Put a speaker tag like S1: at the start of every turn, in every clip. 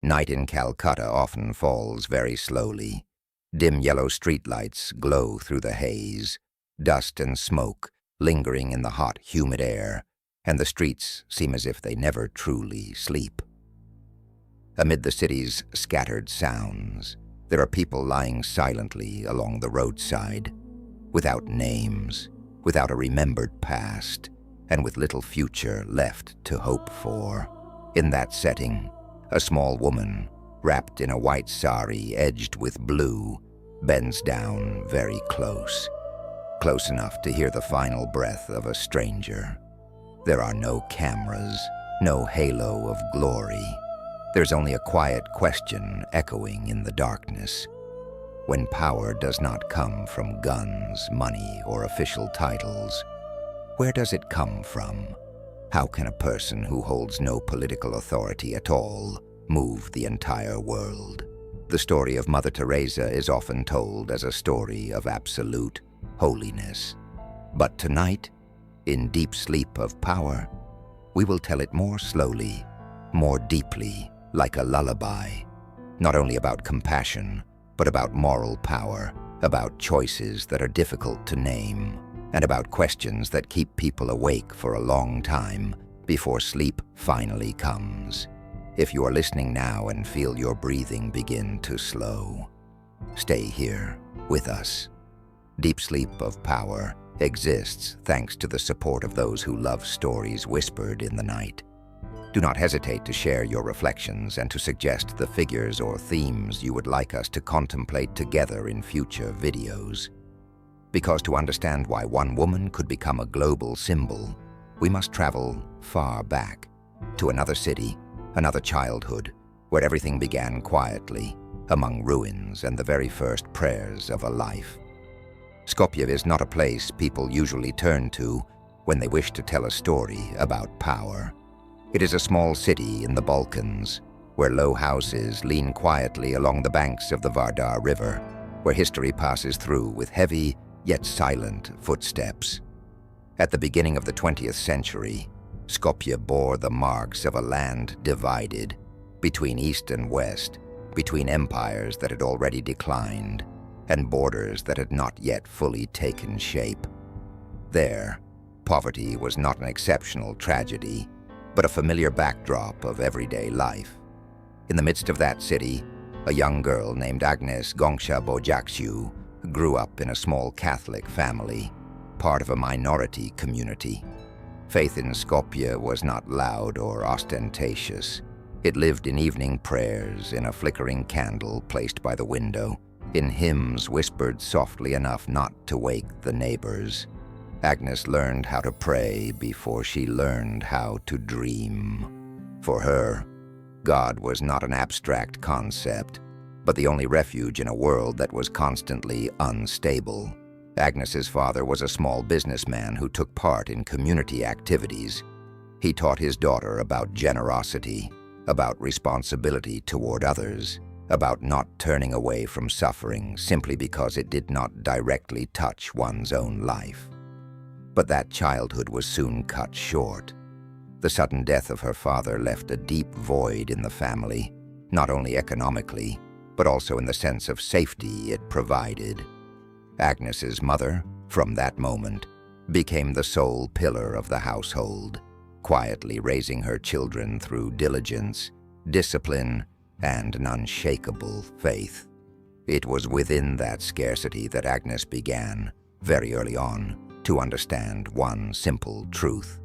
S1: Night in Calcutta often falls very slowly. Dim yellow streetlights glow through the haze, dust and smoke lingering in the hot, humid air, and the streets seem as if they never truly sleep. Amid the city's scattered sounds, there are people lying silently along the roadside, without names, without a remembered past, and with little future left to hope for. In that setting, a small woman, wrapped in a white sari edged with blue, bends down very close enough to hear the final breath of a stranger. There are no cameras, no halo of glory. There's only a quiet question echoing in the darkness. When power does not come from guns, money, or official titles, where does it come from? How can a person who holds no political authority at all move the entire world? The story of Mother Teresa is often told as a story of absolute holiness. But tonight, in deep sleep of power, we will tell it more slowly, more deeply, like a lullaby. Not only about compassion, but about moral power, about choices that are difficult to name, and about questions that keep people awake for a long time before sleep finally comes. If you are listening now and feel your breathing begin to slow, stay here with us. Deep sleep of power exists thanks to the support of those who love stories whispered in the night. Do not hesitate to share your reflections and to suggest the figures or themes you would like us to contemplate together in future videos. Because to understand why one woman could become a global symbol, we must travel far back, to another city, another childhood, where everything began quietly, among ruins and the very first prayers of a life. Skopje is not a place people usually turn to when they wish to tell a story about power. It is a small city in the Balkans, where low houses lean quietly along the banks of the Vardar River, where history passes through with heavy yet silent footsteps. At the beginning of the 20th century, Skopje bore the marks of a land divided between East and West, between empires that had already declined and borders that had not yet fully taken shape. There, poverty was not an exceptional tragedy, but a familiar backdrop of everyday life. In the midst of that city, a young girl named Agnes Gongsha Bojakshu grew up in a small Catholic family, part of a minority community. Faith in Skopje was not loud or ostentatious. It lived in evening prayers, in a flickering candle placed by the window, in hymns whispered softly enough not to wake the neighbors. Agnes learned how to pray before she learned how to dream. For her, God was not an abstract concept, but the only refuge in a world that was constantly unstable. Agnes's father was a small businessman who took part in community activities. He taught his daughter about generosity, about responsibility toward others, about not turning away from suffering simply because it did not directly touch one's own life. But that childhood was soon cut short. The sudden death of her father left a deep void in the family, not only economically, but also in the sense of safety it provided. Agnes's mother, from that moment, became the sole pillar of the household, quietly raising her children through diligence, discipline, and an unshakable faith. It was within that scarcity that Agnes began, very early on, to understand one simple truth.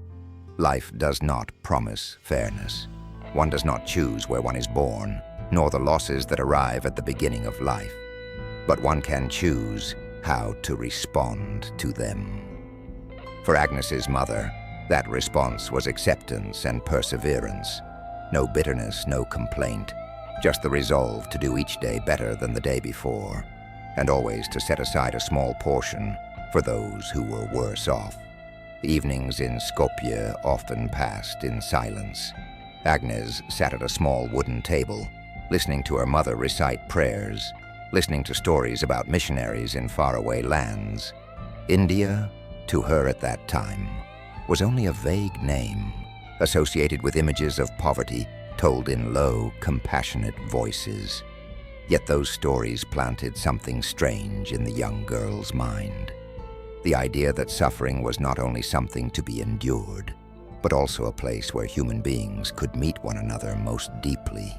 S1: Life does not promise fairness. One does not choose where one is born, nor the losses that arrive at the beginning of life. But one can choose how to respond to them. For Agnes's mother, that response was acceptance and perseverance. No bitterness, no complaint, just the resolve to do each day better than the day before, and always to set aside a small portion for those who were worse off. Evenings in Skopje often passed in silence. Agnes sat at a small wooden table, listening to her mother recite prayers, listening to stories about missionaries in faraway lands. India, to her at that time, was only a vague name, associated with images of poverty told in low, compassionate voices. Yet those stories planted something strange in the young girl's mind. The idea that suffering was not only something to be endured, but also a place where human beings could meet one another most deeply.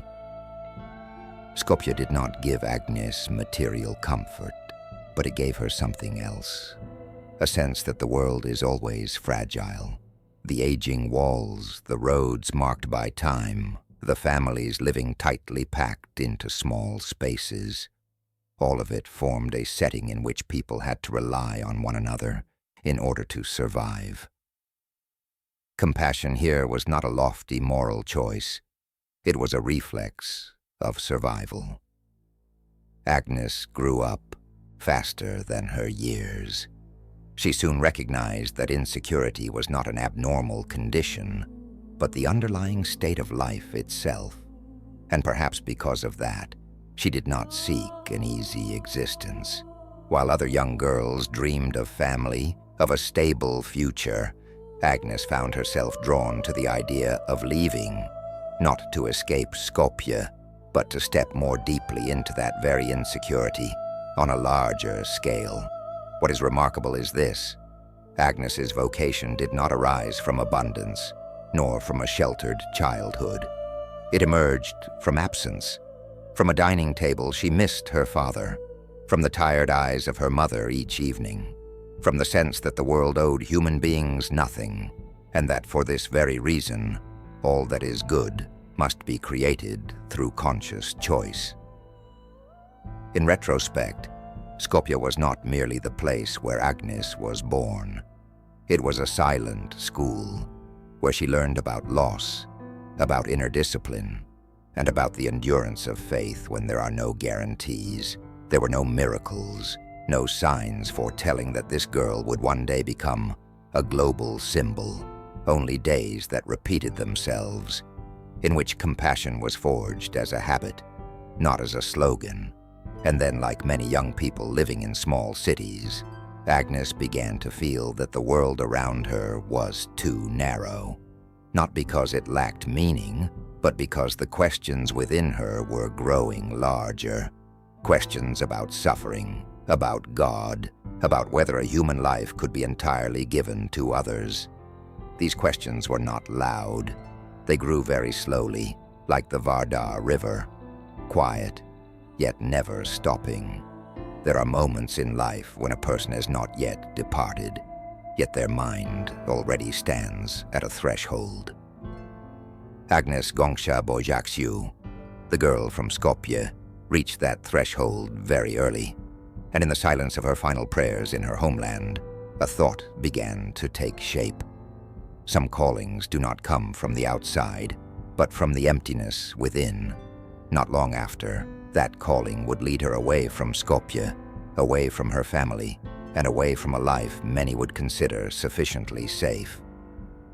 S1: Skopje did not give Agnes material comfort, but it gave her something else. A sense that the world is always fragile. The aging walls, the roads marked by time, the families living tightly packed into small spaces. All of it formed a setting in which people had to rely on one another in order to survive. Compassion here was not a lofty moral choice. It was a reflex of survival. Agnes grew up faster than her years. She soon recognized that insecurity was not an abnormal condition, but the underlying state of life itself. And perhaps because of that, she did not seek an easy existence. While other young girls dreamed of family, of a stable future, Agnes found herself drawn to the idea of leaving, not to escape Skopje, but to step more deeply into that very insecurity on a larger scale. What is remarkable is this: Agnes's vocation did not arise from abundance, nor from a sheltered childhood. It emerged from absence. From a dining table she missed her father, from the tired eyes of her mother each evening, from the sense that the world owed human beings nothing, and that for this very reason, all that is good must be created through conscious choice. In retrospect, Skopje was not merely the place where Agnes was born. It was a silent school, where she learned about loss, about inner discipline, and about the endurance of faith when there are no guarantees. There were no miracles, no signs foretelling that this girl would one day become a global symbol, only days that repeated themselves, in which compassion was forged as a habit, not as a slogan. And then, like many young people living in small cities, Agnes began to feel that the world around her was too narrow, not because it lacked meaning, but because the questions within her were growing larger. Questions about suffering, about God, about whether a human life could be entirely given to others. These questions were not loud. They grew very slowly, like the Vardar River, quiet, yet never stopping. There are moments in life when a person has not yet departed, yet their mind already stands at a threshold. Agnes Gongsha-Bojaxiu, the girl from Skopje, reached that threshold very early, and in the silence of her final prayers in her homeland, a thought began to take shape. Some callings do not come from the outside, but from the emptiness within. Not long after, that calling would lead her away from Skopje, away from her family, and away from a life many would consider sufficiently safe.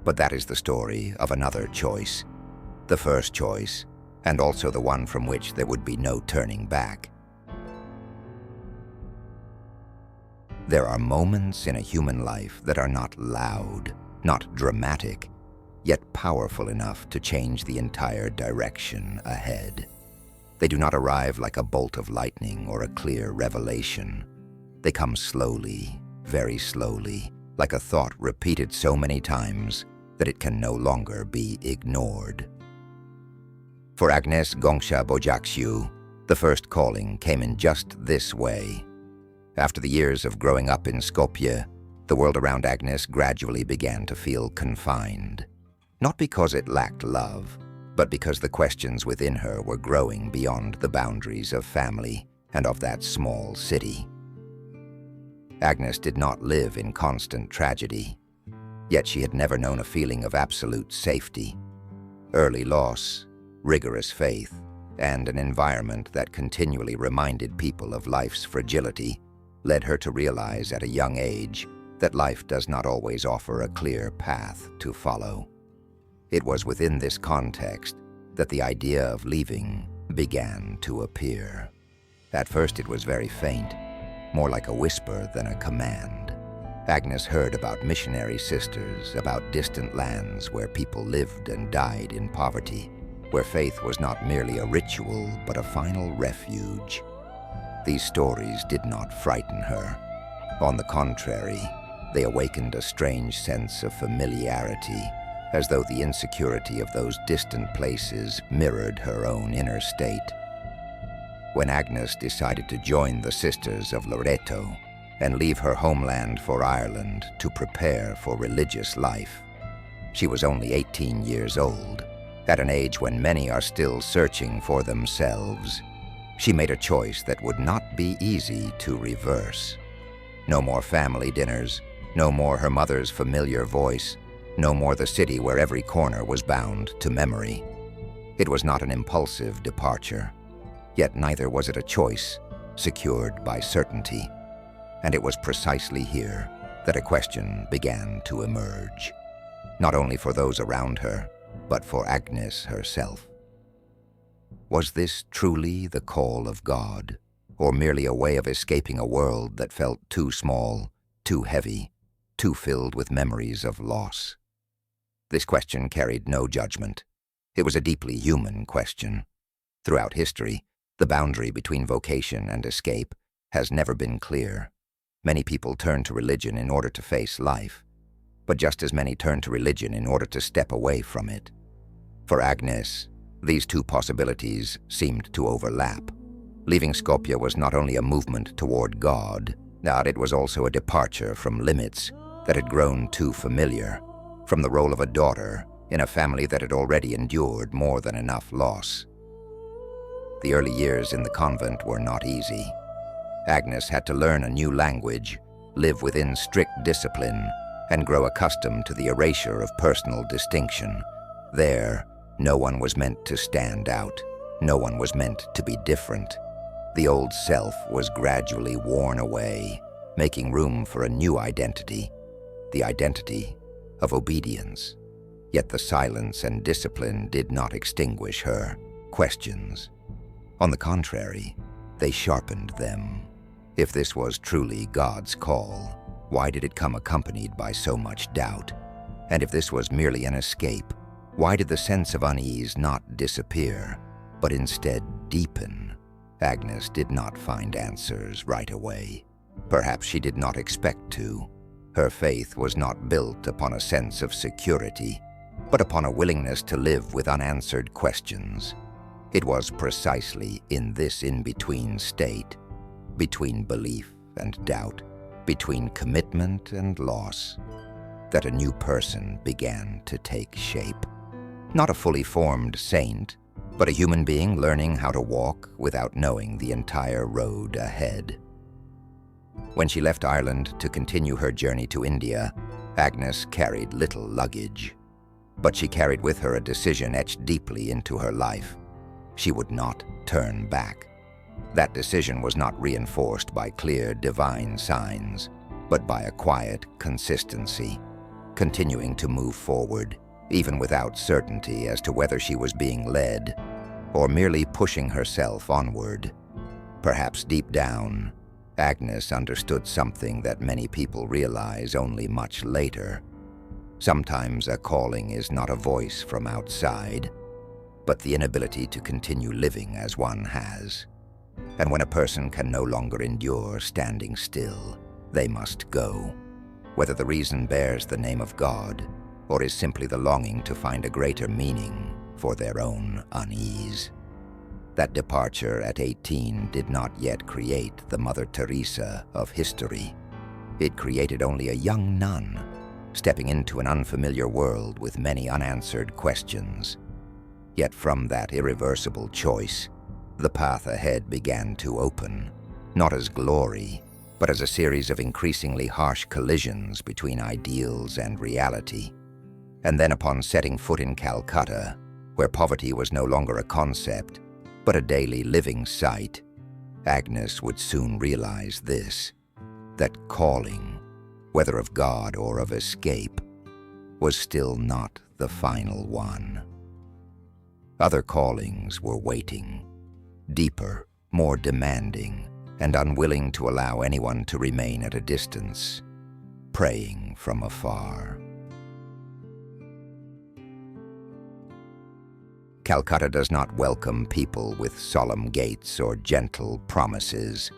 S1: But that is the story of another choice, the first choice, and also the one from which there would be no turning back. There are moments in a human life that are not loud, not dramatic, yet powerful enough to change the entire direction ahead. They do not arrive like a bolt of lightning or a clear revelation. They come slowly, very slowly, like a thought repeated so many times that it can no longer be ignored. For Agnes Gongsha-Bojaxiu, the first calling came in just this way. After the years of growing up in Skopje, the world around Agnes gradually began to feel confined. Not because it lacked love, but because the questions within her were growing beyond the boundaries of family and of that small city. Agnes did not live in constant tragedy, yet she had never known a feeling of absolute safety. Early loss, rigorous faith, and an environment that continually reminded people of life's fragility led her to realize at a young age that life does not always offer a clear path to follow. It was within this context that the idea of leaving began to appear. At first it was very faint, more like a whisper than a command. Agnes heard about missionary sisters, about distant lands where people lived and died in poverty, where faith was not merely a ritual but a final refuge. These stories did not frighten her. On the contrary, they awakened a strange sense of familiarity, as though the insecurity of those distant places mirrored her own inner state. When Agnes decided to join the Sisters of Loreto and leave her homeland for Ireland to prepare for religious life, she was only 18 years old, at an age when many are still searching for themselves. She made a choice that would not be easy to reverse. No more family dinners, no more her mother's familiar voice, no more the city where every corner was bound to memory. It was not an impulsive departure, yet neither was it a choice secured by certainty. And it was precisely here that a question began to emerge, not only for those around her, but for Agnes herself. Was this truly the call of God, or merely a way of escaping a world that felt too small, too heavy, too filled with memories of loss? This question carried no judgment. It was a deeply human question. Throughout history, the boundary between vocation and escape has never been clear. Many people turn to religion in order to face life, but just as many turn to religion in order to step away from it. For Agnes, these two possibilities seemed to overlap. Leaving Skopje was not only a movement toward God, but it was also a departure from limits that had grown too familiar, from the role of a daughter in a family that had already endured more than enough loss. The early years in the convent were not easy. Agnes had to learn a new language, live within strict discipline, and grow accustomed to the erasure of personal distinction. There, no one was meant to stand out. No one was meant to be different. The old self was gradually worn away, making room for a new identity, the identity of obedience. Yet the silence and discipline did not extinguish her questions. On the contrary, they sharpened them. If this was truly God's call, why did it come accompanied by so much doubt? And if this was merely an escape, why did the sense of unease not disappear, but instead deepen? Agnes did not find answers right away. Perhaps she did not expect to. Her faith was not built upon a sense of security, but upon a willingness to live with unanswered questions. It was precisely in this in-between state, between belief and doubt, between commitment and loss, that a new person began to take shape. Not a fully formed saint, but a human being learning how to walk without knowing the entire road ahead. When she left Ireland to continue her journey to India, Agnes carried little luggage. But she carried with her a decision etched deeply into her life. She would not turn back. That decision was not reinforced by clear divine signs, but by a quiet consistency, continuing to move forward, even without certainty as to whether she was being led or merely pushing herself onward. Perhaps deep down, Agnes understood something that many people realize only much later. Sometimes a calling is not a voice from outside, but the inability to continue living as one has. And when a person can no longer endure standing still, they must go, whether the reason bears the name of God or is simply the longing to find a greater meaning for their own unease. That departure at 18 did not yet create the Mother Teresa of history. It created only a young nun, stepping into an unfamiliar world with many unanswered questions. Yet from that irreversible choice, the path ahead began to open, not as glory, but as a series of increasingly harsh collisions between ideals and reality. And then upon setting foot in Calcutta, where poverty was no longer a concept, but a daily living sight, Agnes would soon realize this, that calling, whether of God or of escape, was still not the final one. Other callings were waiting, deeper, more demanding, and unwilling to allow anyone to remain at a distance, praying from afar. Calcutta does not welcome people with solemn gates or gentle promises.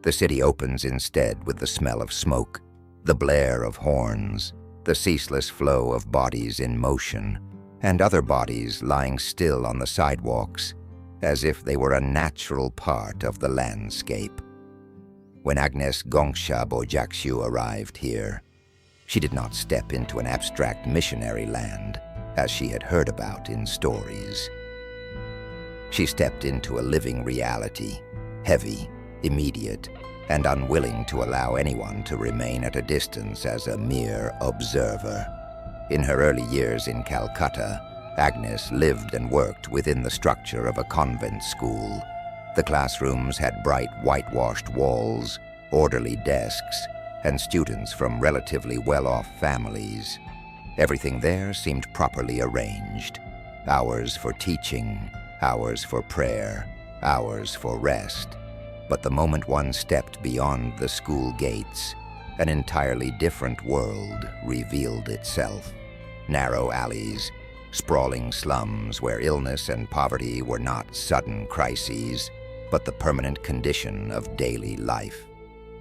S1: The city opens instead with the smell of smoke, the blare of horns, the ceaseless flow of bodies in motion, and other bodies lying still on the sidewalks, as if they were a natural part of the landscape. When Agnes Gongsha Bojakshu arrived here, she did not step into an abstract missionary land, as she had heard about in stories. She stepped into a living reality, heavy, immediate, and unwilling to allow anyone to remain at a distance as a mere observer. In her early years in Calcutta, Agnes lived and worked within the structure of a convent school. The classrooms had bright whitewashed walls, orderly desks, and students from relatively well-off families. Everything there seemed properly arranged. Hours for teaching, hours for prayer, hours for rest. But the moment one stepped beyond the school gates, an entirely different world revealed itself. Narrow alleys, sprawling slums where illness and poverty were not sudden crises, but the permanent condition of daily life.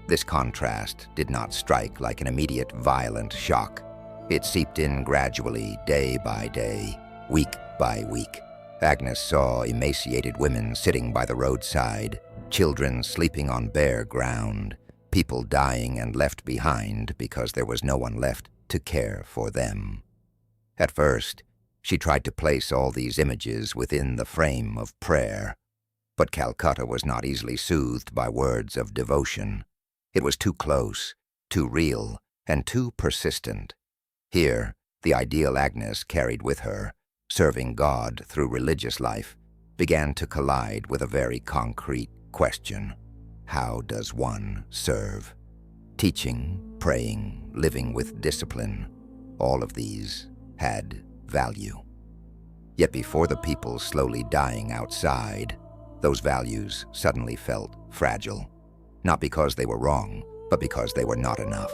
S1: This contrast did not strike like an immediate violent shock. It seeped in gradually, day by day, week by week. Agnes saw emaciated women sitting by the roadside, children sleeping on bare ground, people dying and left behind because there was no one left to care for them. At first, she tried to place all these images within the frame of prayer, but Calcutta was not easily soothed by words of devotion. It was too close, too real, and too persistent. Here, the ideal Agnes carried with her, serving God through religious life, began to collide with a very concrete question. How does one serve? Teaching, praying, living with discipline, all of these had value. Yet before the people slowly dying outside, those values suddenly felt fragile. Not because they were wrong, but because they were not enough.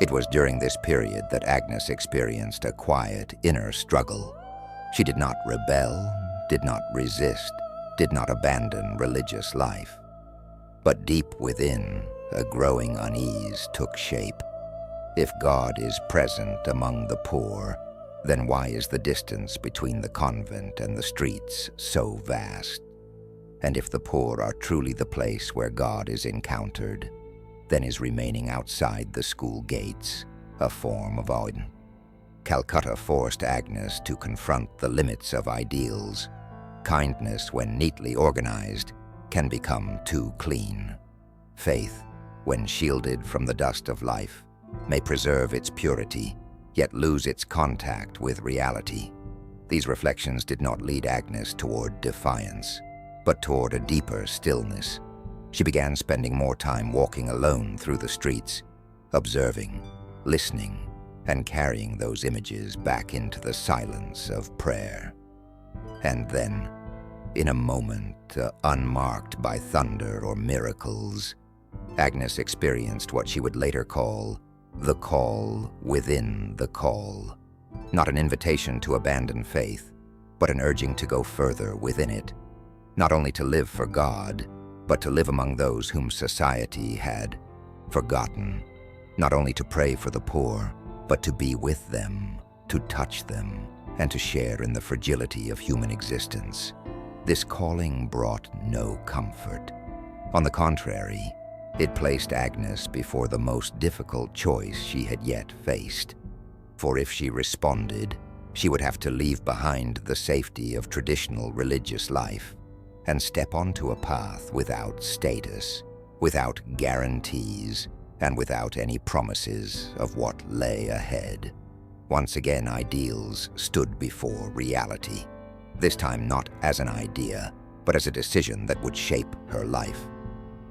S1: It was during this period that Agnes experienced a quiet inner struggle. She did not rebel, did not resist, did not abandon religious life. But deep within, a growing unease took shape. If God is present among the poor, then why is the distance between the convent and the streets so vast? And if the poor are truly the place where God is encountered, then is remaining outside the school gates a form of avoidance? Calcutta forced Agnes to confront the limits of ideals. Kindness, when neatly organized, can become too clean. Faith, when shielded from the dust of life, may preserve its purity, yet lose its contact with reality. These reflections did not lead Agnes toward defiance, but toward a deeper stillness. She began spending more time walking alone through the streets, observing, listening, and carrying those images back into the silence of prayer. And then, in a moment unmarked by thunder or miracles, Agnes experienced what she would later call the call within the call. Not an invitation to abandon faith, but an urging to go further within it. Not only to live for God, but to live among those whom society had forgotten. Not only to pray for the poor, but to be with them, to touch them, and to share in the fragility of human existence. This calling brought no comfort. On the contrary, it placed Agnes before the most difficult choice she had yet faced. For if she responded, she would have to leave behind the safety of traditional religious life and step onto a path without status, without guarantees, and without any promises of what lay ahead. Once again, ideals stood before reality, this time not as an idea, but as a decision that would shape her life.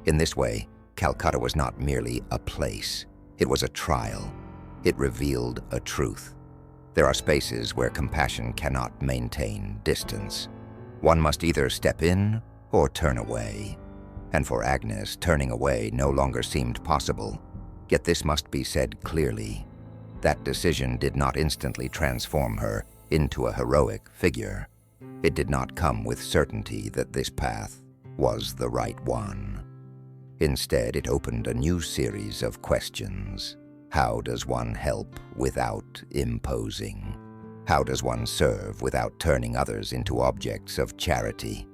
S1: In this way, Calcutta was not merely a place, it was a trial. It revealed a truth. There are spaces where compassion cannot maintain distance. One must either step in or turn away. And for Agnes, turning away no longer seemed possible. Yet this must be said clearly. That decision did not instantly transform her into a heroic figure. It did not come with certainty that this path was the right one. Instead, it opened a new series of questions. How does one help without imposing? How does one serve without turning others into objects of charity?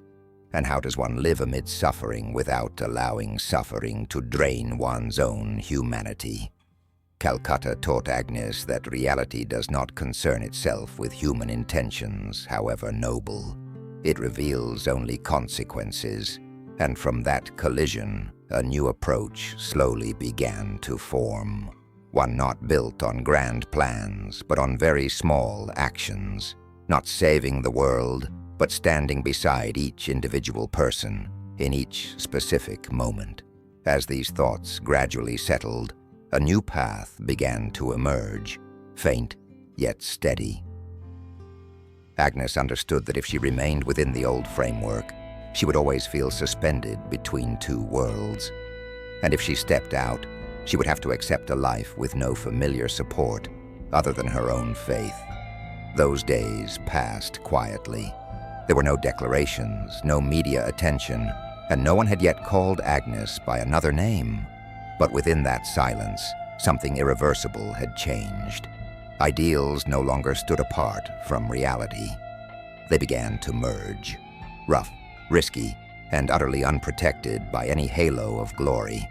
S1: And how does one live amid suffering without allowing suffering to drain one's own humanity? Calcutta taught Agnes that reality does not concern itself with human intentions, however noble. It reveals only consequences, and from that collision, a new approach slowly began to form. One not built on grand plans, but on very small actions. Not saving the world, but standing beside each individual person in each specific moment. As these thoughts gradually settled, a new path began to emerge, faint yet steady. Agnes understood that if she remained within the old framework, she would always feel suspended between two worlds. And if she stepped out, she would have to accept a life with no familiar support other than her own faith. Those days passed quietly. There were no declarations, no media attention, and no one had yet called Agnes by another name. But within that silence, something irreversible had changed. Ideals no longer stood apart from reality. They began to merge, rough, risky, and utterly unprotected by any halo of glory.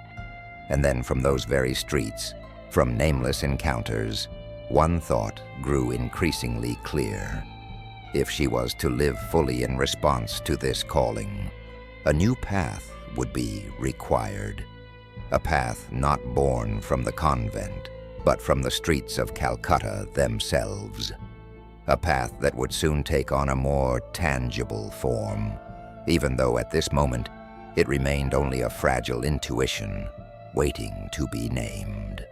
S1: And then from those very streets, from nameless encounters, one thought grew increasingly clear. If she was to live fully in response to this calling, a new path would be required. A path not born from the convent, but from the streets of Calcutta themselves. A path that would soon take on a more tangible form, even though at this moment it remained only a fragile intuition waiting to be named.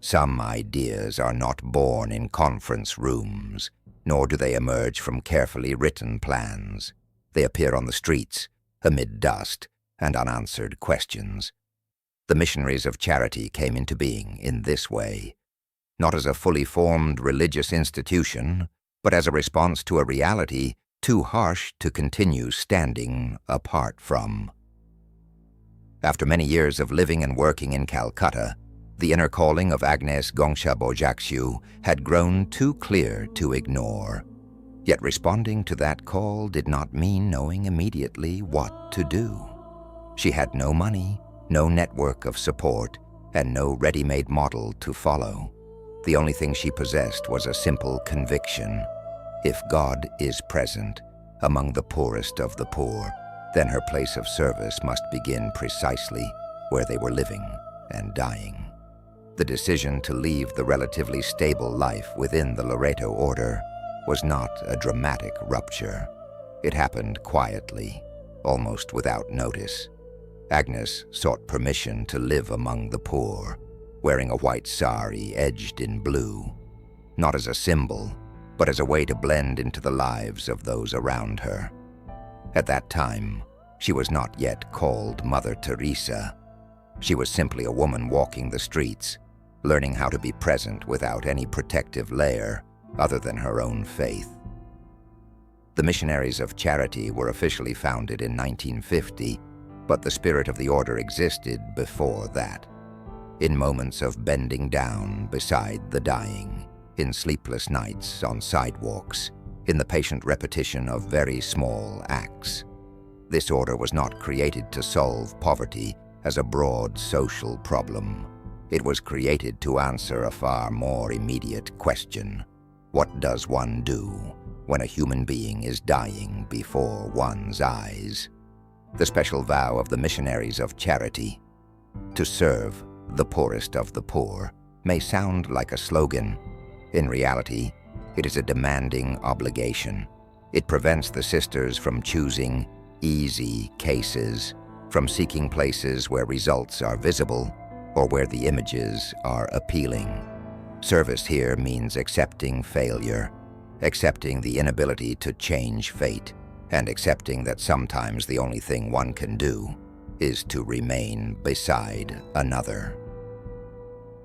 S1: Some ideas are not born in conference rooms, nor do they emerge from carefully written plans. They appear on the streets, amid dust and unanswered questions. The Missionaries of Charity came into being in this way, not as a fully formed religious institution, but as a response to a reality too harsh to continue standing apart from. After many years of living and working in Calcutta, the inner calling of Agnes Gongsha had grown too clear to ignore. Yet responding to that call did not mean knowing immediately what to do. She had no money, no network of support, and no ready-made model to follow. The only thing she possessed was a simple conviction. If God is present among the poorest of the poor, then her place of service must begin precisely where they were living and dying. The decision to leave the relatively stable life within the Loreto order was not a dramatic rupture. It happened quietly, almost without notice. Agnes sought permission to live among the poor, wearing a white sari edged in blue, not as a symbol, but as a way to blend into the lives of those around her. At that time, she was not yet called Mother Teresa. She was simply a woman walking the streets, learning how to be present without any protective layer other than her own faith. The Missionaries of Charity were officially founded in 1950, but the spirit of the order existed before that. In moments of bending down beside the dying, in sleepless nights on sidewalks, in the patient repetition of very small acts. This order was not created to solve poverty as a broad social problem. It was created to answer a far more immediate question. What does one do when a human being is dying before one's eyes? The special vow of the Missionaries of Charity, to serve the poorest of the poor, may sound like a slogan. In reality, it is a demanding obligation. It prevents the sisters from choosing easy cases, from seeking places where results are visible or where the images are appealing. Service here means accepting failure, accepting the inability to change fate, and accepting that sometimes the only thing one can do is to remain beside another.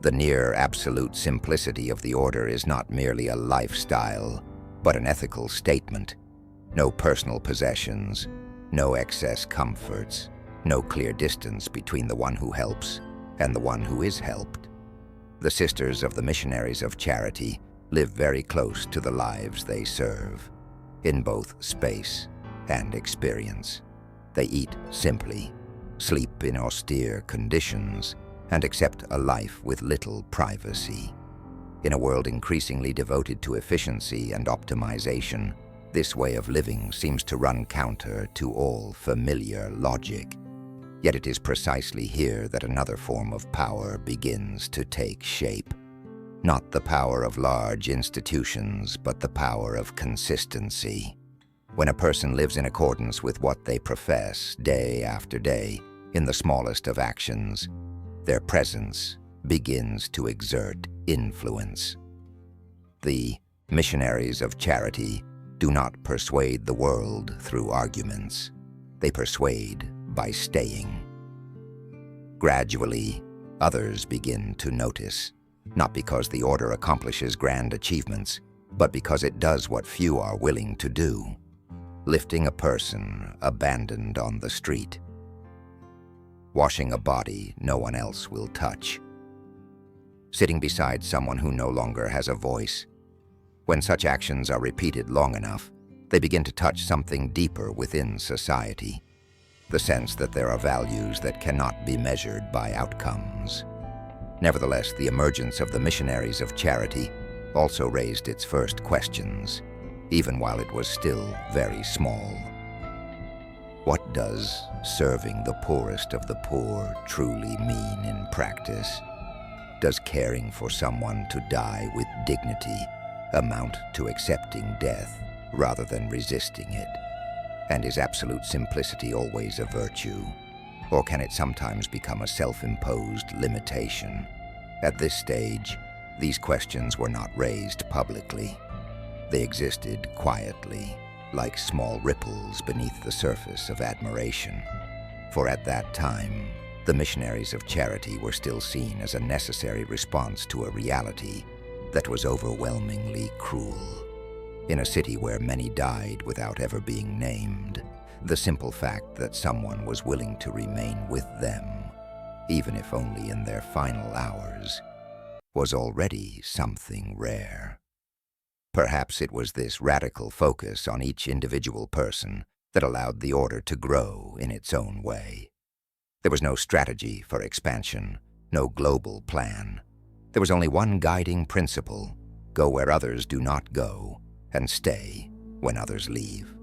S1: The near absolute simplicity of the order is not merely a lifestyle, but an ethical statement. No personal possessions, no excess comforts, no clear distance between the one who helps and the one who is helped. The sisters of the Missionaries of Charity live very close to the lives they serve, in both space and experience. They eat simply, sleep in austere conditions, and accept a life with little privacy. In a world increasingly devoted to efficiency and optimization, this way of living seems to run counter to all familiar logic. Yet it is precisely here that another form of power begins to take shape. Not the power of large institutions, but the power of consistency. When a person lives in accordance with what they profess day after day, in the smallest of actions, their presence begins to exert influence. The Missionaries of Charity do not persuade the world through arguments. They persuade by staying. Gradually, others begin to notice, not because the order accomplishes grand achievements, but because it does what few are willing to do, lifting a person abandoned on the street, washing a body no one else will touch, sitting beside someone who no longer has a voice. When such actions are repeated long enough, they begin to touch something deeper within society, the sense that there are values that cannot be measured by outcomes. Nevertheless, the emergence of the Missionaries of Charity also raised its first questions, even while it was still very small. What does serving the poorest of the poor truly mean in practice? Does caring for someone to die with dignity amount to accepting death rather than resisting it? And is absolute simplicity always a virtue? Or can it sometimes become a self-imposed limitation? At this stage, these questions were not raised publicly. They existed quietly, like small ripples beneath the surface of admiration. For at that time, the Missionaries of Charity were still seen as a necessary response to a reality that was overwhelmingly cruel. In a city where many died without ever being named, the simple fact that someone was willing to remain with them, even if only in their final hours, was already something rare. Perhaps it was this radical focus on each individual person that allowed the order to grow in its own way. There was no strategy for expansion, no global plan. There was only one guiding principle: go where others do not go, and stay when others leave.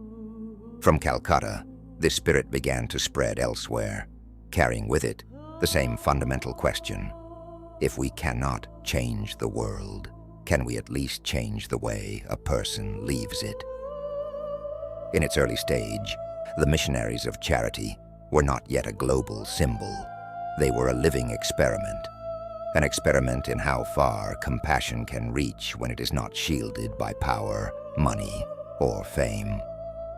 S1: From Calcutta, this spirit began to spread elsewhere, carrying with it the same fundamental question: if we cannot change the world, can we at least change the way a person leaves it? In its early stage, the Missionaries of Charity were not yet a global symbol. They were a living experiment, an experiment in how far compassion can reach when it is not shielded by power, money, or fame.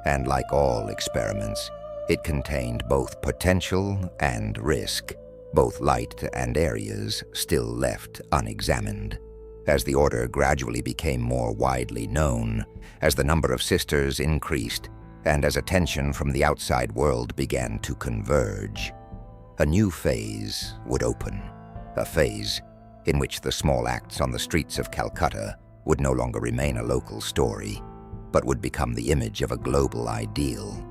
S1: And like all experiments, it contained both potential and risk, both light and areas still left unexamined. As the order gradually became more widely known, as the number of sisters increased, and as attention from the outside world began to converge, a new phase would open, a phase in which the small acts on the streets of Calcutta would no longer remain a local story, but would become the image of a global ideal.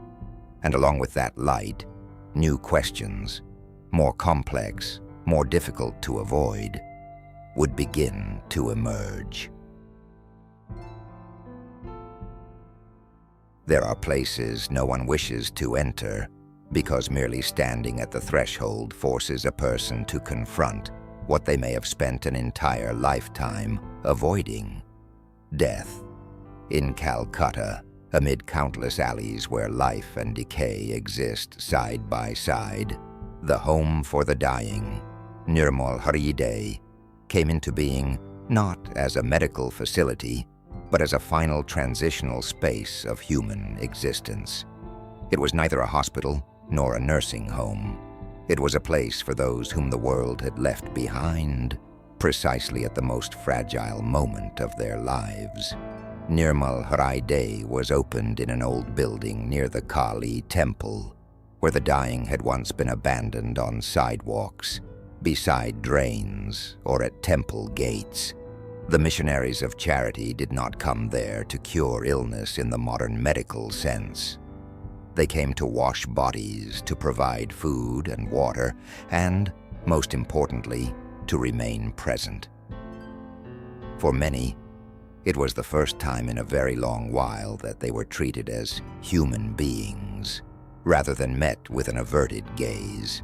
S1: And along with that light, new questions, more complex, more difficult to avoid, would begin to emerge. There are places no one wishes to enter because merely standing at the threshold forces a person to confront what they may have spent an entire lifetime avoiding: death. In Calcutta, amid countless alleys where life and decay exist side by side, the home for the dying, Nirmal Hriday, came into being not as a medical facility, but as a final transitional space of human existence. It was neither a hospital nor a nursing home. It was a place for those whom the world had left behind, precisely at the most fragile moment of their lives. Nirmal Hriday was opened in an old building near the Kali temple, where the dying had once been abandoned on sidewalks, beside drains, or at temple gates. The missionaries of charity did not come there to cure illness in the modern medical sense. They came to wash bodies, to provide food and water, and, most importantly, to remain present. For many, it was the first time in a very long while that they were treated as human beings, rather than met with an averted gaze.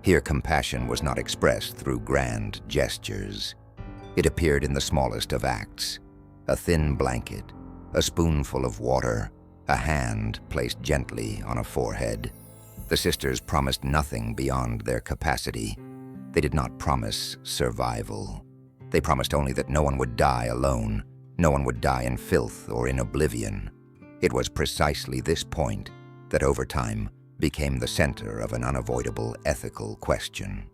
S1: Here compassion was not expressed through grand gestures. It appeared in the smallest of acts: a thin blanket, a spoonful of water, a hand placed gently on a forehead. The sisters promised nothing beyond their capacity. They did not promise survival. They promised only that no one would die alone, no one would die in filth or in oblivion. It was precisely this point that over time became the center of an unavoidable ethical question.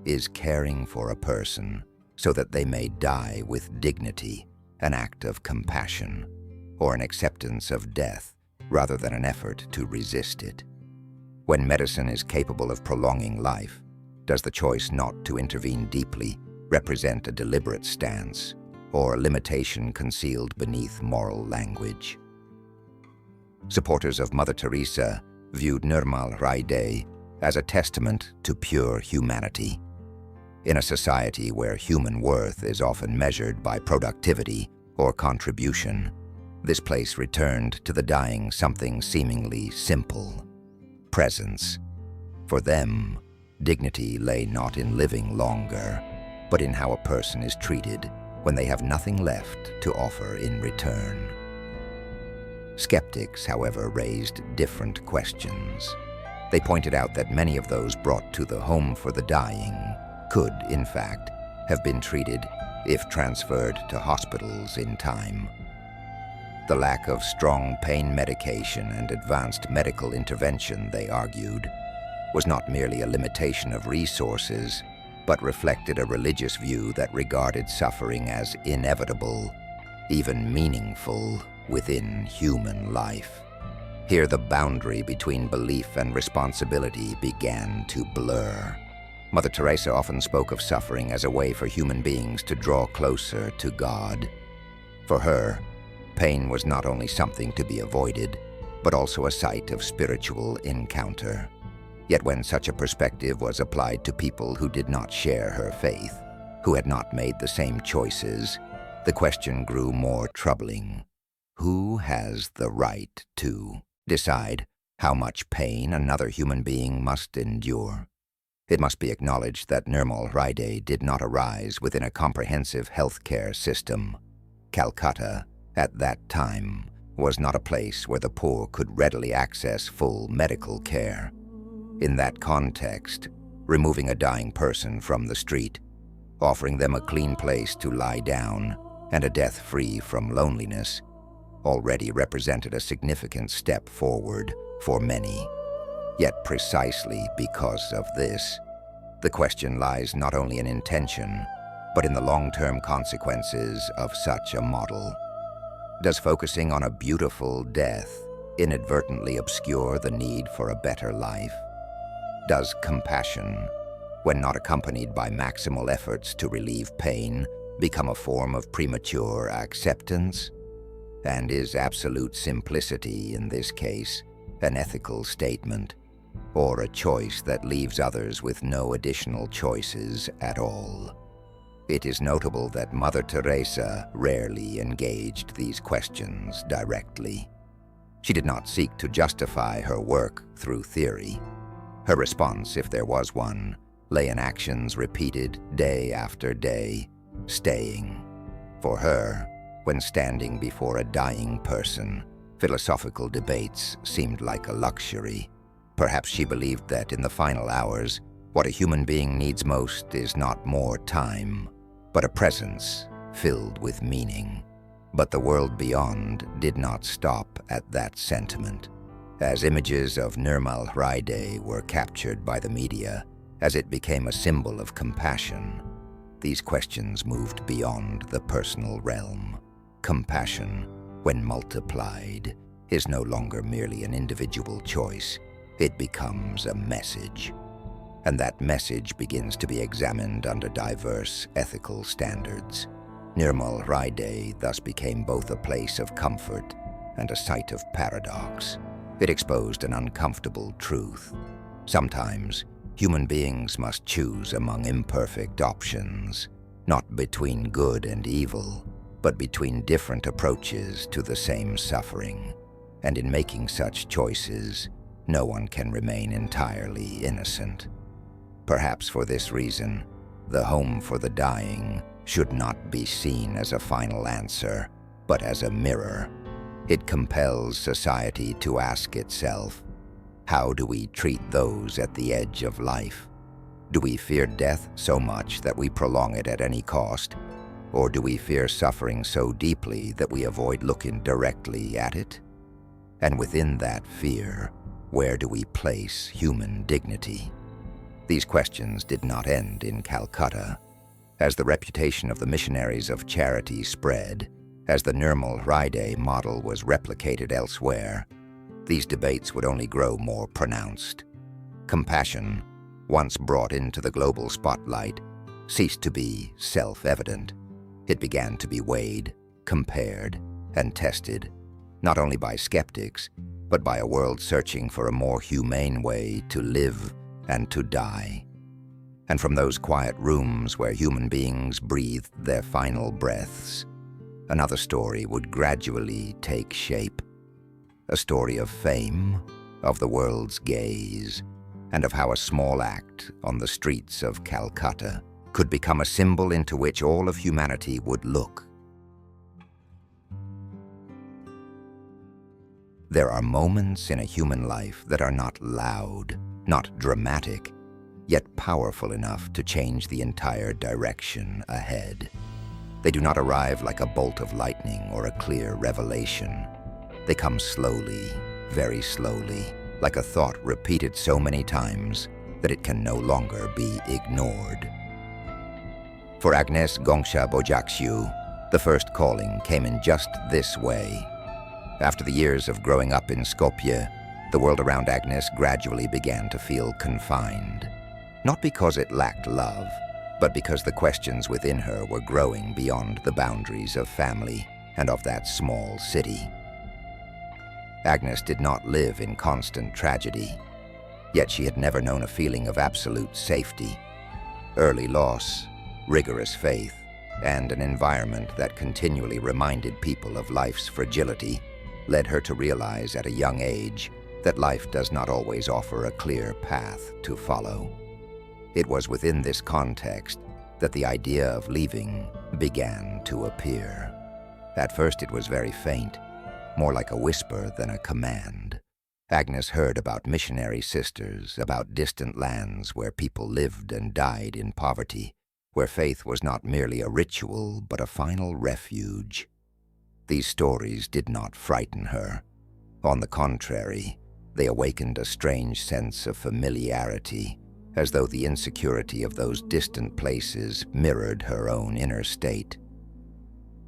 S1: Is caring for a person so that they may die with dignity an act of compassion, or an acceptance of death rather than an effort to resist it? When medicine is capable of prolonging life, does the choice not to intervene deeply represent a deliberate stance, or a limitation concealed beneath moral language? Supporters of Mother Teresa viewed Nirmal Hriday as a testament to pure humanity. In a society where human worth is often measured by productivity or contribution, this place returned to the dying something seemingly simple: presence. For them, dignity lay not in living longer, but in how a person is treated when they have nothing left to offer in return. Skeptics, however, raised different questions. They pointed out that many of those brought to the home for the dying could, in fact, have been treated if transferred to hospitals in time. The lack of strong pain medication and advanced medical intervention, they argued, was not merely a limitation of resources, but reflected a religious view that regarded suffering as inevitable, even meaningful, within human life. Here the boundary between belief and responsibility began to blur. Mother Teresa often spoke of suffering as a way for human beings to draw closer to God. For her, pain was not only something to be avoided, but also a site of spiritual encounter. Yet when such a perspective was applied to people who did not share her faith, who had not made the same choices, the question grew more troubling. Who has the right to decide how much pain another human being must endure? It must be acknowledged that Nirmal Hriday did not arise within a comprehensive healthcare system. Calcutta, at that time, was not a place where the poor could readily access full medical care. In that context, removing a dying person from the street, offering them a clean place to lie down, and a death free from loneliness, already represented a significant step forward for many. Yet precisely because of this, the question lies not only in intention, but in the long-term consequences of such a model. Does focusing on a beautiful death inadvertently obscure the need for a better life? Does compassion, when not accompanied by maximal efforts to relieve pain, become a form of premature acceptance? And is absolute simplicity, in this case, an ethical statement, or a choice that leaves others with no additional choices at all? It is notable that Mother Teresa rarely engaged these questions directly. She did not seek to justify her work through theory. Her response, if there was one, lay in actions repeated day after day, staying. For her, when standing before a dying person, philosophical debates seemed like a luxury. Perhaps she believed that in the final hours, what a human being needs most is not more time, but a presence filled with meaning. But the world beyond did not stop at that sentiment. As images of Nirmal Hriday were captured by the media, as it became a symbol of compassion, these questions moved beyond the personal realm. Compassion when multiplied, is no longer merely an individual choice. It becomes a message. And that message begins to be examined under diverse ethical standards. Nirmal Ride thus became both a place of comfort and a site of paradox. It exposed an uncomfortable truth. Sometimes, human beings must choose among imperfect options, not between good and evil, but between different approaches to the same suffering. And in making such choices, no one can remain entirely innocent. Perhaps for this reason, the home for the dying should not be seen as a final answer, but as a mirror. It compels society to ask itself, how do we treat those at the edge of life? Do we fear death so much that we prolong it at any cost? Or do we fear suffering so deeply that we avoid looking directly at it? And within that fear, where do we place human dignity? These questions did not end in Calcutta. As the reputation of the missionaries of charity spread, as the Nirmal Ride model was replicated elsewhere, these debates would only grow more pronounced. Compassion, once brought into the global spotlight, ceased to be self-evident. It began to be weighed, compared, and tested, not only by skeptics, but by a world searching for a more humane way to live and to die. And from those quiet rooms where human beings breathed their final breaths, another story would gradually take shape. A story of fame, of the world's gaze, and of how a small act on the streets of Calcutta could become a symbol into which all of humanity would look. There are moments in a human life that are not loud, not dramatic, yet powerful enough to change the entire direction ahead. They do not arrive like a bolt of lightning or a clear revelation. They come slowly, very slowly, like a thought repeated so many times that it can no longer be ignored. For Agnes Gongsha-Bojakshiu, the first calling came in just this way. After the years of growing up in Skopje, the world around Agnes gradually began to feel confined. Not because it lacked love, but because the questions within her were growing beyond the boundaries of family and of that small city. Agnes did not live in constant tragedy, yet she had never known a feeling of absolute safety. Early loss, rigorous faith, and an environment that continually reminded people of life's fragility led her to realize at a young age that life does not always offer a clear path to follow. It was within this context that the idea of leaving began to appear. At first it was very faint, more like a whisper than a command. Agnes heard about missionary sisters, about distant lands where people lived and died in poverty, where faith was not merely a ritual but a final refuge. These stories did not frighten her. On the contrary, they awakened a strange sense of familiarity, as though the insecurity of those distant places mirrored her own inner state.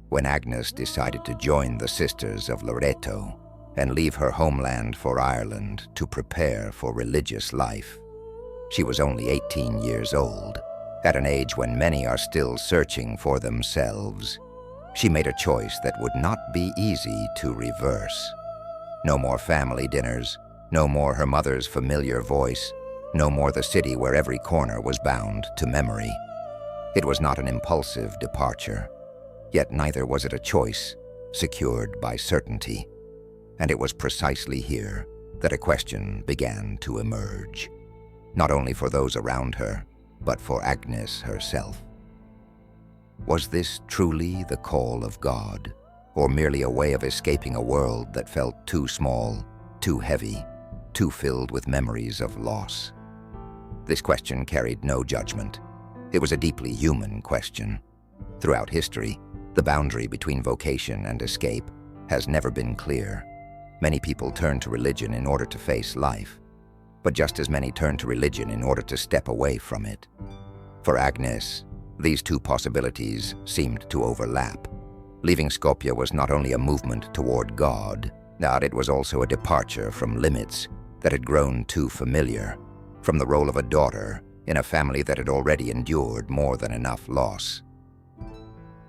S1: When Agnes decided to join the Sisters of Loreto and leave her homeland for Ireland to prepare for religious life, she was only 18 years old, at an age when many are still searching for themselves. She made a choice that would not be easy to reverse. No more family dinners, no more her mother's familiar voice, no more the city where every corner was bound to memory. It was not an impulsive departure, yet neither was it a choice secured by certainty. And it was precisely here that a question began to emerge, not only for those around her, but for Agnes herself. Was this truly the call of God, or merely a way of escaping a world that felt too small, too heavy, too filled with memories of loss? This question carried no judgment. It was a deeply human question. Throughout history, the boundary between vocation and escape has never been clear. Many people turn to religion in order to face life, but just as many turn to religion in order to step away from it. For Agnes, these two possibilities seemed to overlap. Leaving Skopje was not only a movement toward God, but it was also a departure from limits that had grown too familiar, from the role of a daughter in a family that had already endured more than enough loss.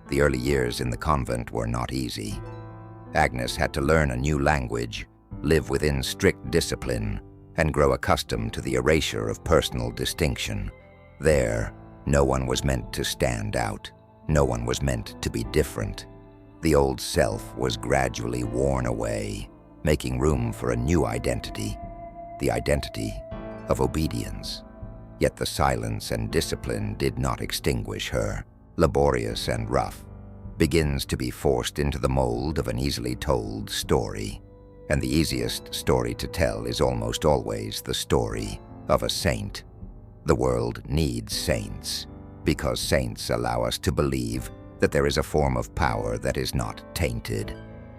S1: The early years in the convent were not easy. Agnes had to learn a new language, live within strict discipline, and grow accustomed to the erasure of personal distinction. There, no one was meant to stand out. No one was meant to be different. The old self was gradually worn away, making room for a new identity, the identity of obedience. Yet the silence and discipline did not extinguish her. Laborious and rough, begins to be forced into the mold of an easily told story. And the easiest story to tell is almost always the story of a saint. The world needs saints, because saints allow us to believe that there is a form of power that is not tainted.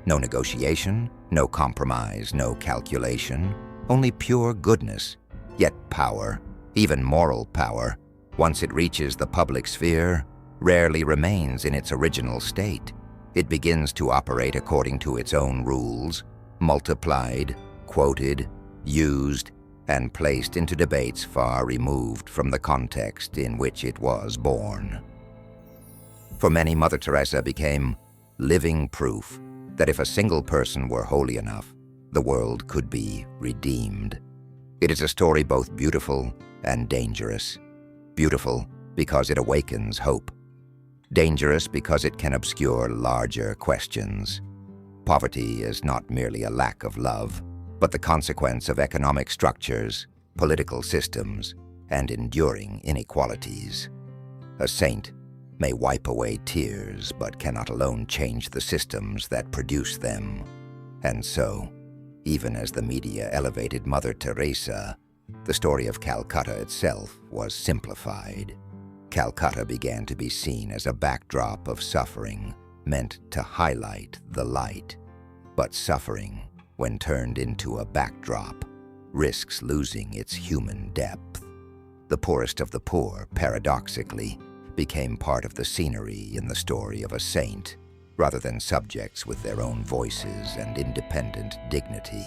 S1: No negotiation, no compromise, no calculation, only pure goodness. Yet power, even moral power, once it reaches the public sphere, rarely remains in its original state. It begins to operate according to its own rules, multiplied, quoted, used, and placed into debates far removed from the context in which it was born. For many, Mother Teresa became living proof that if a single person were holy enough, the world could be redeemed. It is a story both beautiful and dangerous. Beautiful because it awakens hope. Dangerous because it can obscure larger questions. Poverty is not merely a lack of love, but the consequence of economic structures, political systems, and enduring inequalities. A saint may wipe away tears, but cannot alone change the systems that produce them. And so, even as the media elevated Mother Teresa, the story of Calcutta itself was simplified. Calcutta began to be seen as a backdrop of suffering, meant to highlight the light. But suffering, when turned into a backdrop, risks losing its human depth. The poorest of the poor, paradoxically, became part of the scenery in the story of a saint, rather than subjects with their own voices and independent dignity.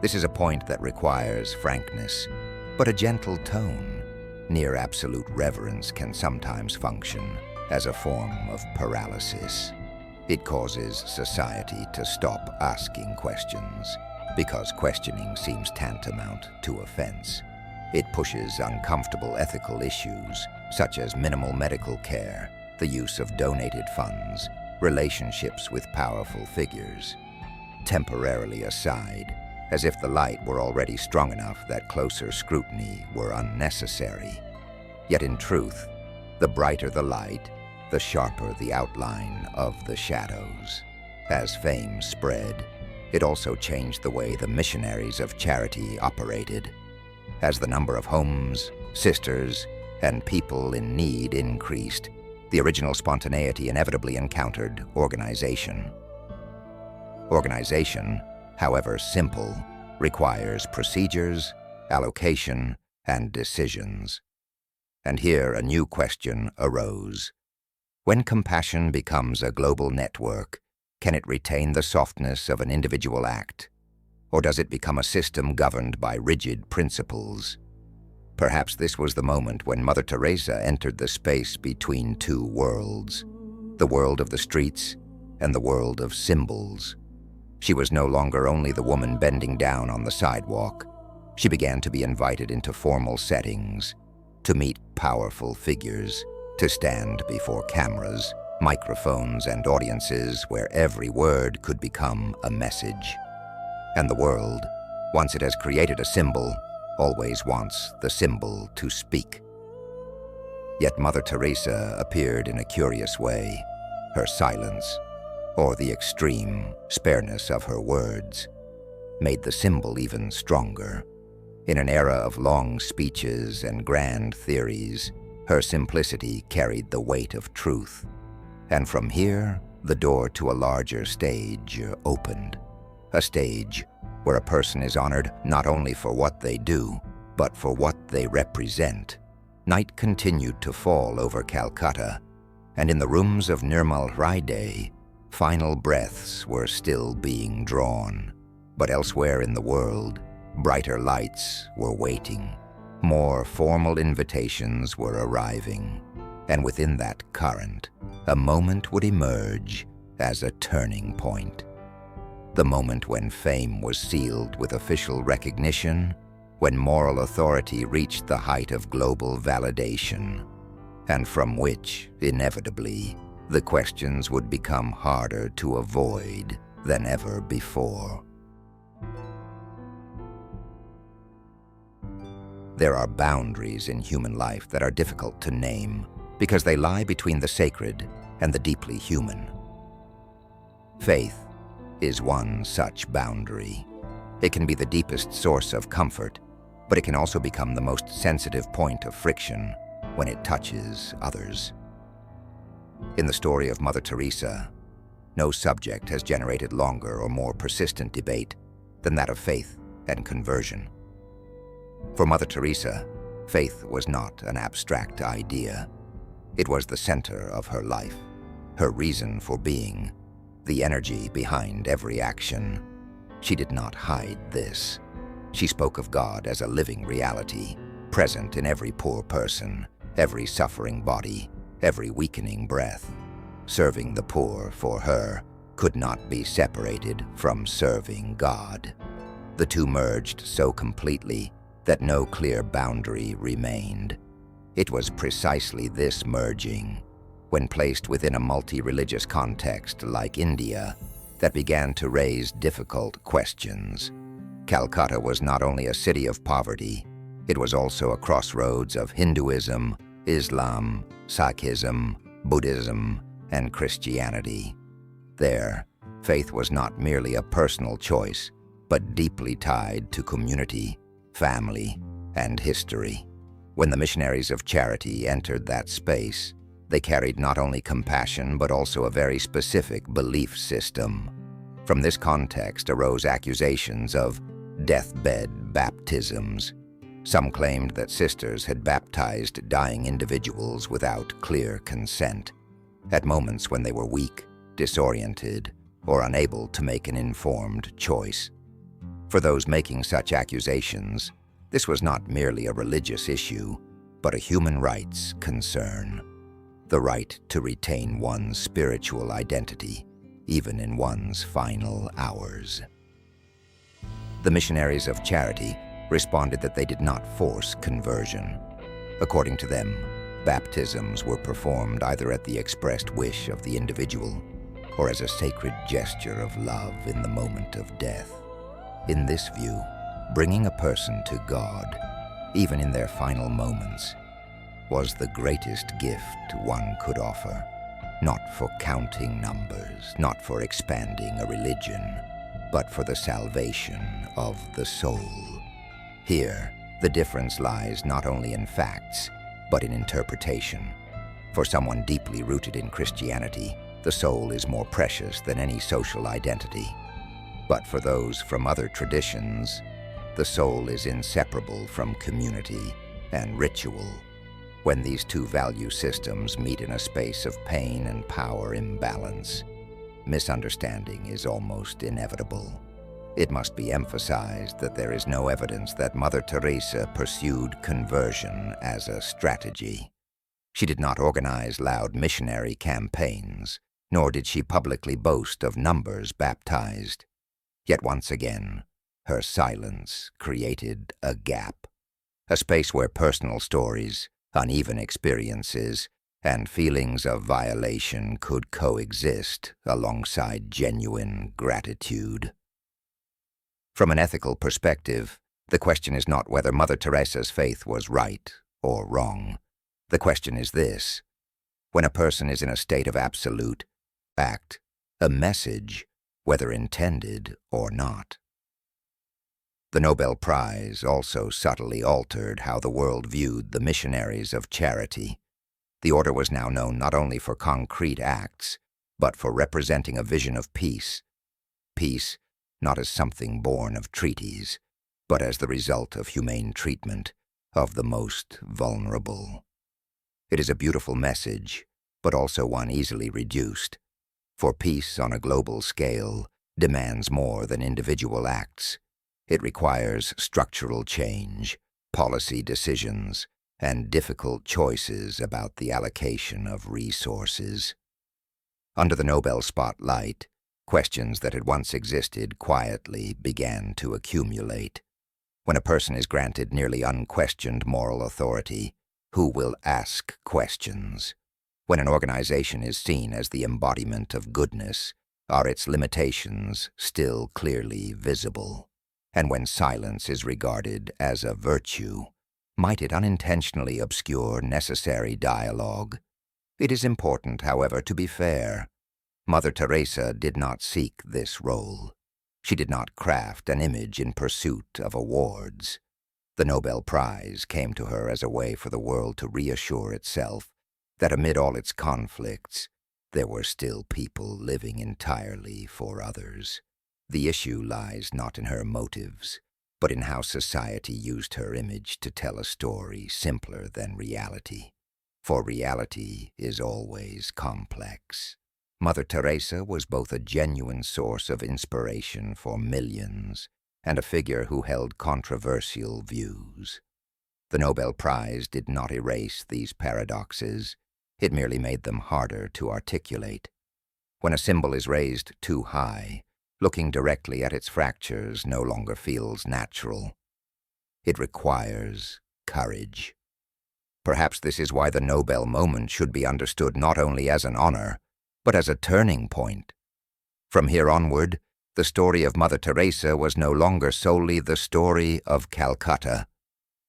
S1: This is a point that requires frankness, but a gentle tone. Near absolute reverence can sometimes function as a form of paralysis. It causes society to stop asking questions, because questioning seems tantamount to offense. It pushes uncomfortable ethical issues, such as minimal medical care, the use of donated funds, relationships with powerful figures, temporarily aside, as if the light were already strong enough that closer scrutiny were unnecessary. Yet in truth, the brighter the light, the sharper the outline of the shadows. As fame spread, it also changed the way the missionaries of charity operated. As the number of homes, sisters, and people in need increased, the original spontaneity inevitably encountered organization. Organization, however simple, requires procedures, allocation, and decisions. And here a new question arose. When compassion becomes a global network, can it retain the softness of an individual act? Or does it become a system governed by rigid principles? Perhaps this was the moment when Mother Teresa entered the space between two worlds, the world of the streets and the world of symbols. She was no longer only the woman bending down on the sidewalk. She began to be invited into formal settings, to meet powerful figures, to stand before cameras, microphones, and audiences where every word could become a message. And the world, once it has created a symbol, always wants the symbol to speak. Yet Mother Teresa appeared in a curious way. Her silence, or the extreme spareness of her words, made the symbol even stronger. In an era of long speeches and grand theories, her simplicity carried the weight of truth. And from here, the door to a larger stage opened. A stage where a person is honored not only for what they do, but for what they represent. Night continued to fall over Calcutta, and in the rooms of Nirmal Hriday, Final breaths were still being drawn, but elsewhere in the world, brighter lights were waiting. More formal invitations were arriving, and within that current, a moment would emerge as a turning point. The moment when fame was sealed with official recognition, when moral authority reached the height of global validation, and from which, inevitably, the questions would become harder to avoid than ever before. There are boundaries in human life that are difficult to name because they lie between the sacred and the deeply human. Faith is one such boundary. It can be the deepest source of comfort, but it can also become the most sensitive point of friction when it touches others. In the story of Mother Teresa, no subject has generated longer or more persistent debate than that of faith and conversion. For Mother Teresa, faith was not an abstract idea. It was the center of her life, her reason for being, the energy behind every action. She did not hide this. She spoke of God as a living reality, present in every poor person, every suffering body, every weakening breath. Serving the poor for her could not be separated from serving God. The two merged so completely that no clear boundary remained. It was precisely this merging, when placed within a multi-religious context like India, that began to raise difficult questions. Calcutta was not only a city of poverty, it was also a crossroads of Hinduism, Islam, Sikhism, Buddhism, and Christianity. There, faith was not merely a personal choice, but deeply tied to community, family, and history. When the Missionaries of Charity entered that space, they carried not only compassion but also a very specific belief system. From this context arose accusations of deathbed baptisms. Some claimed that sisters had baptized dying individuals without clear consent, at moments when they were weak, disoriented, or unable to make an informed choice. For those making such accusations, this was not merely a religious issue, but a human rights concern. The right to retain one's spiritual identity, even in one's final hours. The Missionaries of Charity responded that they did not force conversion. According to them, baptisms were performed either at the expressed wish of the individual or as a sacred gesture of love in the moment of death. In this view, bringing a person to God, even in their final moments, was the greatest gift one could offer, not for counting numbers, not for expanding a religion, but for the salvation of the soul. Here, the difference lies not only in facts, but in interpretation. For someone deeply rooted in Christianity, the soul is more precious than any social identity. But for those from other traditions, the soul is inseparable from community and ritual. When these two value systems meet in a space of pain and power imbalance, misunderstanding is almost inevitable. It must be emphasized that there is no evidence that Mother Teresa pursued conversion as a strategy. She did not organize loud missionary campaigns, nor did she publicly boast of numbers baptized. Yet once again, her silence created a gap, a space where personal stories, uneven experiences, and feelings of violation could coexist alongside genuine gratitude. From an ethical perspective, the question is not whether Mother Teresa's faith was right or wrong. The question is this: when a person is in a state of absolute, act a message, whether intended or not. The Nobel Prize also subtly altered how the world viewed the Missionaries of Charity. The order was now known not only for concrete acts, but for representing a vision of peace. Peace, not as something born of treaties, but as the result of humane treatment of the most vulnerable. It is a beautiful message, but also one easily reduced. For peace on a global scale demands more than individual acts. It requires structural change, policy decisions, and difficult choices about the allocation of resources. Under the Nobel spotlight, questions that had once existed quietly began to accumulate. When a person is granted nearly unquestioned moral authority, who will ask questions? When an organization is seen as the embodiment of goodness, are its limitations still clearly visible? And when silence is regarded as a virtue, might it unintentionally obscure necessary dialogue? It is important, however, to be fair. Mother Teresa did not seek this role. She did not craft an image in pursuit of awards. The Nobel Prize came to her as a way for the world to reassure itself that amid all its conflicts, there were still people living entirely for others. The issue lies not in her motives, but in how society used her image to tell a story simpler than reality. For reality is always complex. Mother Teresa was both a genuine source of inspiration for millions and a figure who held controversial views. The Nobel Prize did not erase these paradoxes. It merely made them harder to articulate. When a symbol is raised too high, looking directly at its fractures no longer feels natural. It requires courage. Perhaps this is why the Nobel moment should be understood not only as an honor, but as a turning point. From here onward, the story of Mother Teresa was no longer solely the story of Calcutta.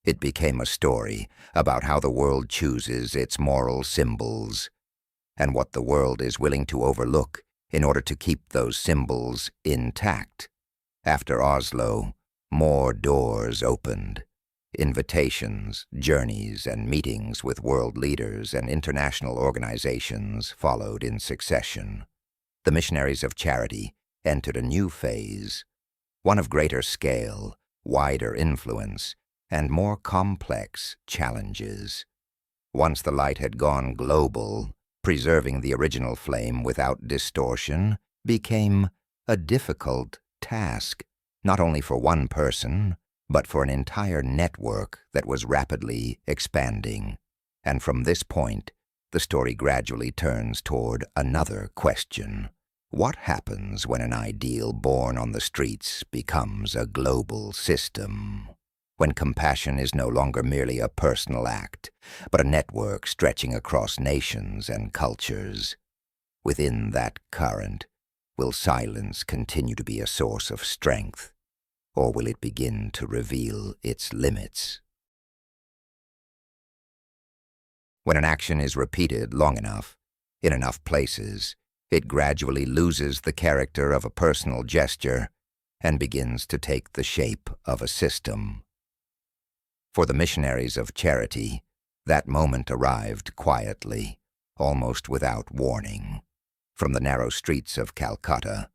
S1: It became a story about how the world chooses its moral symbols, and what the world is willing to overlook in order to keep those symbols intact. After Oslo, more doors opened. Invitations, journeys, and meetings with world leaders and international organizations followed in succession. The Missionaries of Charity entered a new phase, one of greater scale, wider influence, and more complex challenges. Once the light had gone global, preserving the original flame without distortion became a difficult task, not only for one person, but for an entire network that was rapidly expanding. And from this point, the story gradually turns toward another question. What happens when an ideal born on the streets becomes a global system? When compassion is no longer merely a personal act, but a network stretching across nations and cultures? Within that current, will silence continue to be a source of strength, or will it begin to reveal its limits? When an action is repeated long enough, in enough places, it gradually loses the character of a personal gesture and begins to take the shape of a system. For the Missionaries of Charity, that moment arrived quietly, almost without warning. From the narrow streets of Calcutta,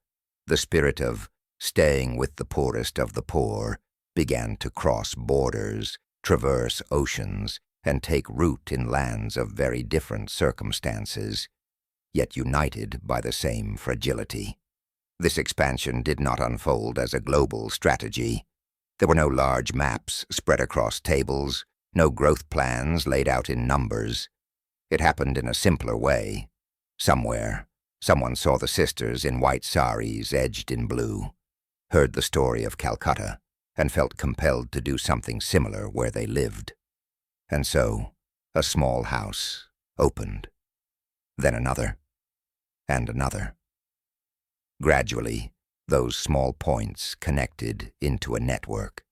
S1: the spirit of staying with the poorest of the poor began to cross borders, traverse oceans, and take root in lands of very different circumstances, yet united by the same fragility. This expansion did not unfold as a global strategy. There were no large maps spread across tables, no growth plans laid out in numbers. It happened in a simpler way. Somewhere, someone saw the sisters in white saris edged in blue, heard the story of Calcutta, and felt compelled to do something similar where they lived. And so, a small house opened, then another, and another. Gradually, those small points connected into a network.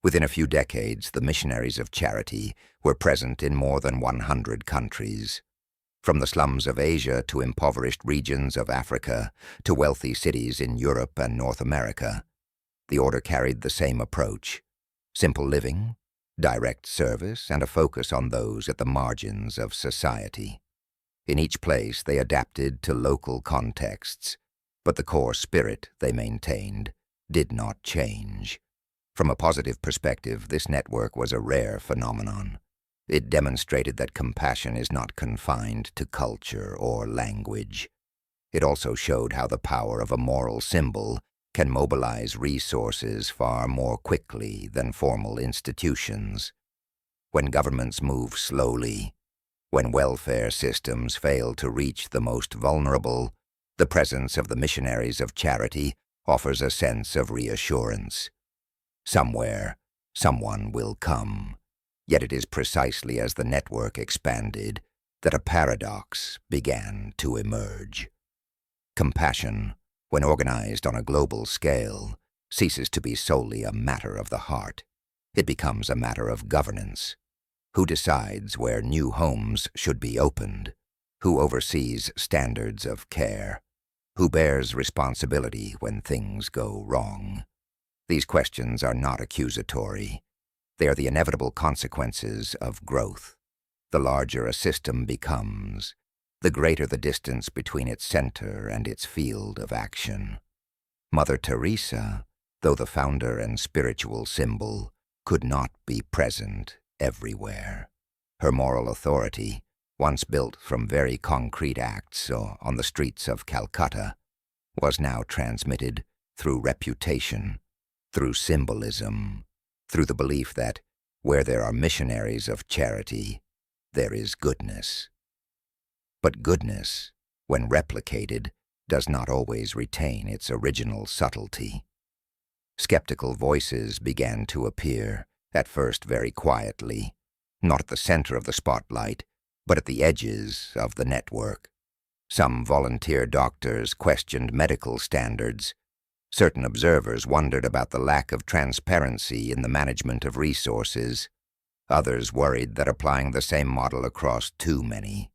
S1: Within a few decades, the Missionaries of Charity were present in more than 100 countries. From the slums of Asia to impoverished regions of Africa to wealthy cities in Europe and North America, the order carried the same approach: simple living, direct service, and a focus on those at the margins of society. In each place, they adapted to local contexts, but the core spirit they maintained did not change. From a positive perspective, this network was a rare phenomenon. It demonstrated that compassion is not confined to culture or language. It also showed how the power of a moral symbol can mobilize resources far more quickly than formal institutions. When governments move slowly, when welfare systems fail to reach the most vulnerable, the presence of the missionaries of charity offers a sense of reassurance. Somewhere, someone will come. Yet it is precisely as the network expanded that a paradox began to emerge. Compassion, when organized on a global scale, ceases to be solely a matter of the heart. It becomes a matter of governance. Who decides where new homes should be opened? Who oversees standards of care? Who bears responsibility when things go wrong? These questions are not accusatory. They are the inevitable consequences of growth. The larger a system becomes, the greater the distance between its center and its field of action. Mother Teresa, though the founder and spiritual symbol, could not be present everywhere. Her moral authority, once built from very concrete acts on the streets of Calcutta, was now transmitted through reputation, through symbolism, through the belief that where there are missionaries of charity, there is goodness. But goodness, when replicated, does not always retain its original subtlety. Skeptical voices began to appear, at first very quietly, not at the center of the spotlight, but at the edges of the network. Some volunteer doctors questioned medical standards. Certain observers wondered about the lack of transparency in the management of resources. Others worried that applying the same model across too many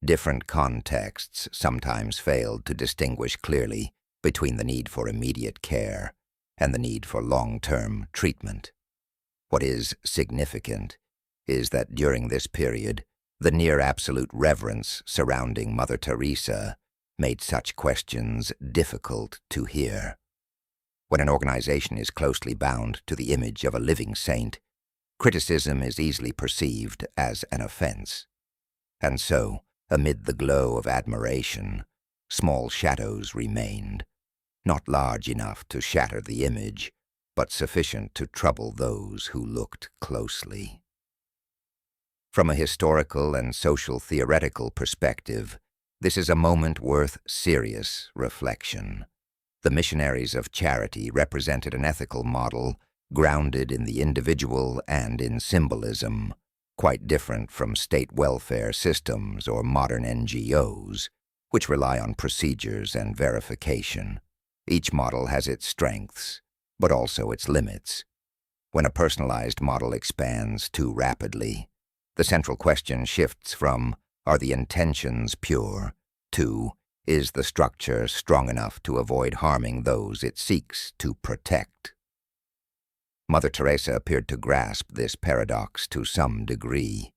S1: different contexts sometimes failed to distinguish clearly between the need for immediate care and the need for long-term treatment. What is significant is that during this period, the near-absolute reverence surrounding Mother Teresa made such questions difficult to hear. When an organization is closely bound to the image of a living saint, criticism is easily perceived as an offense. And so, amid the glow of admiration, small shadows remained, not large enough to shatter the image, but sufficient to trouble those who looked closely. From a historical and social theoretical perspective, this is a moment worth serious reflection. The missionaries of charity represented an ethical model grounded in the individual and in symbolism, quite different from state welfare systems or modern NGOs, which rely on procedures and verification. Each model has its strengths, but also its limits. When a personalized model expands too rapidly, the central question shifts from, are the intentions pure, to, is the structure strong enough to avoid harming those it seeks to protect? Mother Teresa appeared to grasp this paradox to some degree,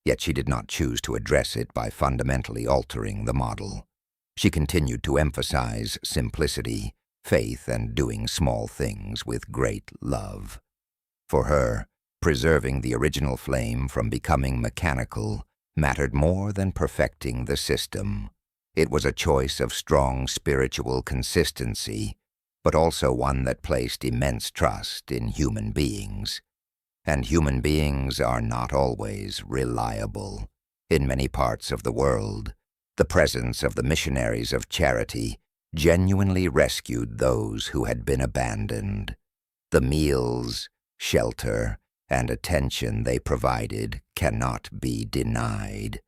S1: yet she did not choose to address it by fundamentally altering the model. She continued to emphasize simplicity, faith, and doing small things with great love. For her, preserving the original flame from becoming mechanical mattered more than perfecting the system. It was a choice of strong spiritual consistency, but also one that placed immense trust in human beings. And human beings are not always reliable. In many parts of the world, the presence of the missionaries of charity genuinely rescued those who had been abandoned. The meals, shelter, and attention they provided cannot be denied.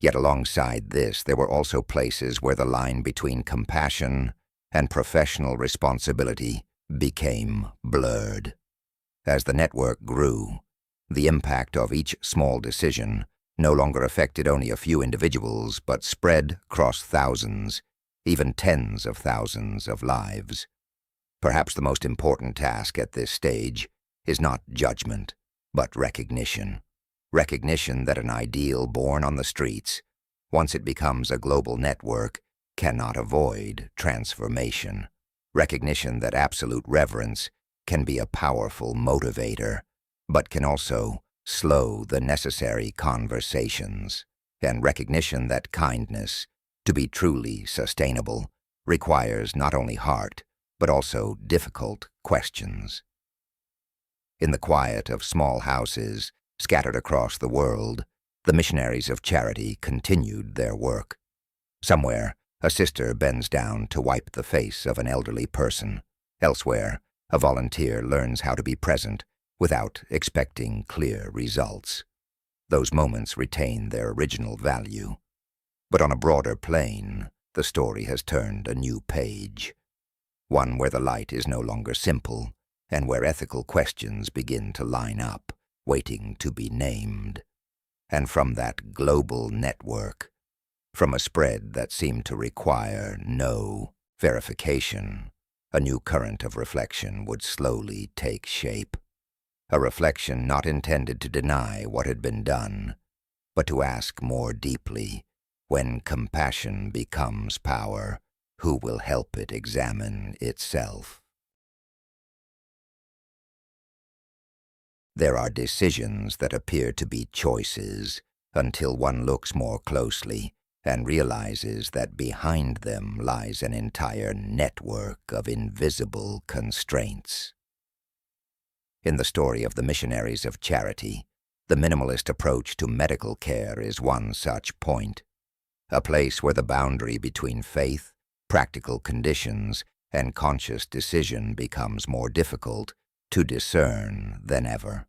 S1: Yet alongside this, there were also places where the line between compassion and professional responsibility became blurred. As the network grew, the impact of each small decision no longer affected only a few individuals, but spread across thousands, even tens of thousands of lives. Perhaps the most important task at this stage is not judgment, but recognition. Recognition that an ideal born on the streets, once it becomes a global network, cannot avoid transformation. Recognition that absolute reverence can be a powerful motivator, but can also slow the necessary conversations. And recognition that kindness, to be truly sustainable, requires not only heart, but also difficult questions. In the quiet of small houses scattered across the world, the missionaries of charity continued their work. Somewhere, a sister bends down to wipe the face of an elderly person. Elsewhere, a volunteer learns how to be present without expecting clear results. Those moments retain their original value. But on a broader plane, the story has turned a new page. One where the light is no longer simple, and where ethical questions begin to line up, waiting to be named. And from that global network, from a spread that seemed to require no verification, a new current of reflection would slowly take shape. A reflection not intended to deny what had been done, but to ask more deeply, when compassion becomes power, who will help it examine itself? There are decisions that appear to be choices until one looks more closely and realizes that behind them lies an entire network of invisible constraints. In the story of the Missionaries of Charity, the minimalist approach to medical care is one such point, a place where the boundary between faith, practical conditions, and conscious decision becomes more difficult to discern than ever.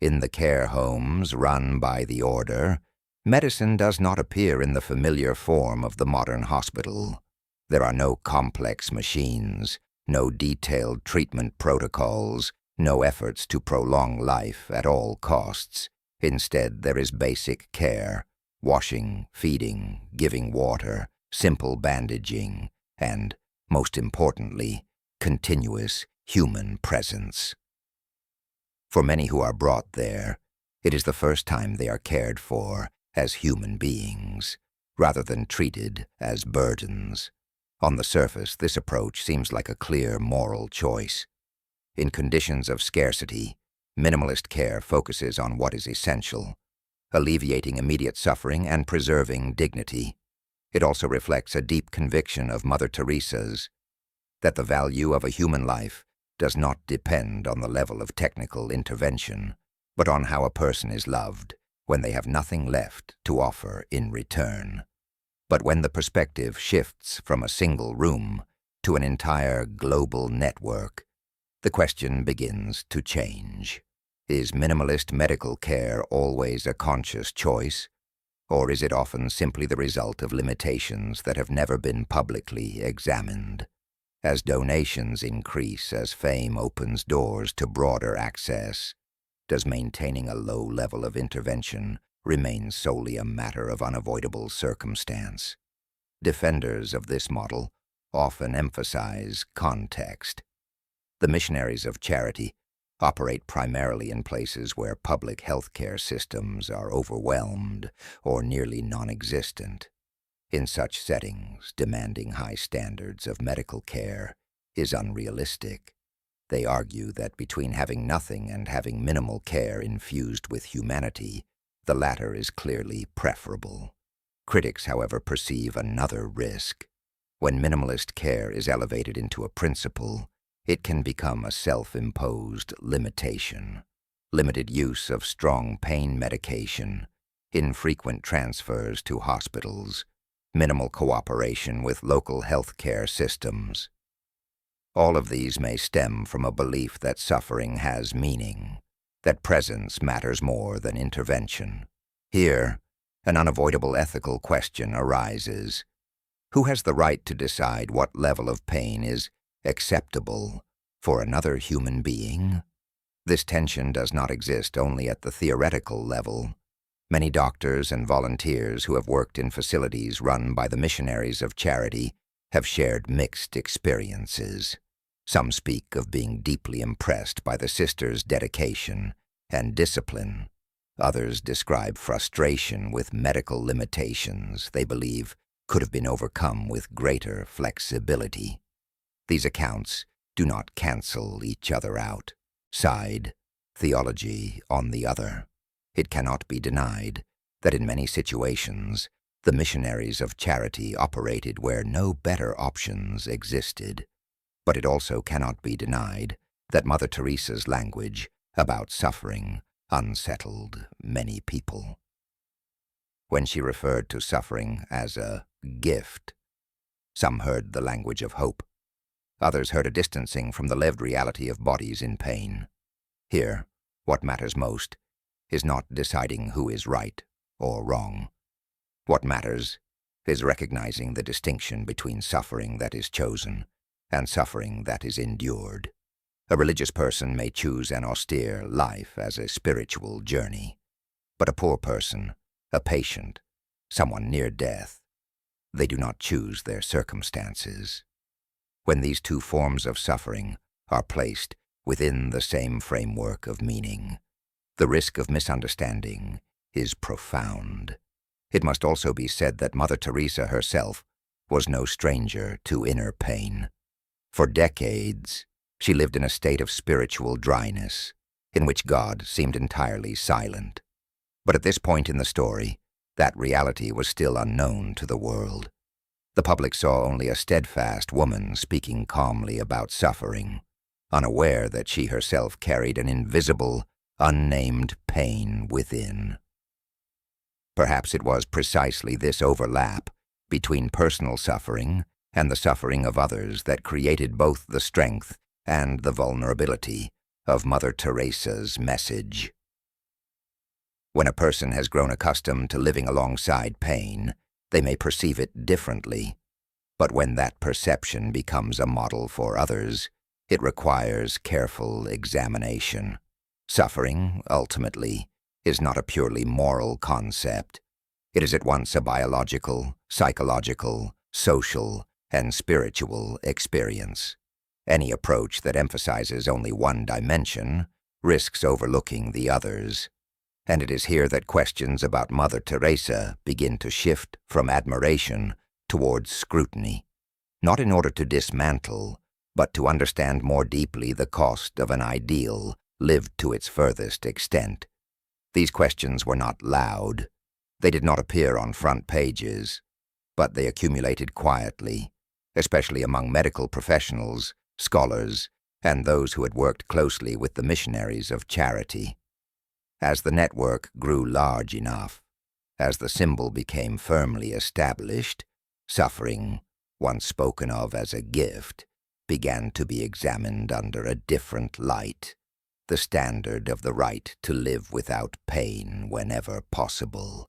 S1: In the care homes run by the Order, medicine does not appear in the familiar form of the modern hospital. There are no complex machines, no detailed treatment protocols, no efforts to prolong life at all costs. Instead, there is basic care, washing, feeding, giving water, simple bandaging, and, most importantly, continuous human presence. For many who are brought there, it is the first time they are cared for as human beings, rather than treated as burdens. On the surface, this approach seems like a clear moral choice. In conditions of scarcity, minimalist care focuses on what is essential, alleviating immediate suffering and preserving dignity. It also reflects a deep conviction of Mother Teresa's, that the value of a human life does not depend on the level of technical intervention, but on how a person is loved when they have nothing left to offer in return. But when the perspective shifts from a single room to an entire global network, the question begins to change. Is minimalist medical care always a conscious choice, or is it often simply the result of limitations that have never been publicly examined? As donations increase, as fame opens doors to broader access, does maintaining a low level of intervention remain solely a matter of unavoidable circumstance? Defenders of this model often emphasize context. The missionaries of charity operate primarily in places where public healthcare systems are overwhelmed or nearly non-existent. In such settings, demanding high standards of medical care is unrealistic. They argue that between having nothing and having minimal care infused with humanity, the latter is clearly preferable. Critics, however, perceive another risk. When minimalist care is elevated into a principle, it can become a self-imposed limitation. Limited use of strong pain medication, infrequent transfers to hospitals, minimal cooperation with local healthcare systems. All of these may stem from a belief that suffering has meaning, that presence matters more than intervention. Here, an unavoidable ethical question arises. Who has the right to decide what level of pain is acceptable for another human being? This tension does not exist only at the theoretical level. Many doctors and volunteers who have worked in facilities run by the Missionaries of Charity have shared mixed experiences. Some speak of being deeply impressed by the sisters' dedication and discipline. Others describe frustration with medical limitations they believe could have been overcome with greater flexibility. These accounts do not cancel each other out. Side, theology on the other. It cannot be denied that in many situations, The missionaries of charity operated where no better options existed, but it also cannot be denied that Mother Teresa's language about suffering unsettled many people. When she referred to suffering as a gift, some heard the language of hope. Others heard a distancing from the lived reality of bodies in pain. Here, what matters most is not deciding who is right or wrong. What matters is recognizing the distinction between suffering that is chosen and suffering that is endured. A religious person may choose an austere life as a spiritual journey, but a poor person, a patient, someone near death, they do not choose their circumstances. When these two forms of suffering are placed within the same framework of meaning, the risk of misunderstanding is profound. It must also be said that Mother Teresa herself was no stranger to inner pain. For decades, she lived in a state of spiritual dryness, in which God seemed entirely silent. But at this point in the story, that reality was still unknown to the world. The public saw only a steadfast woman speaking calmly about suffering, unaware that she herself carried an invisible, unnamed pain within. Perhaps it was precisely this overlap between personal suffering and the suffering of others that created both the strength and the vulnerability of Mother Teresa's message. When a person has grown accustomed to living alongside pain, they may perceive it differently, but when that perception becomes a model for others, it requires careful examination. Suffering, ultimately, is not a purely moral concept. It is at once a biological, psychological, social, and spiritual experience. Any approach that emphasizes only one dimension risks overlooking the others. And it is here that questions about Mother Teresa begin to shift from admiration towards scrutiny, not in order to dismantle, but to understand more deeply the cost of an ideal lived to its furthest extent. These questions were not loud. They did not appear on front pages, but they accumulated quietly, especially among medical professionals, scholars, and those who had worked closely with the missionaries of charity. As the network grew large enough, as the symbol became firmly established, suffering, once spoken of as a gift, began to be examined under a different light, the standard of the right to live without pain whenever possible.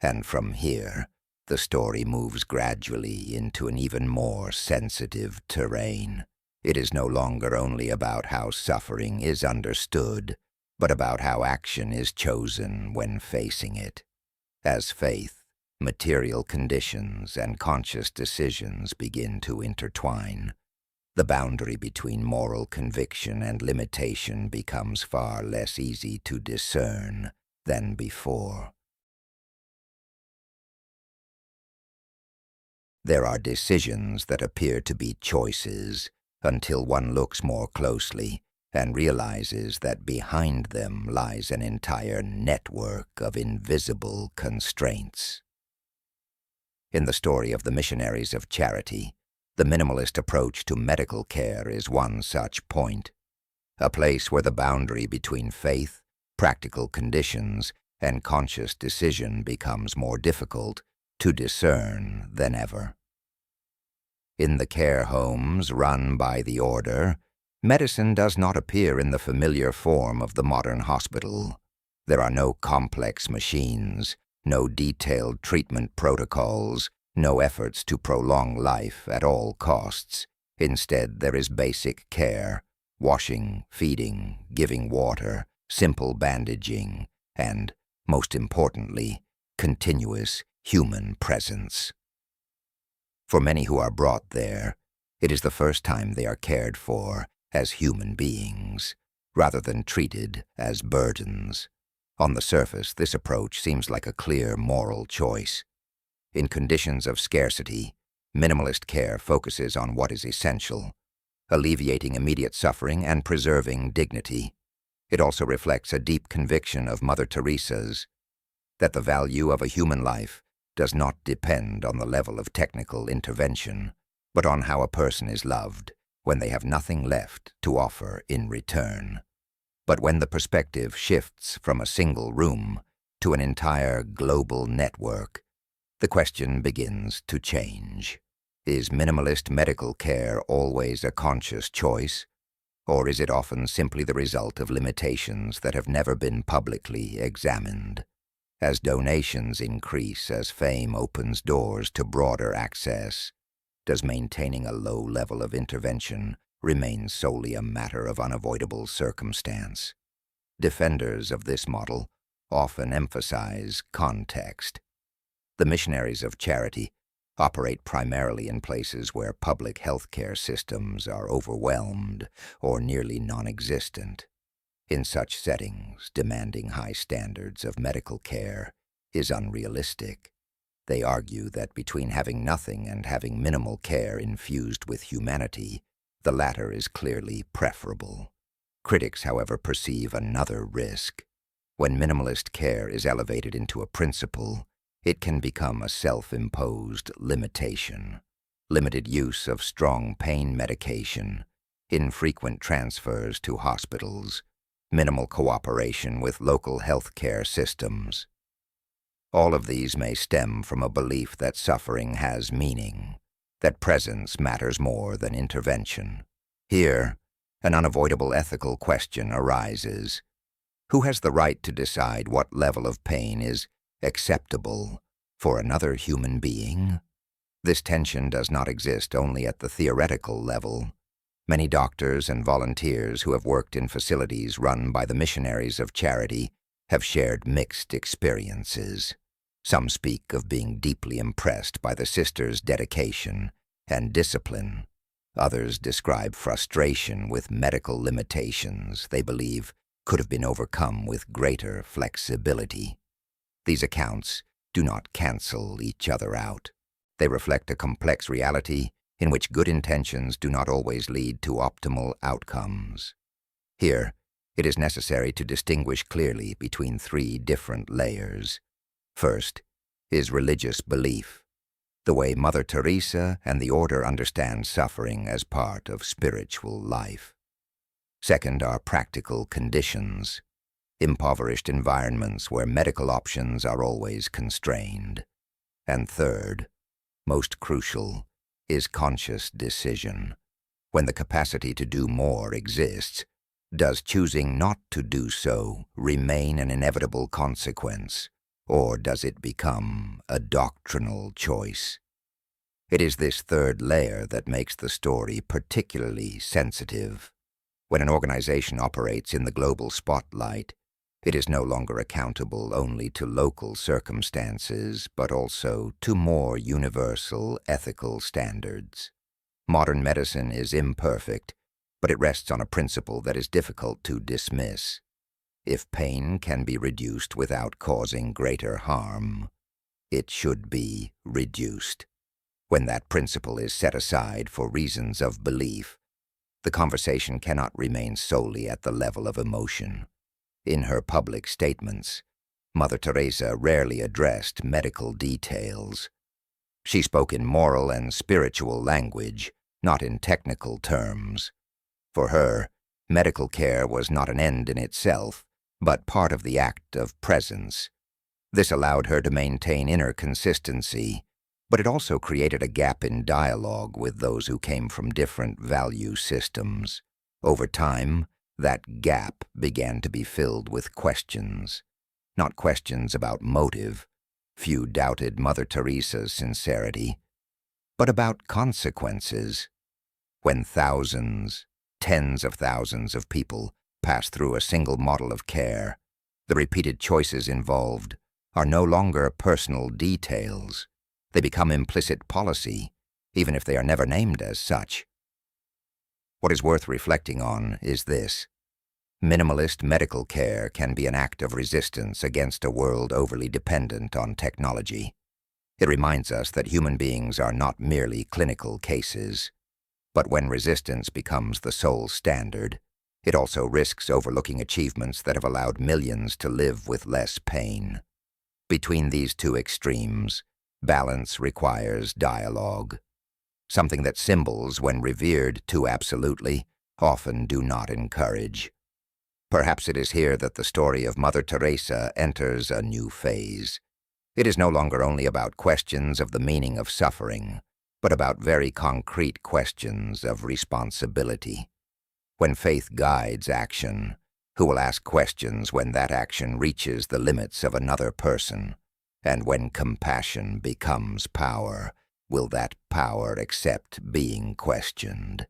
S1: And from here, the story moves gradually into an even more sensitive terrain. It is no longer only about how suffering is understood, but about how action is chosen when facing it. As faith, material conditions, and conscious decisions begin to intertwine, the boundary between moral conviction and limitation becomes far less easy to discern than before. There are decisions that appear to be choices until one looks more closely and realizes that behind them lies an entire network of invisible constraints. In the story of the Missionaries of Charity, the minimalist approach to medical care is one such point, a place where the boundary between faith, practical conditions, and conscious decision becomes more difficult to discern than ever. In the care homes run by the Order, medicine does not appear in the familiar form of the modern hospital. There are no complex machines, no detailed treatment protocols, no efforts to prolong life at all costs. Instead, there is basic care, washing, feeding, giving water, simple bandaging, and, most importantly, continuous human presence. For many who are brought there, it is the first time they are cared for as human beings, rather than treated as burdens. On the surface, this approach seems like a clear moral choice. In conditions of scarcity, minimalist care focuses on what is essential, alleviating immediate suffering and preserving dignity. It also reflects a deep conviction of Mother Teresa's, that the value of a human life does not depend on the level of technical intervention, but on how a person is loved when they have nothing left to offer in return. But when the perspective shifts from a single room to an entire global network, the question begins to change. Is minimalist medical care always a conscious choice, or is it often simply the result of limitations that have never been publicly examined? As donations increase, as fame opens doors to broader access, does maintaining a low level of intervention remain solely a matter of unavoidable circumstance? Defenders of this model often emphasize context. The missionaries of charity operate primarily in places where public healthcare systems are overwhelmed or nearly non-existent. In such settings, demanding high standards of medical care is unrealistic. They argue that between having nothing and having minimal care infused with humanity, the latter is clearly preferable. Critics, however, perceive another risk. When minimalist care is elevated into a principle, it can become a self-imposed limitation. Limited use of strong pain medication, infrequent transfers to hospitals, minimal cooperation with local healthcare systems. All of these may stem from a belief that suffering has meaning, that presence matters more than intervention. Here, an unavoidable ethical question arises. Who has the right to decide what level of pain is acceptable for another human being? This tension does not exist only at the theoretical level. Many doctors and volunteers who have worked in facilities run by the Missionaries of Charity have shared mixed experiences. Some speak of being deeply impressed by the sisters' dedication and discipline. Others describe frustration with medical limitations they believe could have been overcome with greater flexibility. These accounts do not cancel each other out. They reflect a complex reality in which good intentions do not always lead to optimal outcomes. Here, it is necessary to distinguish clearly between three different layers. First is religious belief, the way Mother Teresa and the Order understand suffering as part of spiritual life. Second are practical conditions, impoverished environments where medical options are always constrained. And third, most crucial, is conscious decision. When the capacity to do more exists, does choosing not to do so remain an inevitable consequence, or does it become a doctrinal choice? It is this third layer that makes the story particularly sensitive. When an organization operates in the global spotlight, it is no longer accountable only to local circumstances, but also to more universal ethical standards. Modern medicine is imperfect, but it rests on a principle that is difficult to dismiss. If pain can be reduced without causing greater harm, it should be reduced. When that principle is set aside for reasons of belief, the conversation cannot remain solely at the level of emotion. In her public statements, Mother Teresa rarely addressed medical details. She spoke in moral and spiritual language, not in technical terms. For her, medical care was not an end in itself, but part of the act of presence. This allowed her to maintain inner consistency, but it also created a gap in dialogue with those who came from different value systems. Over time, that gap began to be filled with questions. Not questions about motive. Few doubted Mother Teresa's sincerity, but about consequences. When thousands, tens of thousands of people pass through a single model of care, the repeated choices involved are no longer personal details. They become implicit policy, even if they are never named as such. What is worth reflecting on is this. Minimalist medical care can be an act of resistance against a world overly dependent on technology. It reminds us that human beings are not merely clinical cases. But when resistance becomes the sole standard, it also risks overlooking achievements that have allowed millions to live with less pain. Between these two extremes, Balance requires dialogue, something that symbols, when revered too absolutely, often do not encourage. Perhaps it is here that the story of Mother Teresa enters a new phase. It is no longer only about questions of the meaning of suffering, but about very concrete questions of responsibility. When faith guides action, who will ask questions when that action reaches the limits of another person? And when compassion becomes power, will that power accept being questioned?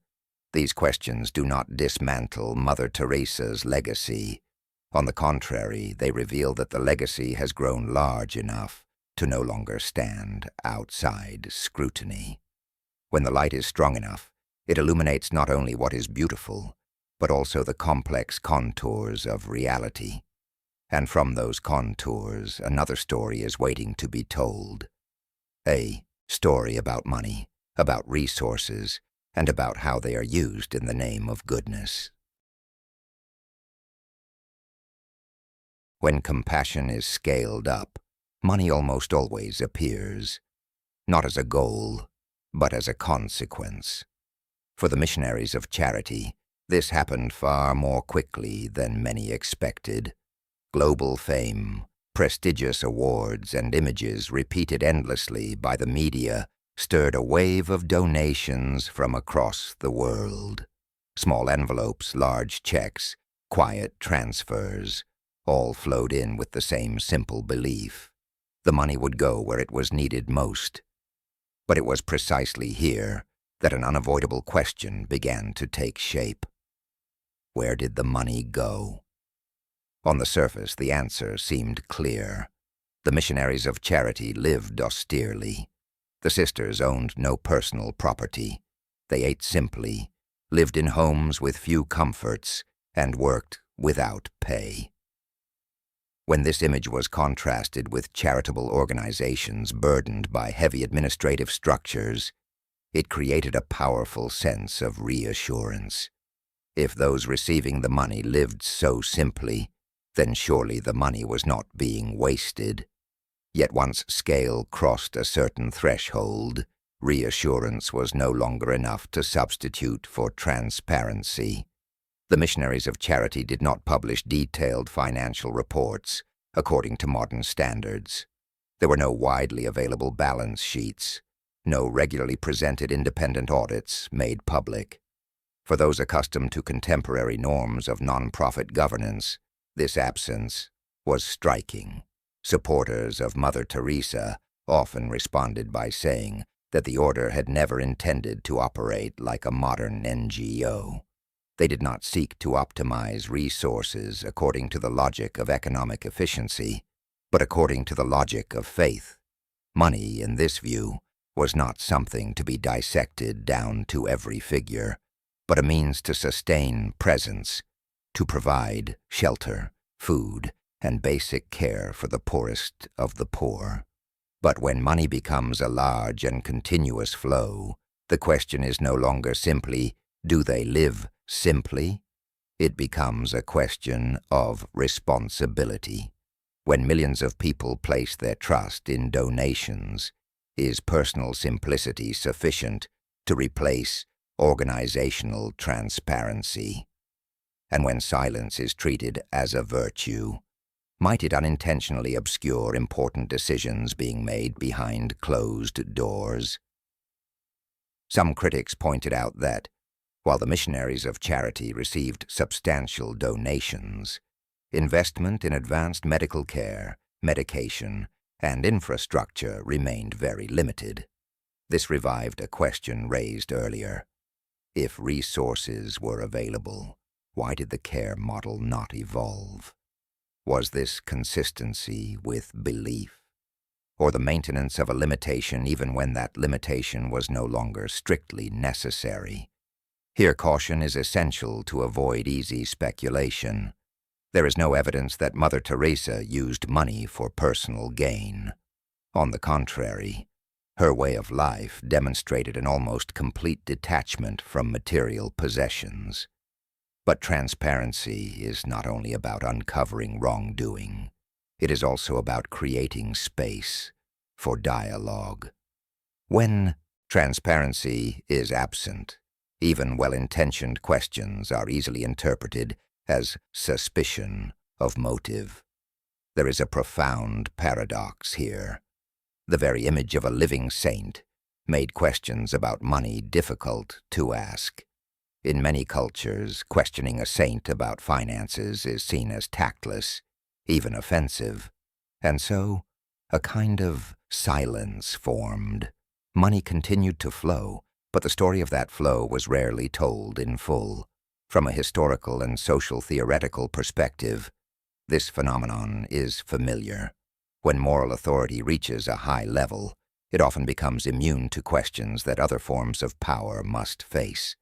S1: These questions do not dismantle Mother Teresa's legacy. On the contrary, they reveal that the legacy has grown large enough to no longer stand outside scrutiny. When the light is strong enough, it illuminates not only what is beautiful, but also the complex contours of reality. And from those contours, another story is waiting to be told. A story about money, about resources, and about how they are used in the name of goodness. When compassion is scaled up, money almost always appears, not as a goal, but as a consequence. For the missionaries of charity, this happened far more quickly than many expected. Global fame, prestigious awards, and images repeated endlessly by the media stirred a wave of donations from across the world. Small envelopes, large checks, quiet transfers, all flowed in with the same simple belief. The money would go where it was needed most. But it was precisely here that an unavoidable question began to take shape. Where did the money go? On the surface, the answer seemed clear. The missionaries of charity lived austerely. The sisters owned no personal property. They ate simply, lived in homes with few comforts, and worked without pay. When this image was contrasted with charitable organizations burdened by heavy administrative structures, it created a powerful sense of reassurance. If those receiving the money lived so simply, then surely the money was not being wasted. Yet once scale crossed a certain threshold, reassurance was no longer enough to substitute for transparency. The missionaries of charity did not publish detailed financial reports according to modern standards. There were no widely available balance sheets, no regularly presented independent audits made public. For those accustomed to contemporary norms of nonprofit governance, this absence was striking. Supporters of Mother Teresa often responded by saying that the order had never intended to operate like a modern NGO. They did not seek to optimize resources according to the logic of economic efficiency, but according to the logic of faith. Money, in this view, was not something to be dissected down to every figure, but a means to sustain presence, to provide shelter, food, and basic care for the poorest of the poor. But when money becomes a large and continuous flow, the question is no longer simply, do they live simply? It becomes a question of responsibility. When millions of people place their trust in donations, is personal simplicity sufficient to replace organizational transparency? And when silence is treated as a virtue, might it unintentionally obscure important decisions being made behind closed doors? Some critics pointed out that, while the missionaries of charity received substantial donations, investment in advanced medical care, medication, and infrastructure remained very limited. This revived a question raised earlier. If resources were available, why did the care model not evolve? Was this consistency with belief, or the maintenance of a limitation even when that limitation was no longer strictly necessary? Here caution is essential to avoid easy speculation. There is no evidence that Mother Teresa used money for personal gain. On the contrary, her way of life demonstrated an almost complete detachment from material possessions. But transparency is not only about uncovering wrongdoing, it is also about creating space for dialogue. When transparency is absent, even well-intentioned questions are easily interpreted as suspicion of motive. There is a profound paradox here. The very image of a living saint made questions about money difficult to ask. In many cultures, questioning a saint about finances is seen as tactless, even offensive, and so a kind of silence formed. Money continued to flow, but the story of that flow was rarely told in full. From a historical and social theoretical perspective, this phenomenon is familiar. When moral authority reaches a high level, it often becomes immune to questions that other forms of power must face.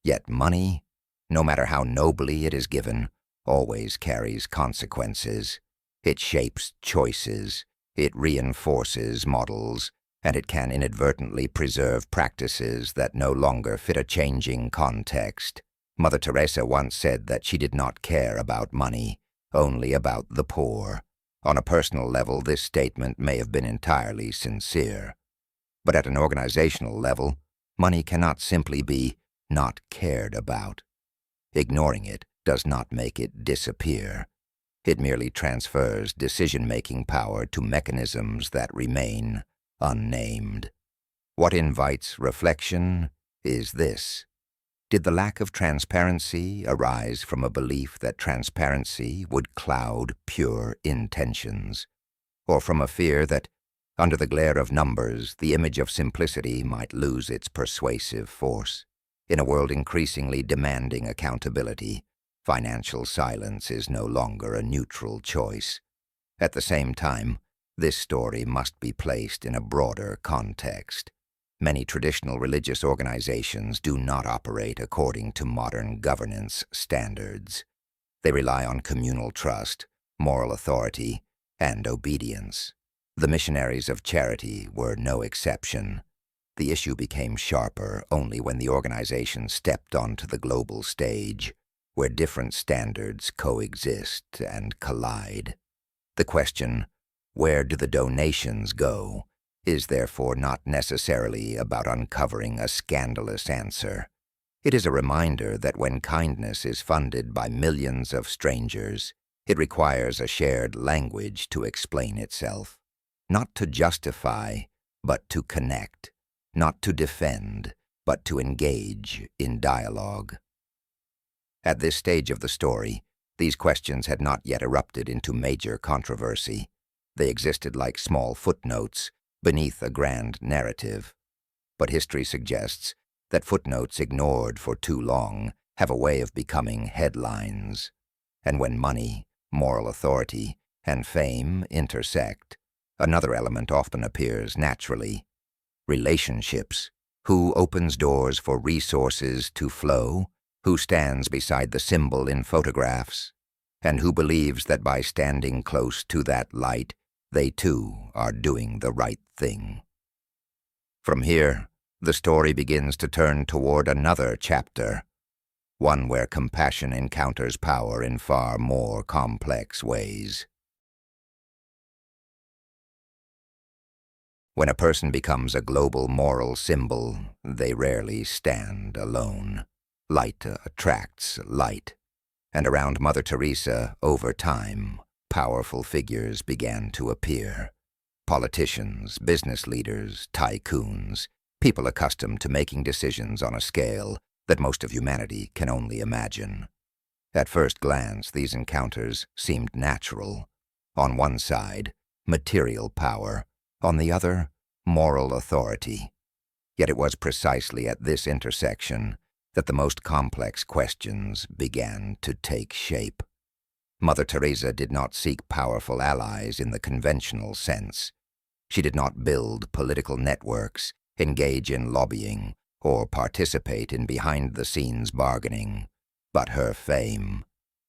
S1: Yet money, no matter how nobly it is given, always carries consequences. It shapes choices, it reinforces models, and it can inadvertently preserve practices that no longer fit a changing context. Mother Teresa once said that she did not care about money, only about the poor. On a personal level, this statement may have been entirely sincere. But at an organizational level, money cannot simply be not cared about. Ignoring it does not make it disappear. It merely transfers decision-making power to mechanisms that remain unnamed. What invites reflection is this. Did the lack of transparency arise from a belief that transparency would cloud pure intentions, or from a fear that, under the glare of numbers, the image of simplicity might lose its persuasive force? In a world increasingly demanding accountability, financial silence is no longer a neutral choice. At the same time, this story must be placed in a broader context. Many traditional religious organizations do not operate according to modern governance standards. They rely on communal trust, moral authority, and obedience. The Missionaries of Charity were no exception. The issue became sharper only when the organization stepped onto the global stage, where different standards coexist and collide. The question, where do the donations go, is therefore not necessarily about uncovering a scandalous answer. It is a reminder that when kindness is funded by millions of strangers, it requires a shared language to explain itself. Not to justify, but to connect. Not to defend, but to engage in dialogue. At this stage of the story, these questions had not yet erupted into major controversy. They existed like small footnotes beneath a grand narrative. But history suggests that footnotes ignored for too long have a way of becoming headlines. And when money, moral authority, and fame intersect, another element often appears naturally. Relationships. Who opens doors for resources to flow? Who stands beside the symbol in photographs? And who believes that by standing close to that light, they too are doing the right thing? From here, the story begins to turn toward another chapter, one where compassion encounters power in far more complex ways. When a person becomes a global moral symbol, they rarely stand alone. Light attracts light, and around Mother Teresa, over time, powerful figures began to appear. Politicians, business leaders, tycoons, people accustomed to making decisions on a scale that most of humanity can only imagine. At first glance, these encounters seemed natural. On one side, material power. On the other, moral authority. Yet it was precisely at this intersection that the most complex questions began to take shape. Mother Teresa did not seek powerful allies in the conventional sense. She did not build political networks, engage in lobbying, or participate in behind-the-scenes bargaining. But her fame,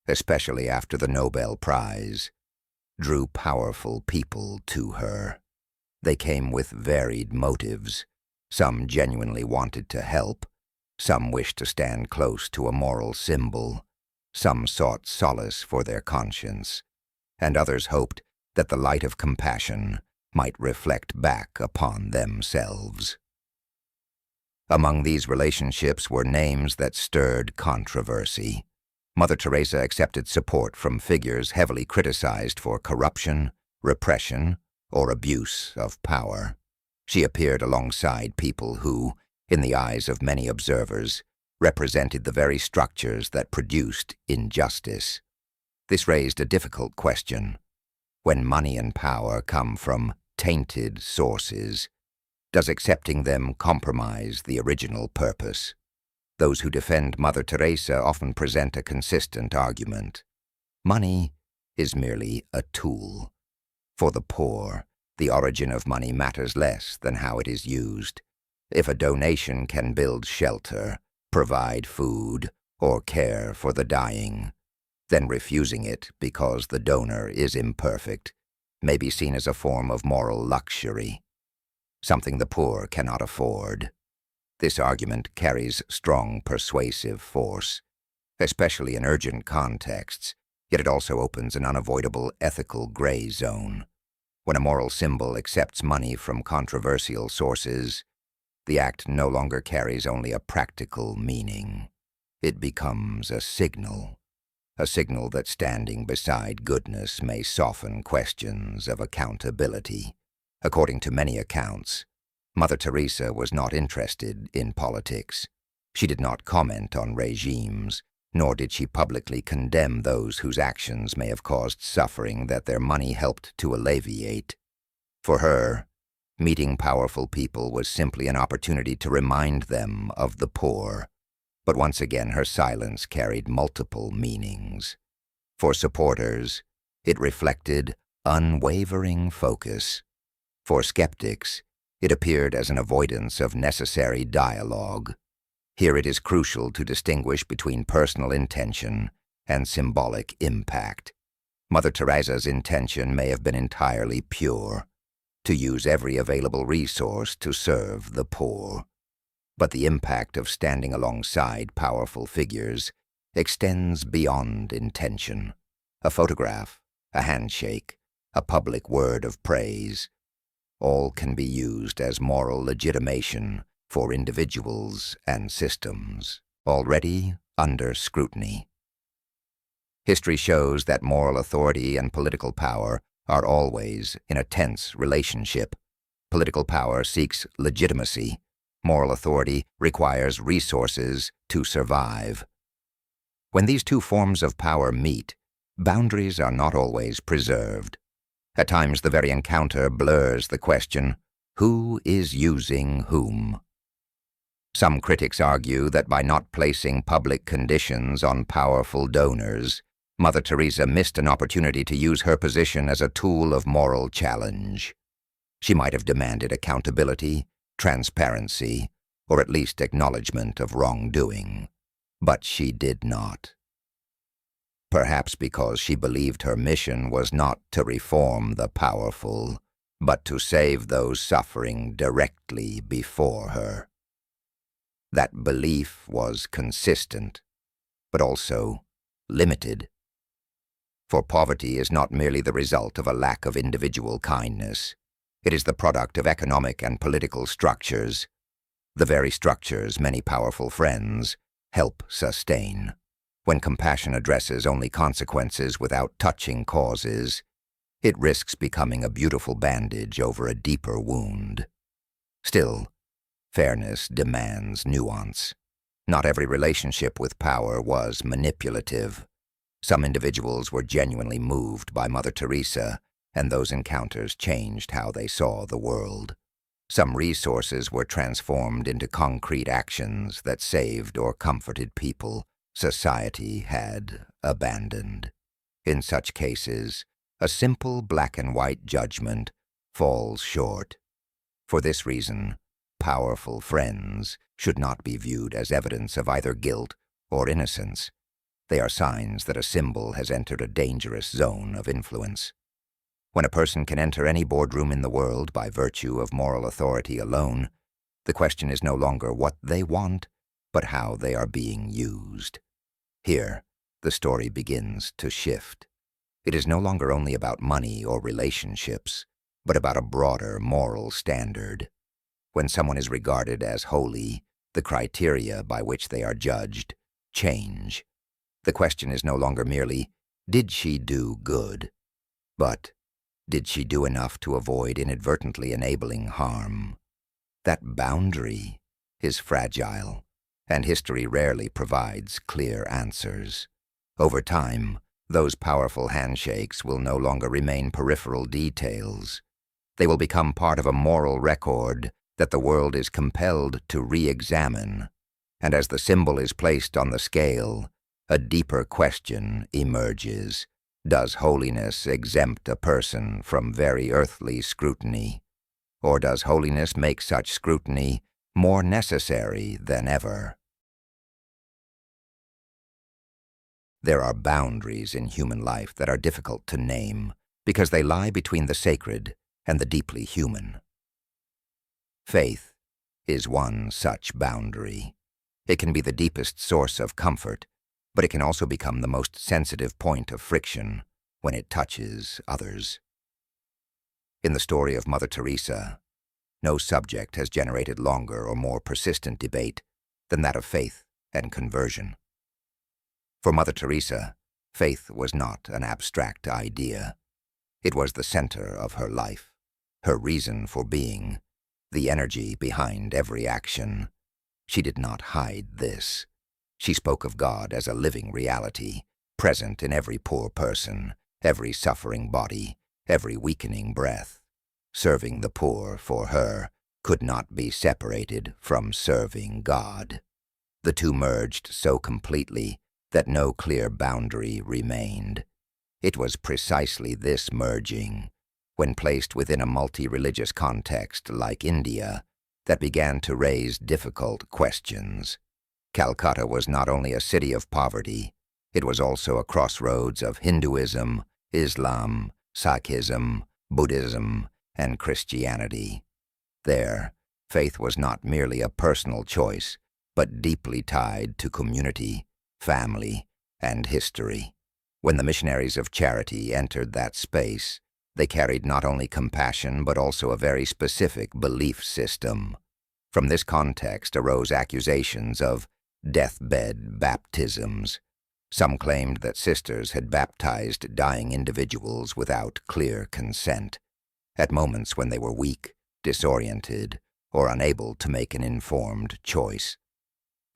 S1: especially after the Nobel Prize, drew powerful people to her. They came with varied motives. Some genuinely wanted to help. Some wished to stand close to a moral symbol. Some sought solace for their conscience. And others hoped that the light of compassion might reflect back upon themselves. Among these relationships were names that stirred controversy. Mother Teresa accepted support from figures heavily criticized for corruption, repression, or abuse of power. She appeared alongside people who, in the eyes of many observers, represented the very structures that produced injustice. This raised a difficult question. When money and power come from tainted sources, does accepting them compromise the original purpose? Those who defend Mother Teresa often present a consistent argument. Money is merely a tool. For the poor, the origin of money matters less than how it is used. If a donation can build shelter, provide food, or care for the dying, then refusing it because the donor is imperfect may be seen as a form of moral luxury, something the poor cannot afford. This argument carries strong persuasive force, especially in urgent contexts, yet it also opens an unavoidable ethical gray zone. When a moral symbol accepts money from controversial sources, the act no longer carries only a practical meaning. It becomes a signal that standing beside goodness may soften questions of accountability. According to many accounts, Mother Teresa was not interested in politics. She did not comment on regimes, nor did she publicly condemn those whose actions may have caused suffering that their money helped to alleviate. For her, meeting powerful people was simply an opportunity to remind them of the poor. But once again, her silence carried multiple meanings. For supporters, it reflected unwavering focus. For skeptics, it appeared as an avoidance of necessary dialogue. Here it is crucial to distinguish between personal intention and symbolic impact. Mother Teresa's intention may have been entirely pure, to use every available resource to serve the poor. But the impact of standing alongside powerful figures extends beyond intention. A photograph, a handshake, a public word of praise, all can be used as moral legitimation for individuals and systems already under scrutiny. History shows that moral authority and political power are always in a tense relationship. Political power seeks legitimacy. Moral authority requires resources to survive. When these two forms of power meet, boundaries are not always preserved. At times, the very encounter blurs the question, who is using whom? Some critics argue that by not placing public conditions on powerful donors, Mother Teresa missed an opportunity to use her position as a tool of moral challenge. She might have demanded accountability, transparency, or at least acknowledgement of wrongdoing, but she did not. Perhaps because she believed her mission was not to reform the powerful, but to save those suffering directly before her. That belief was consistent, but also limited. For poverty is not merely the result of a lack of individual kindness. It is the product of economic and political structures, the very structures many powerful friends help sustain. When compassion addresses only consequences without touching causes, it risks becoming a beautiful bandage over a deeper wound. Still, fairness demands nuance. Not every relationship with power was manipulative. Some individuals were genuinely moved by Mother Teresa, and those encounters changed how they saw the world. Some resources were transformed into concrete actions that saved or comforted people society had abandoned. In such cases, a simple black-and-white judgment falls short. For this reason, powerful friends should not be viewed as evidence of either guilt or innocence. They are signs that a symbol has entered a dangerous zone of influence. When a person can enter any boardroom in the world by virtue of moral authority alone, the question is no longer what they want, but how they are being used. Here, the story begins to shift. It is no longer only about money or relationships, but about a broader moral standard. When someone is regarded as holy, the criteria by which they are judged change. The question is no longer merely, did she do good? But, did she do enough to avoid inadvertently enabling harm? That boundary is fragile, and history rarely provides clear answers. Over time, those powerful handshakes will no longer remain peripheral details. They will become part of a moral record that the world is compelled to re-examine, and as the symbol is placed on the scale, a deeper question emerges. Does holiness exempt a person from very earthly scrutiny? Or does holiness make such scrutiny more necessary than ever? There are boundaries in human life that are difficult to name because they lie between the sacred and the deeply human. Faith is one such boundary. It can be the deepest source of comfort, but it can also become the most sensitive point of friction when it touches others. In the story of Mother Teresa, no subject has generated longer or more persistent debate than that of faith and conversion. For Mother Teresa, faith was not an abstract idea. It was the center of her life, her reason for being, the energy behind every action. She did not hide this. She spoke of God as a living reality, present in every poor person, every suffering body, every weakening breath. Serving the poor for her could not be separated from serving God. The two merged so completely that no clear boundary remained. It was precisely this merging, when placed within a multi-religious context like India, that began to raise difficult questions. Calcutta was not only a city of poverty, it was also a crossroads of Hinduism, Islam, Sikhism, Buddhism, and Christianity. There, faith was not merely a personal choice, but deeply tied to community, family, and history. When the missionaries of charity entered that space, they carried not only compassion but also a very specific belief system. From this context arose accusations of deathbed baptisms. Some claimed that sisters had baptized dying individuals without clear consent, at moments when they were weak, disoriented, or unable to make an informed choice.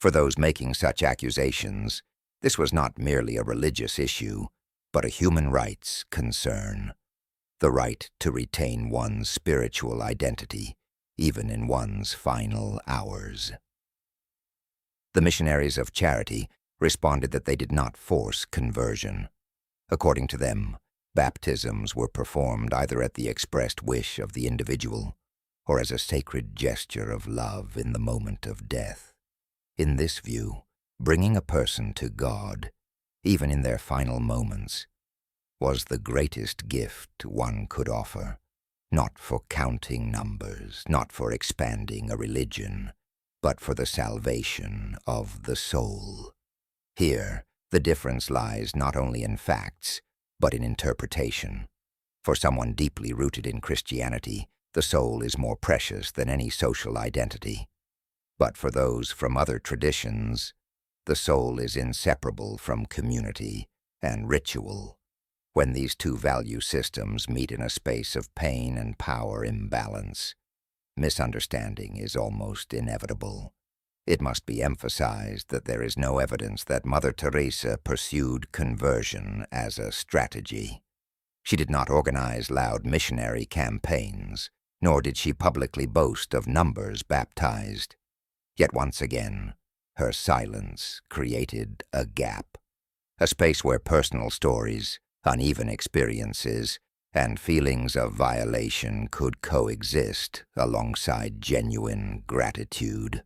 S1: For those making such accusations, this was not merely a religious issue, but a human rights concern. The right to retain one's spiritual identity, even in one's final hours. The missionaries of charity responded that they did not force conversion. According to them, baptisms were performed either at the expressed wish of the individual or as a sacred gesture of love in the moment of death. In this view, bringing a person to God, even in their final moments, was the greatest gift one could offer, not for counting numbers, not for expanding a religion, but for the salvation of the soul. Here, the difference lies not only in facts, but in interpretation. For someone deeply rooted in Christianity, the soul is more precious than any social identity. But for those from other traditions, the soul is inseparable from community and ritual. When these two value systems meet in a space of pain and power imbalance, misunderstanding is almost inevitable. It must be emphasized that there is no evidence that Mother Teresa pursued conversion as a strategy. She did not organize loud missionary campaigns, nor did she publicly boast of numbers baptized. Yet once again, her silence created a gap, a space where personal stories, uneven experiences, and feelings of violation could coexist alongside genuine gratitude.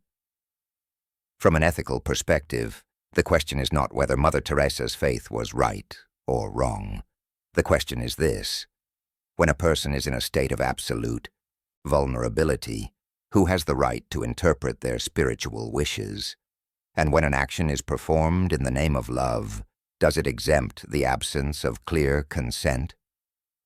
S1: From an ethical perspective, the question is not whether Mother Teresa's faith was right or wrong. The question is this: when a person is in a state of absolute vulnerability, who has the right to interpret their spiritual wishes? And when an action is performed in the name of love, does it exempt the absence of clear consent?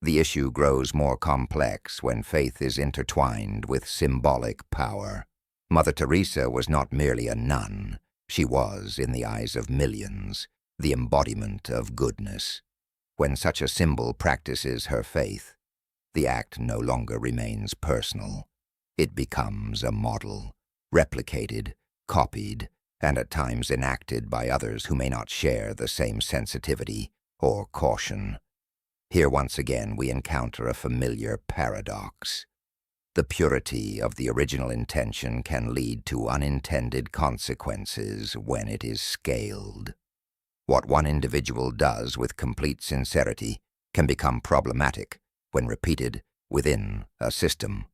S1: The issue grows more complex when faith is intertwined with symbolic power. Mother Teresa was not merely a nun. She was, in the eyes of millions, the embodiment of goodness. When such a symbol practices her faith, the act no longer remains personal. It becomes a model, replicated, copied, and at times enacted by others who may not share the same sensitivity or caution. Here once again we encounter a familiar paradox. The purity of the original intention can lead to unintended consequences when it is scaled. What one individual does with complete sincerity can become problematic when repeated within a system.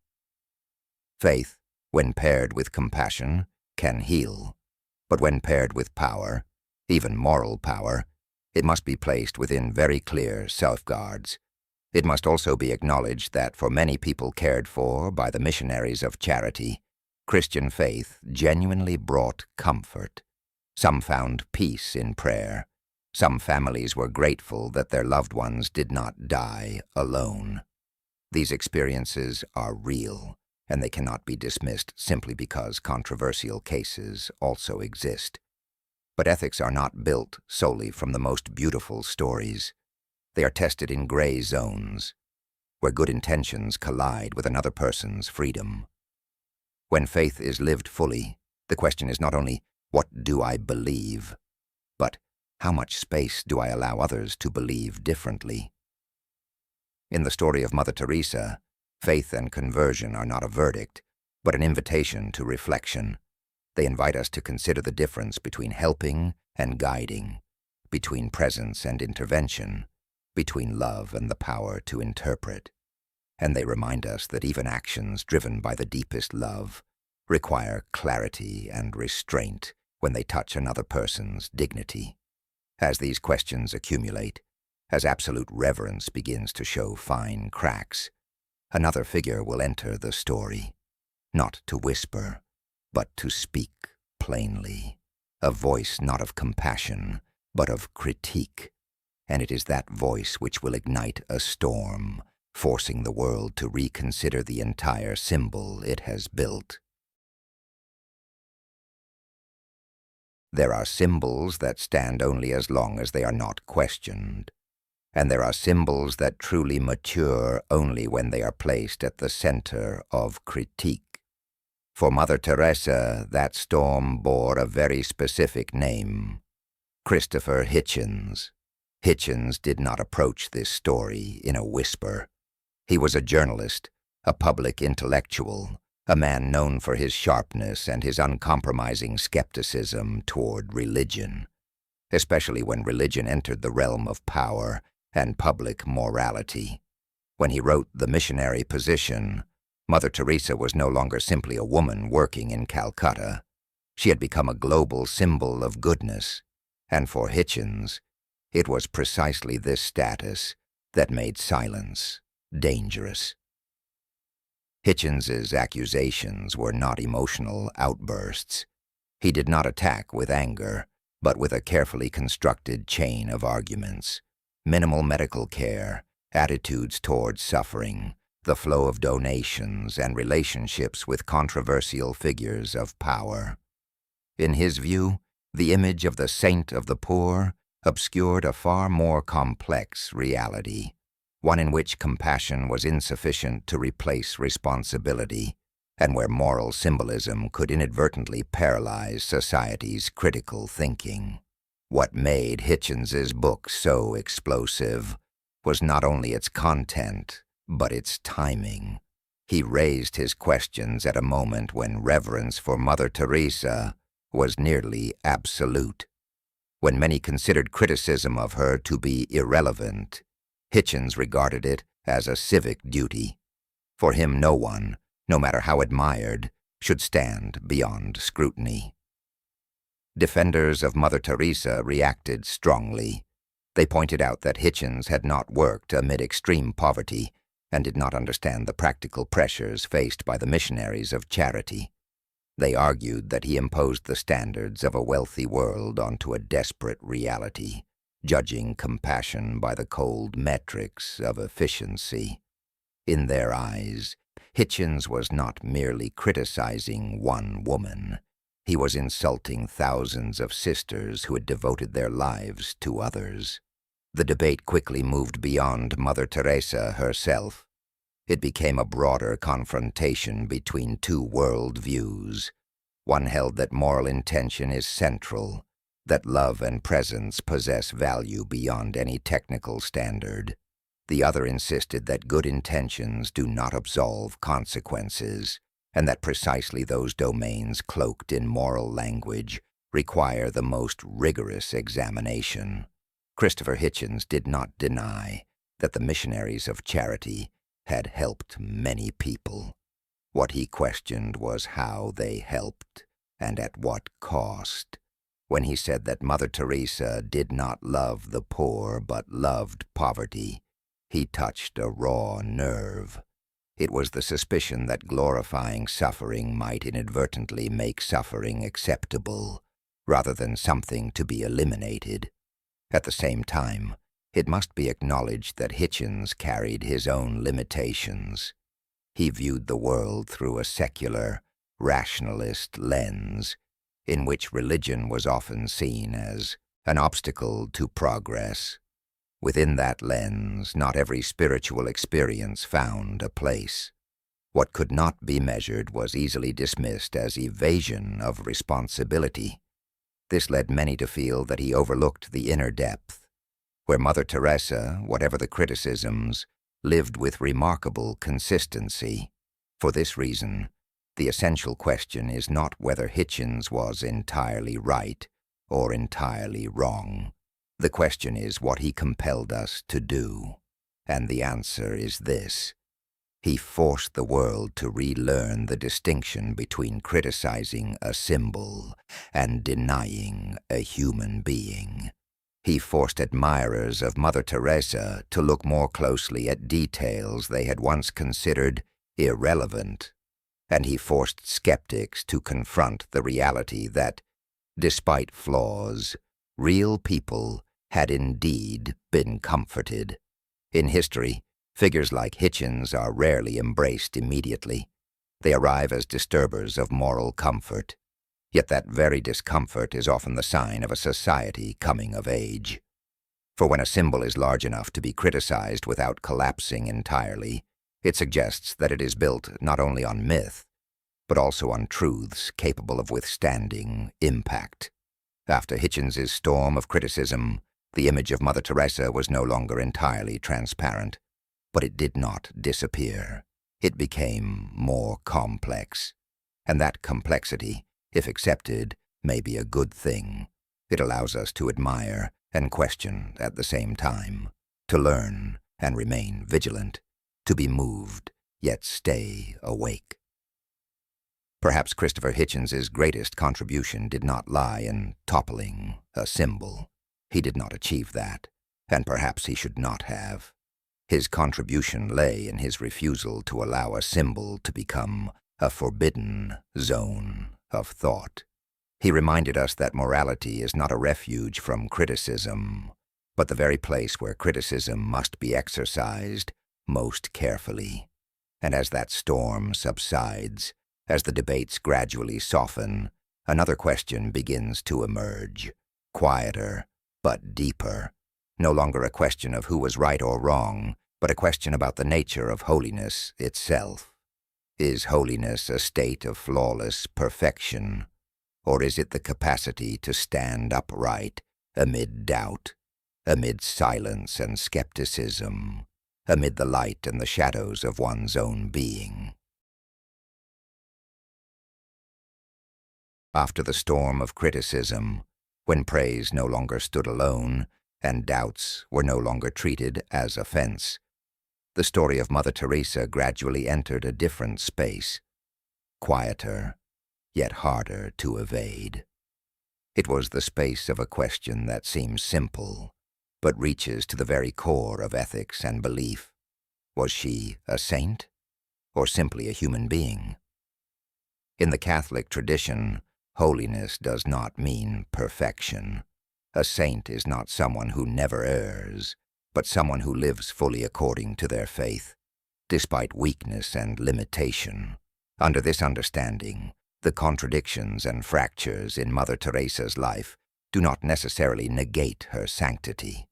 S1: Faith, when paired with compassion, can heal, but when paired with power, even moral power, it must be placed within very clear safeguards. It must also be acknowledged that for many people cared for by the missionaries of charity, Christian faith genuinely brought comfort. Some found peace in prayer. Some families were grateful that their loved ones did not die alone. These experiences are real, and they cannot be dismissed simply because controversial cases also exist. But ethics are not built solely from the most beautiful stories. They are tested in gray zones, where good intentions collide with another person's freedom. When faith is lived fully, the question is not only, what do I believe, but how much space do I allow others to believe differently? In the story of Mother Teresa, faith and conversion are not a verdict, but an invitation to reflection. They invite us to consider the difference between helping and guiding, between presence and intervention, between love and the power to interpret. And they remind us that even actions driven by the deepest love require clarity and restraint when they touch another person's dignity. As these questions accumulate, as absolute reverence begins to show fine cracks, another figure will enter the story, not to whisper, but to speak plainly, a voice not of compassion, but of critique. And it is that voice which will ignite a storm, forcing the world to reconsider the entire symbol it has built. There are symbols that stand only as long as they are not questioned, and there are symbols that truly mature only when they are placed at the center of critique. For Mother Teresa, that storm bore a very specific name: Christopher Hitchens. Hitchens did not approach this story in a whisper. He was a journalist, a public intellectual, a man known for his sharpness and his uncompromising skepticism toward religion, especially when religion entered the realm of power and public morality. When he wrote The Missionary Position, Mother Teresa was no longer simply a woman working in Calcutta. She had become a global symbol of goodness, and for Hitchens, it was precisely this status that made silence dangerous. Hitchens's accusations were not emotional outbursts. He did not attack with anger, but with a carefully constructed chain of arguments: minimal medical care, attitudes towards suffering, the flow of donations, and relationships with controversial figures of power. In his view, the image of the saint of the poor obscured a far more complex reality, one in which compassion was insufficient to replace responsibility, and where moral symbolism could inadvertently paralyze society's critical thinking. What made Hitchens's book so explosive was not only its content, but its timing. He raised his questions at a moment when reverence for Mother Teresa was nearly absolute. When many considered criticism of her to be irrelevant, Hitchens regarded it as a civic duty. For him, no one, no matter how admired, should stand beyond scrutiny. Defenders of Mother Teresa reacted strongly. They pointed out that Hitchens had not worked amid extreme poverty and did not understand the practical pressures faced by the missionaries of charity. They argued that he imposed the standards of a wealthy world onto a desperate reality, judging compassion by the cold metrics of efficiency. In their eyes, Hitchens was not merely criticizing one woman. He was insulting thousands of sisters who had devoted their lives to others. The debate quickly moved beyond Mother Teresa herself. It became a broader confrontation between two world views. One held that moral intention is central, that love and presence possess value beyond any technical standard. The other insisted that good intentions do not absolve consequences, and that precisely those domains cloaked in moral language require the most rigorous examination. Christopher Hitchens did not deny that the missionaries of charity had helped many people. What he questioned was how they helped, and at what cost. When he said that Mother Teresa did not love the poor but loved poverty, he touched a raw nerve. It was the suspicion that glorifying suffering might inadvertently make suffering acceptable, rather than something to be eliminated. At the same time, it must be acknowledged that Hitchens carried his own limitations. He viewed the world through a secular, rationalist lens, in which religion was often seen as an obstacle to progress. Within that lens, not every spiritual experience found a place. What could not be measured was easily dismissed as evasion of responsibility. This led many to feel that he overlooked the inner depth, where Mother Teresa, whatever the criticisms, lived with remarkable consistency. For this reason, the essential question is not whether Hitchens was entirely right or entirely wrong. The question is what he compelled us to do, and the answer is this. He forced the world to relearn the distinction between criticizing a symbol and denying a human being. He forced admirers of Mother Teresa to look more closely at details they had once considered irrelevant, and he forced skeptics to confront the reality that, despite flaws, real people had indeed been comforted. In history, figures like Hitchens are rarely embraced immediately. They arrive as disturbers of moral comfort. Yet that very discomfort is often the sign of a society coming of age. For when a symbol is large enough to be criticized without collapsing entirely, it suggests that it is built not only on myth, but also on truths capable of withstanding impact. After Hitchens's storm of criticism, the image of Mother Teresa was no longer entirely transparent, but it did not disappear. It became more complex, and that complexity, if accepted, may be a good thing. It allows us to admire and question at the same time, to learn and remain vigilant, to be moved yet stay awake. Perhaps Christopher Hitchens's greatest contribution did not lie in toppling a symbol. He did not achieve that, and perhaps he should not have. His contribution lay in his refusal to allow a symbol to become a forbidden zone of thought. He reminded us that morality is not a refuge from criticism, but the very place where criticism must be exercised most carefully. And as that storm subsides, as the debates gradually soften, another question begins to emerge, quieter but deeper. No longer a question of who was right or wrong, but a question about the nature of holiness itself. Is holiness a state of flawless perfection, or is it the capacity to stand upright amid doubt, amid silence and skepticism, amid the light and the shadows of one's own being? After the storm of criticism, when praise no longer stood alone and doubts were no longer treated as offense, the story of Mother Teresa gradually entered a different space, quieter, yet harder to evade. It was the space of a question that seems simple, but reaches to the very core of ethics and belief. Was she a saint, or simply a human being? In the Catholic tradition, holiness does not mean perfection. A saint is not someone who never errs, but someone who lives fully according to their faith, despite weakness and limitation. Under this understanding, the contradictions and fractures in Mother Teresa's life do not necessarily negate her sanctity.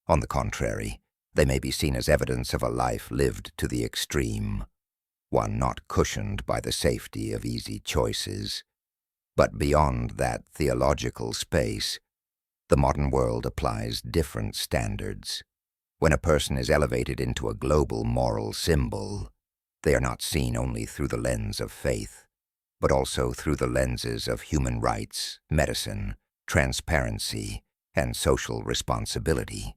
S1: On the contrary, they may be seen as evidence of a life lived to the extreme, one not cushioned by the safety of easy choices. But beyond that theological space, the modern world applies different standards. When a person is elevated into a global moral symbol, they are not seen only through the lens of faith, but also through the lenses of human rights, medicine, transparency, and social responsibility.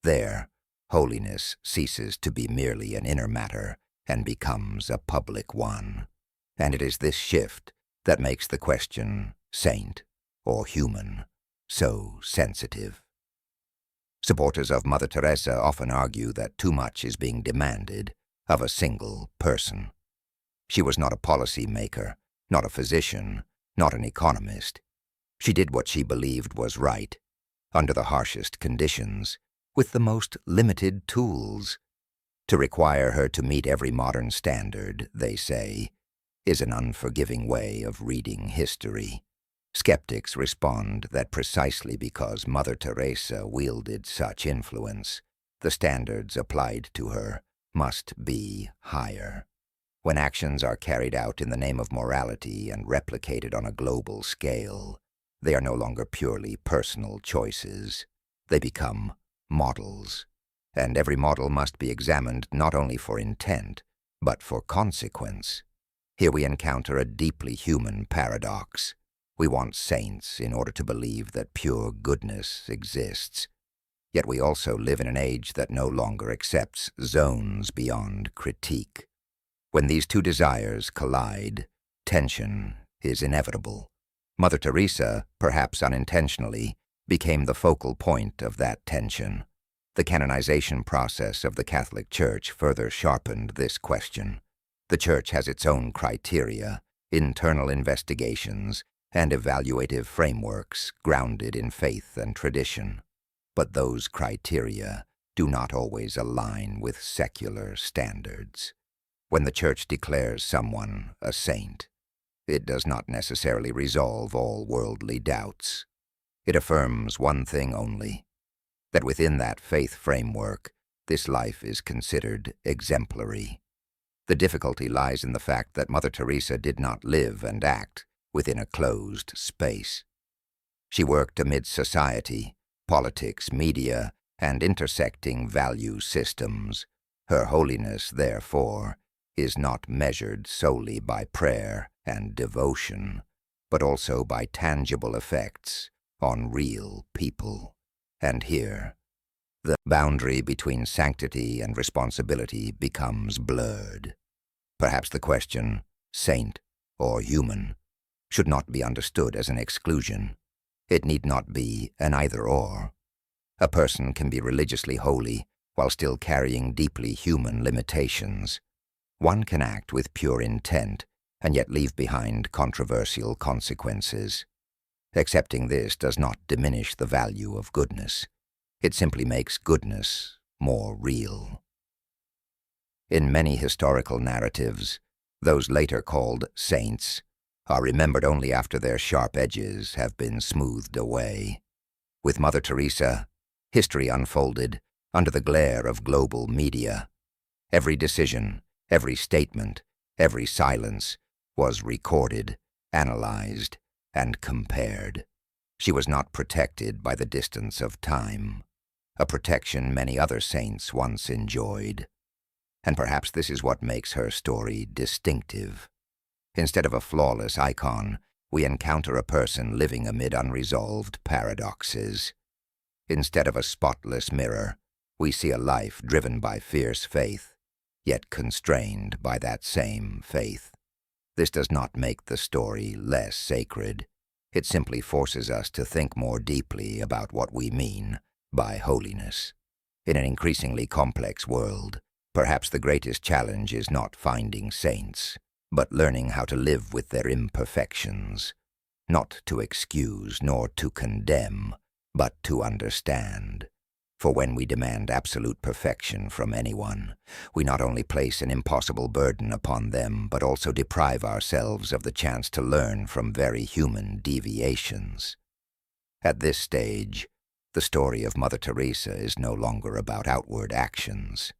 S1: There, holiness ceases to be merely an inner matter and becomes a public one. And it is this shift that makes the question, saint or human, so sensitive. Supporters of Mother Teresa often argue that too much is being demanded of a single person. She was not a policy maker, not a physician, not an economist. She did what she believed was right, under the harshest conditions, with the most limited tools. To require her to meet every modern standard, they say, is an unforgiving way of reading history. Skeptics respond that precisely because Mother Teresa wielded such influence, the standards applied to her must be higher. When actions are carried out in the name of morality and replicated on a global scale, they are no longer purely personal choices. They become models, and every model must be examined not only for intent, but for consequence. Here we encounter a deeply human paradox. We want saints in order to believe that pure goodness exists. Yet we also live in an age that no longer accepts zones beyond critique. When these two desires collide, tension is inevitable. Mother Teresa, perhaps unintentionally, became the focal point of that tension. The canonization process of the Catholic Church further sharpened this question. The Church has its own criteria, internal investigations, and evaluative frameworks grounded in faith and tradition. But those criteria do not always align with secular standards. When the Church declares someone a saint, it does not necessarily resolve all worldly doubts. It affirms one thing only, that within that faith framework, this life is considered exemplary. The difficulty lies in the fact that Mother Teresa did not live and act within a closed space. She worked amid society, politics, media, and intersecting value systems. Her holiness, therefore, is not measured solely by prayer and devotion, but also by tangible effects on real people. And here, the boundary between sanctity and responsibility becomes blurred. Perhaps the question, saint or human, should not be understood as an exclusion. It need not be an either-or. A person can be religiously holy while still carrying deeply human limitations. One can act with pure intent and yet leave behind controversial consequences. Accepting this does not diminish the value of goodness. It simply makes goodness more real. In many historical narratives, those later called saints are remembered only after their sharp edges have been smoothed away. With Mother Teresa, history unfolded under the glare of global media. Every decision, every statement, every silence was recorded, analyzed, and compared. She was not protected by the distance of time, a protection many other saints once enjoyed. And perhaps this is what makes her story distinctive. Instead of a flawless icon, we encounter a person living amid unresolved paradoxes. Instead of a spotless mirror, we see a life driven by fierce faith, yet constrained by that same faith. This does not make the story less sacred. It simply forces us to think more deeply about what we mean by holiness. In an increasingly complex world, perhaps the greatest challenge is not finding saints, but learning how to live with their imperfections, not to excuse nor to condemn, but to understand. For when we demand absolute perfection from anyone, we not only place an impossible burden upon them, but also deprive ourselves of the chance to learn from very human deviations. At this stage, the story of Mother Teresa is no longer about outward actions.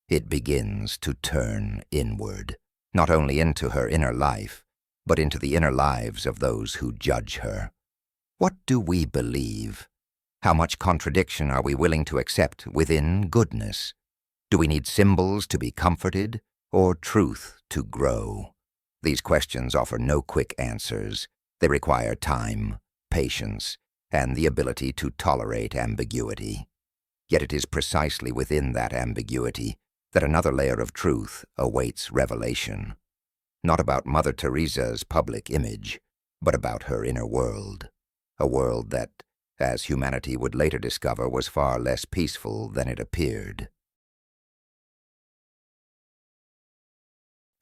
S1: It begins to turn inward, not only into her inner life, but into the inner lives of those who judge her. What do we believe? How much contradiction are we willing to accept within goodness? Do we need symbols to be comforted, or truth to grow? These questions offer no quick answers. They require time, patience, and the ability to tolerate ambiguity. Yet it is precisely within that ambiguity that another layer of truth awaits revelation. Not about Mother Teresa's public image, but about her inner world. A world that, as humanity would later discover, was far less peaceful than it appeared.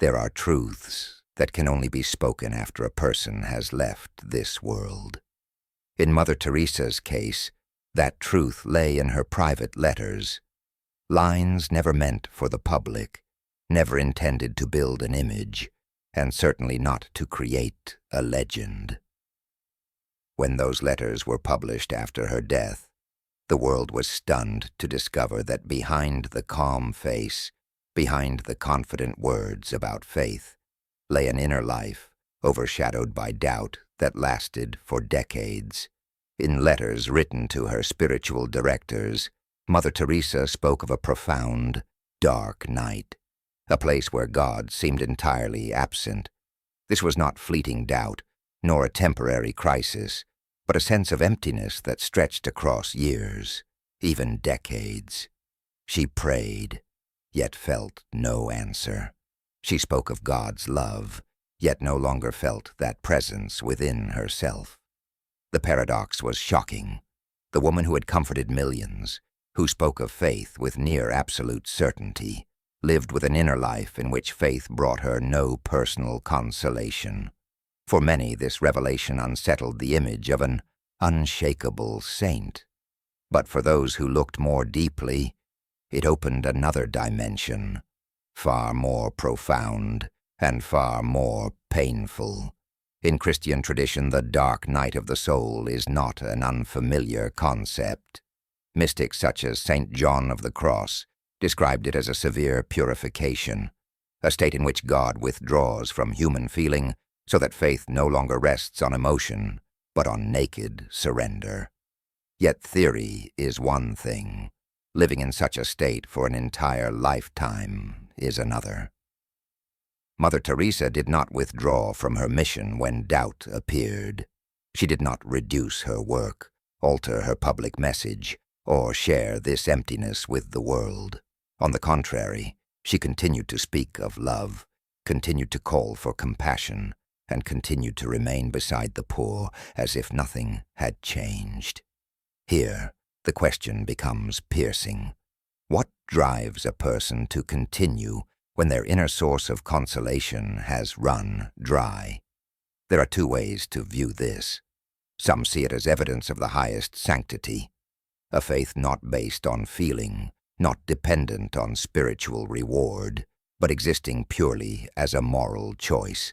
S1: There are truths that can only be spoken after a person has left this world. In Mother Teresa's case, that truth lay in her private letters, lines never meant for the public, never intended to build an image, and certainly not to create a legend. When those letters were published after her death, the world was stunned to discover that behind the calm face, behind the confident words about faith, lay an inner life overshadowed by doubt that lasted for decades. In letters written to her spiritual directors, Mother Teresa spoke of a profound, dark night, a place where God seemed entirely absent. This was not fleeting doubt, nor a temporary crisis, but a sense of emptiness that stretched across years, even decades. She prayed, yet felt no answer. She spoke of God's love, yet no longer felt that presence within herself. The paradox was shocking. The woman who had comforted millions, who spoke of faith with near absolute certainty, lived with an inner life in which faith brought her no personal consolation. For many, this revelation unsettled the image of an unshakable saint. But for those who looked more deeply, it opened another dimension, far more profound and far more painful. In Christian tradition, the dark night of the soul is not an unfamiliar concept. Mystics such as St. John of the Cross described it as a severe purification, a state in which God withdraws from human feeling so that faith no longer rests on emotion, but on naked surrender. Yet theory is one thing. Living in such a state for an entire lifetime is another. Mother Teresa did not withdraw from her mission when doubt appeared. She did not reduce her work, alter her public message, or share this emptiness with the world. On the contrary, she continued to speak of love, continued to call for compassion, and continued to remain beside the poor as if nothing had changed. Here, the question becomes piercing. What drives a person to continue when their inner source of consolation has run dry? There are two ways to view this. Some see it as evidence of the highest sanctity, a faith not based on feeling, not dependent on spiritual reward, but existing purely as a moral choice.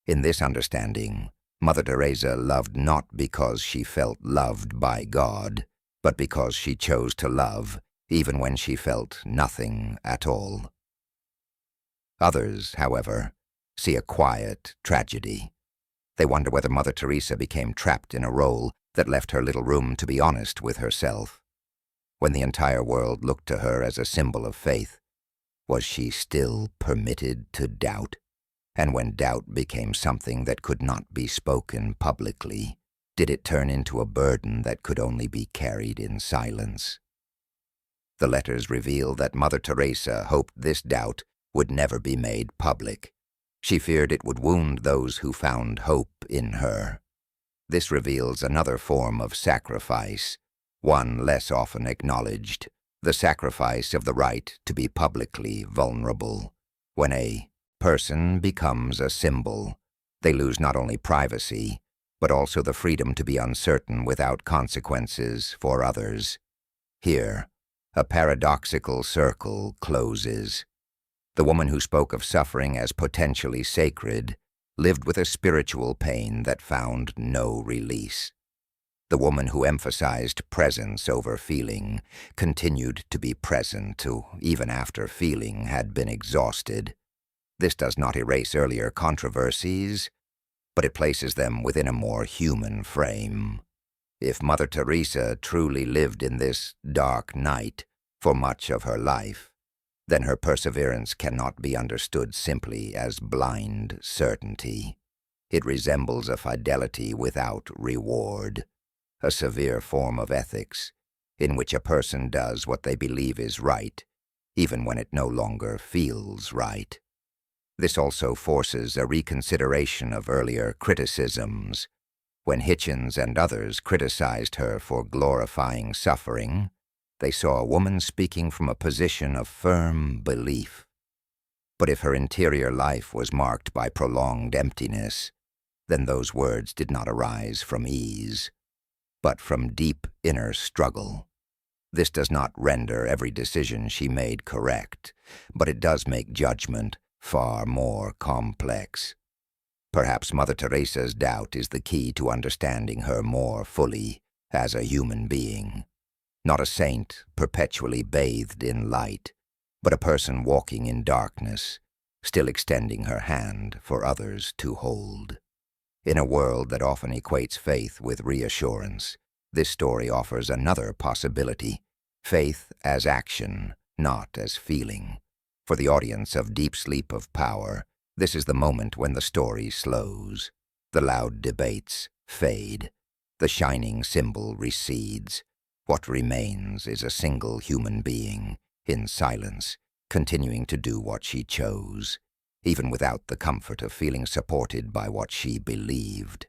S1: In this understanding, Mother Teresa loved not because she felt loved by God, but because she chose to love even when she felt nothing at all. Others, however, see a quiet tragedy. They wonder whether Mother Teresa became trapped in a role that left her little room to be honest with herself. When the entire world looked to her as a symbol of faith, was she still permitted to doubt? And when doubt became something that could not be spoken publicly, did it turn into a burden that could only be carried in silence? The letters reveal that Mother Teresa hoped this doubt would never be made public. She feared it would wound those who found hope in her. This reveals another form of sacrifice, one less often acknowledged, the sacrifice of the right to be publicly vulnerable. When a person becomes a symbol, they lose not only privacy, but also the freedom to be uncertain without consequences for others. Here, a paradoxical circle closes. The woman who spoke of suffering as potentially sacred lived with a spiritual pain that found no release. The woman who emphasized presence over feeling continued to be present even after feeling had been exhausted. This does not erase earlier controversies, but it places them within a more human frame. If Mother Teresa truly lived in this dark night for much of her life, then her perseverance cannot be understood simply as blind certainty. It resembles a fidelity without reward, a severe form of ethics in which a person does what they believe is right, even when it no longer feels right. This also forces a reconsideration of earlier criticisms. When Hitchens and others criticized her for glorifying suffering, they saw a woman speaking from a position of firm belief. But if her interior life was marked by prolonged emptiness, then those words did not arise from ease, but from deep inner struggle. This does not render every decision she made correct, but it does make judgment far more complex. Perhaps Mother Teresa's doubt is the key to understanding her more fully as a human being. Not a saint perpetually bathed in light, but a person walking in darkness, still extending her hand for others to hold. In a world that often equates faith with reassurance, this story offers another possibility: faith as action, not as feeling. For the audience of Deep Sleep of Power, this is the moment when the story slows. The loud debates fade. The shining symbol recedes. What remains is a single human being, in silence, continuing to do what she chose, even without the comfort of feeling supported by what she believed.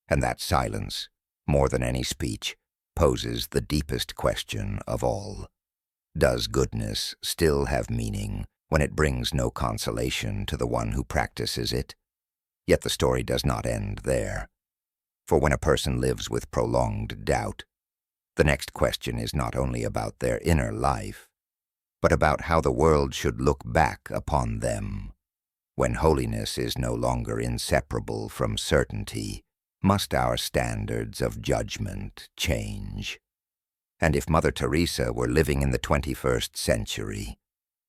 S1: And that silence, more than any speech, poses the deepest question of all. Does goodness still have meaning when it brings no consolation to the one who practices it? Yet the story does not end there. For when a person lives with prolonged doubt, the next question is not only about their inner life, but about how the world should look back upon them. When holiness is no longer inseparable from certainty, must our standards of judgment change? And if Mother Teresa were living in the 21st century,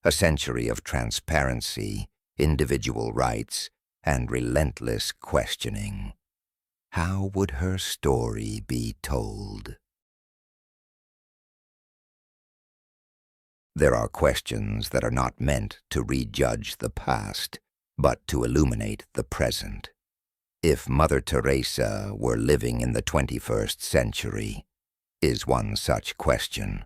S1: a century of transparency, individual rights, and relentless questioning, how would her story be told? There are questions that are not meant to rejudge the past, but to illuminate the present. If Mother Teresa were living in the 21st century, is one such question.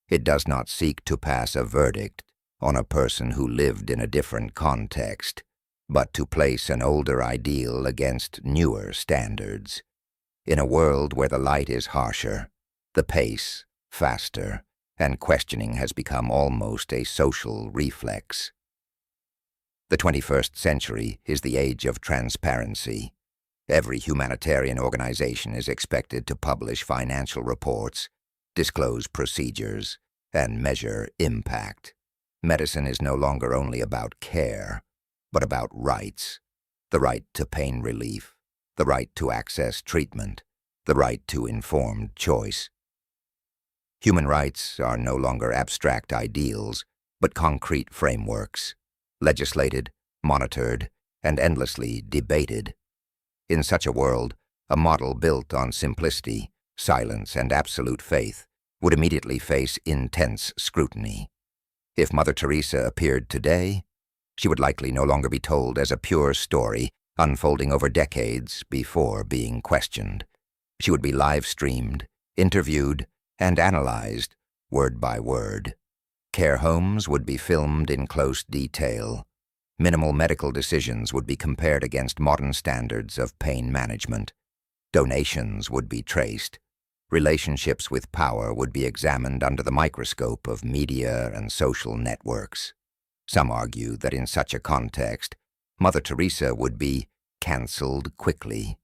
S1: It does not seek to pass a verdict on a person who lived in a different context, but to place an older ideal against newer standards. In a world where the light is harsher, the pace faster, and questioning has become almost a social reflex. The 21st century is the age of transparency. Every humanitarian organization is expected to publish financial reports, disclose procedures, and measure impact. Medicine is no longer only about care, but about rights: the right to pain relief, the right to access treatment, the right to informed choice. Human rights are no longer abstract ideals, but concrete frameworks, legislated, monitored, and endlessly debated. In such a world, a model built on simplicity, silence, and absolute faith would immediately face intense scrutiny. If Mother Teresa appeared today, she would likely no longer be told as a pure story unfolding over decades before being questioned. She would be live-streamed, interviewed, and analyzed word by word. Care homes would be filmed in close detail. Minimal medical decisions would be compared against modern standards of pain management. Donations would be traced. Relationships with power would be examined under the microscope of media and social networks. Some argue that in such a context, Mother Teresa would be cancelled quickly.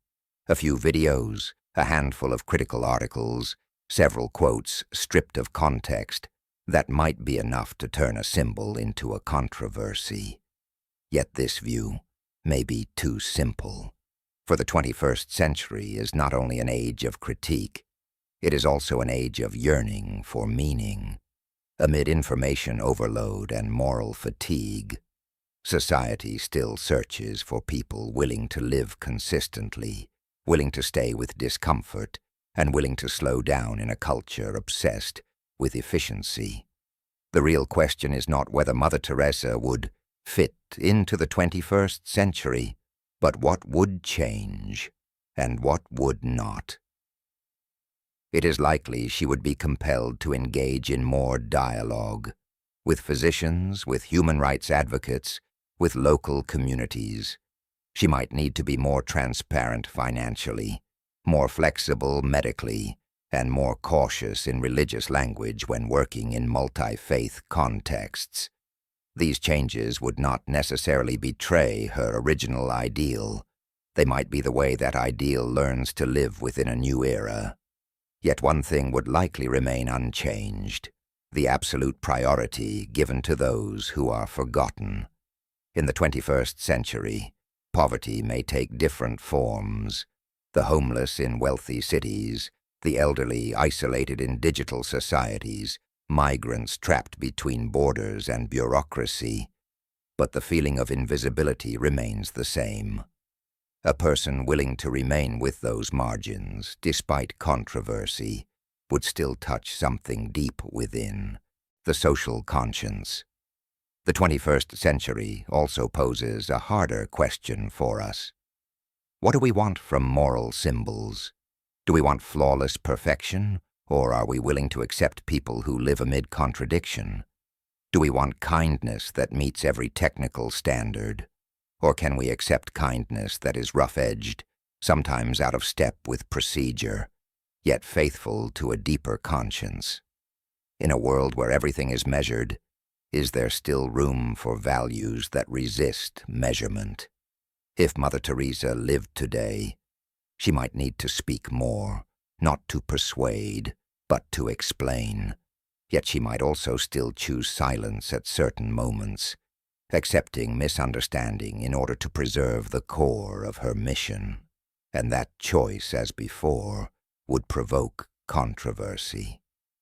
S1: A few videos, a handful of critical articles, several quotes stripped of context, that might be enough to turn a symbol into a controversy. Yet this view may be too simple, for the 21st century is not only an age of critique, it is also an age of yearning for meaning. Amid information overload and moral fatigue, society still searches for people willing to live consistently, willing to stay with discomfort, and willing to slow down in a culture obsessed with efficiency. The real question is not whether Mother Teresa would fit into the 21st century, but what would change and what would not. It is likely she would be compelled to engage in more dialogue with physicians, with human rights advocates, with local communities. She might need to be more transparent financially, more flexible medically, and more cautious in religious language when working in multi-faith contexts. These changes would not necessarily betray her original ideal. They might be the way that ideal learns to live within a new era. Yet one thing would likely remain unchanged: the absolute priority given to those who are forgotten. In the 21st century, poverty may take different forms. The homeless in wealthy cities, the elderly isolated in digital societies, migrants trapped between borders and bureaucracy. But the feeling of invisibility remains the same. A person willing to remain with those margins, despite controversy, would still touch something deep within: the social conscience. The 21st century also poses a harder question for us. What do we want from moral symbols? Do we want flawless perfection, or are we willing to accept people who live amid contradiction? Do we want kindness that meets every technical standard? Or can we accept kindness that is rough-edged, sometimes out of step with procedure, yet faithful to a deeper conscience? In a world where everything is measured, is there still room for values that resist measurement? If Mother Teresa lived today, she might need to speak more, not to persuade, but to explain. Yet she might also still choose silence at certain moments, accepting misunderstanding in order to preserve the core of her mission. And that choice, as before, would provoke controversy.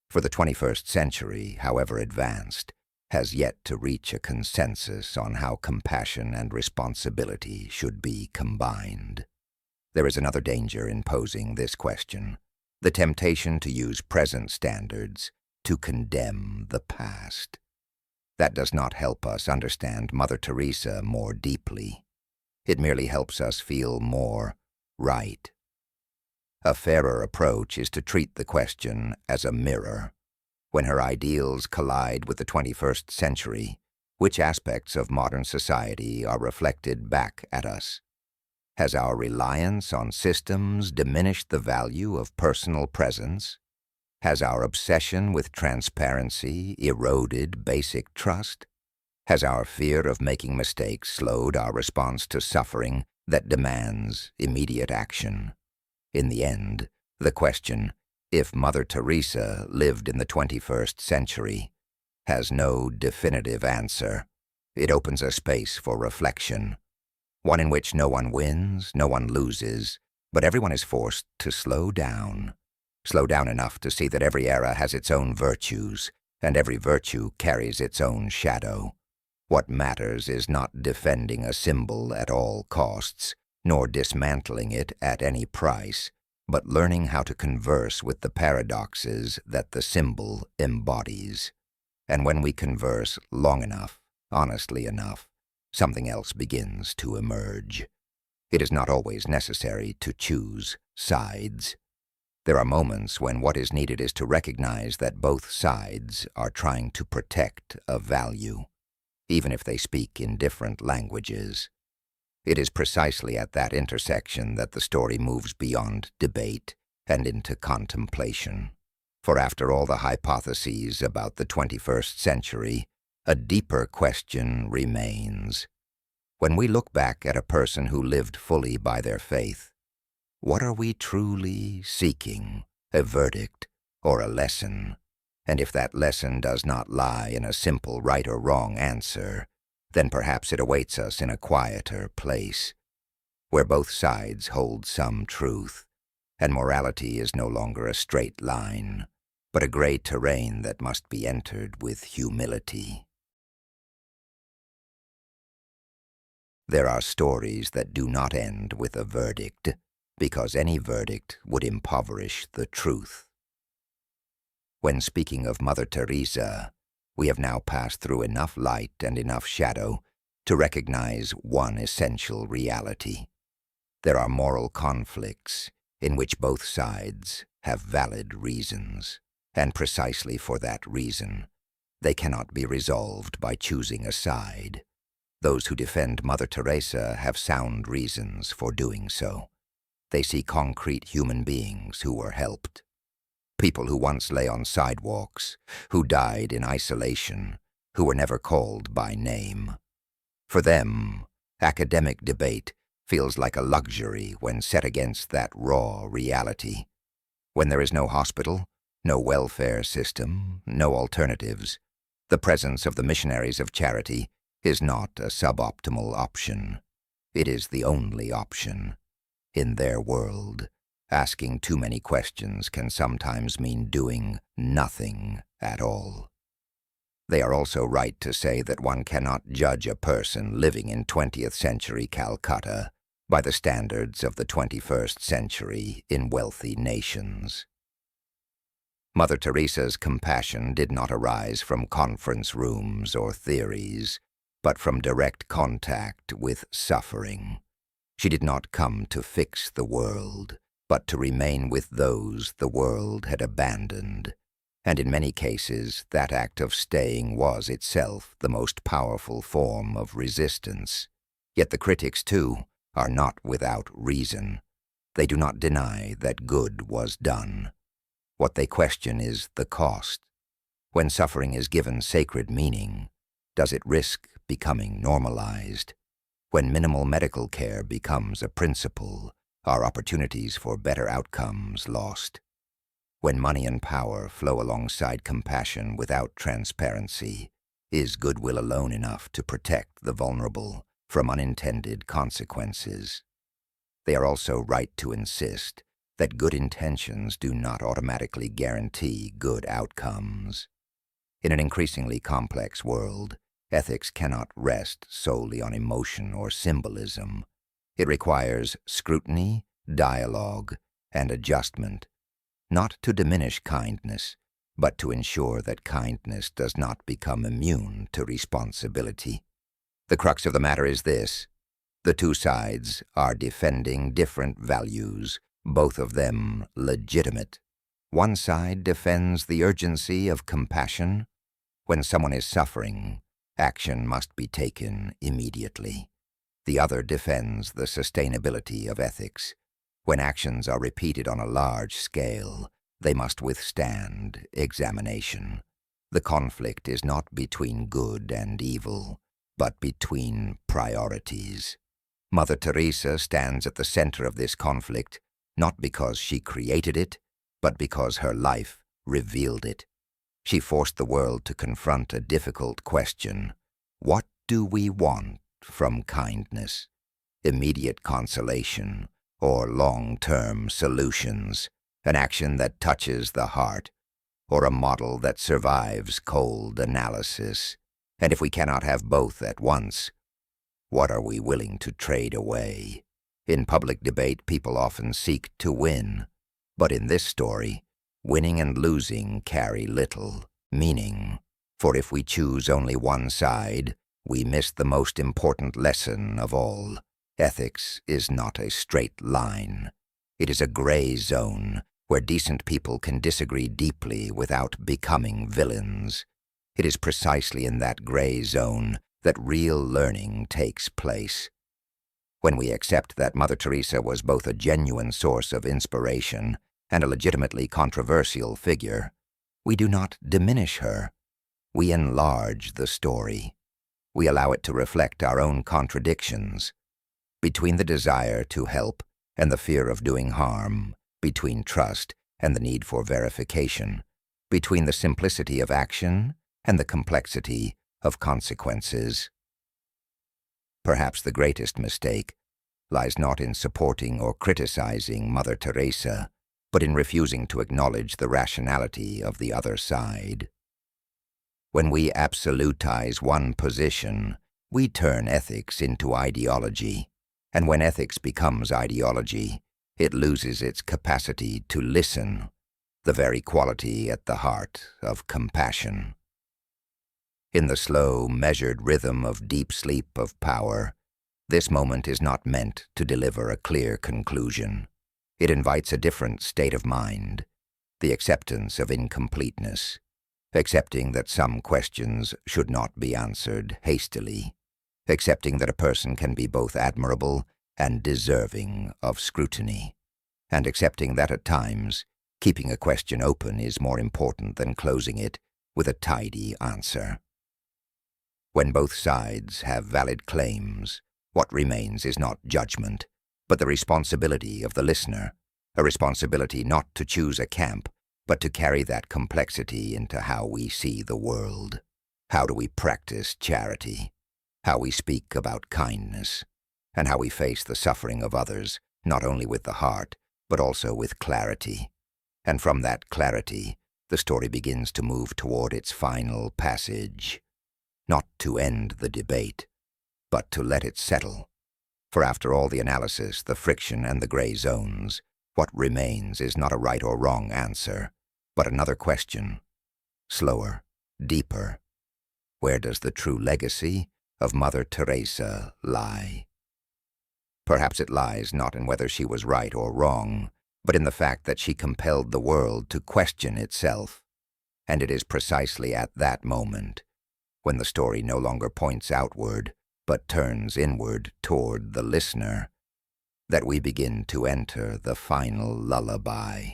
S1: For the 21st century, however advanced, has yet to reach a consensus on how compassion and responsibility should be combined. There is another danger in posing this question: the temptation to use present standards to condemn the past. That does not help us understand Mother Teresa more deeply. It merely helps us feel more right. A fairer approach is to treat the question as a mirror. When her ideals collide with the 21st century, which aspects of modern society are reflected back at us? Has our reliance on systems diminished the value of personal presence? Has our obsession with transparency eroded basic trust? Has our fear of making mistakes slowed our response to suffering that demands immediate action? In the end, the question, if Mother Teresa lived in the 21st century, has no definitive answer. It opens a space for reflection, one in which no one wins, no one loses, but everyone is forced to slow down enough to see that every era has its own virtues, and every virtue carries its own shadow. What matters is not defending a symbol at all costs, nor dismantling it at any price, but learning how to converse with the paradoxes that the symbol embodies. And when we converse long enough, honestly enough, something else begins to emerge. It is not always necessary to choose sides. There are moments when what is needed is to recognize that both sides are trying to protect a value, even if they speak in different languages. It is precisely at that intersection that the story moves beyond debate and into contemplation. For after all the hypotheses about the 21st century, a deeper question remains. When we look back at a person who lived fully by their faith, What are we truly seeking, a verdict or a lesson? And if that lesson does not lie in a simple right or wrong answer, then perhaps it awaits us in a quieter place, where both sides hold some truth, and morality is no longer a straight line, but a gray terrain that must be entered with humility. There are stories that do not end with a verdict, because any verdict would impoverish the truth. When speaking of Mother Teresa, we have now passed through enough light and enough shadow to recognize one essential reality. There are moral conflicts in which both sides have valid reasons, and precisely for that reason, they cannot be resolved by choosing a side. Those who defend Mother Teresa have sound reasons for doing so. They see concrete human beings who were helped. People who once lay on sidewalks, who died in isolation, who were never called by name. For them, academic debate feels like a luxury when set against that raw reality. When there is no hospital, no welfare system, no alternatives, the presence of the missionaries of charity is not a suboptimal option. It is the only option. In their world, asking too many questions can sometimes mean doing nothing at all. They are also right to say that one cannot judge a person living in 20th century Calcutta by the standards of the 21st century in wealthy nations. Mother Teresa's compassion did not arise from conference rooms or theories, but from direct contact with suffering. She did not come to fix the world, but to remain with those the world had abandoned. And in many cases, that act of staying was itself the most powerful form of resistance. Yet the critics, too, are not without reason. They do not deny that good was done. What they question is the cost. When suffering is given sacred meaning, does it risk becoming normalized? When minimal medical care becomes a principle, are opportunities for better outcomes lost? When money and power flow alongside compassion without transparency, is goodwill alone enough to protect the vulnerable from unintended consequences? They are also right to insist that good intentions do not automatically guarantee good outcomes. In an increasingly complex world, ethics cannot rest solely on emotion or symbolism. It requires scrutiny, dialogue, and adjustment, not to diminish kindness, but to ensure that kindness does not become immune to responsibility. The crux of the matter is this: the two sides are defending different values, both of them legitimate. One side defends the urgency of compassion. When someone is suffering, action must be taken immediately. The other defends the sustainability of ethics. When actions are repeated on a large scale, they must withstand examination. The conflict is not between good and evil, but between priorities. Mother Teresa stands at the center of this conflict, not because she created it, but because her life revealed it. She forced the world to confront a difficult question: what do we want from kindness? Immediate consolation or long-term solutions? An action that touches the heart, or a model that survives cold analysis? And if we cannot have both at once, what are we willing to trade away? In public debate, people often seek to win, but in this story, winning and losing carry little meaning, for if we choose only one side, we miss the most important lesson of all. Ethics is not a straight line. It is a gray zone where decent people can disagree deeply without becoming villains. It is precisely in that gray zone that real learning takes place. When we accept that Mother Teresa was both a genuine source of inspiration and a legitimately controversial figure, we do not diminish her. We enlarge the story. We allow it to reflect our own contradictions. Between the desire to help and the fear of doing harm, between trust and the need for verification, between the simplicity of action and the complexity of consequences. Perhaps the greatest mistake lies not in supporting or criticizing Mother Teresa, but in refusing to acknowledge the rationality of the other side. When we absolutize one position, we turn ethics into ideology, and when ethics becomes ideology, it loses its capacity to listen, the very quality at the heart of compassion. In the slow, measured rhythm of deep sleep of power, this moment is not meant to deliver a clear conclusion. It invites a different state of mind, the acceptance of incompleteness, accepting that some questions should not be answered hastily, accepting that a person can be both admirable and deserving of scrutiny, and accepting that at times, keeping a question open is more important than closing it with a tidy answer. When both sides have valid claims, what remains is not judgment, but the responsibility of the listener, a responsibility not to choose a camp, but to carry that complexity into how we see the world. How do we practice charity? How we speak about kindness, and how we face the suffering of others, not only with the heart, but also with clarity. And from that clarity, the story begins to move toward its final passage. Not to end the debate, but to let it settle. For after all the analysis, the friction, and the gray zones, what remains is not a right or wrong answer, but another question, slower, deeper. Where does the true legacy of Mother Teresa lie? Perhaps it lies not in whether she was right or wrong, but in the fact that she compelled the world to question itself. And it is precisely at that moment, when the story no longer points outward, but turns inward toward the listener, that we begin to enter the final lullaby.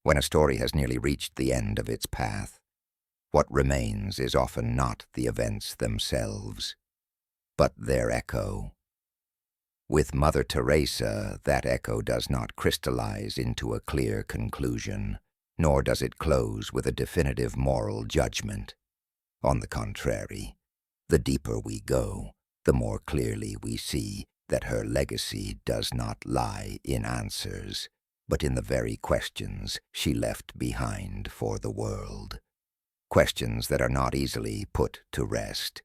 S1: When a story has nearly reached the end of its path, what remains is often not the events themselves, but their echo. With Mother Teresa, that echo does not crystallize into a clear conclusion, nor does it close with a definitive moral judgment. On the contrary, the deeper we go, the more clearly we see that her legacy does not lie in answers, but in the very questions she left behind for the world. Questions that are not easily put to rest.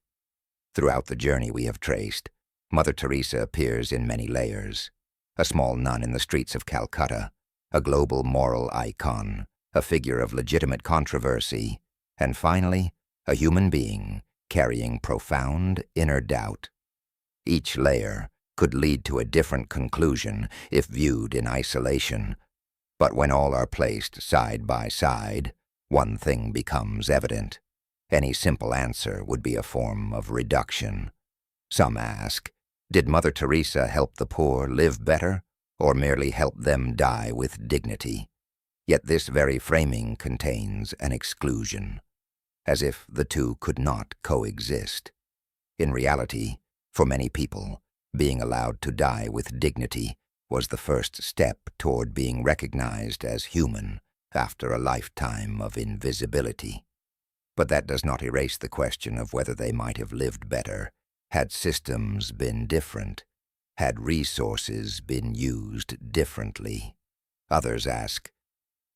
S1: Throughout the journey we have traced, Mother Teresa appears in many layers. A small nun in the streets of Calcutta, a global moral icon, a figure of legitimate controversy, and finally, a human being carrying profound inner doubt. Each layer could lead to a different conclusion if viewed in isolation, but when all are placed side by side, one thing becomes evident. Any simple answer would be a form of reduction. Some ask, did Mother Teresa help the poor live better, or merely help them die with dignity? Yet this very framing contains an exclusion, as if the two could not coexist. In reality, for many people, being allowed to die with dignity was the first step toward being recognized as human after a lifetime of invisibility. But that does not erase the question of whether they might have lived better had systems been different, had resources been used differently. Others ask,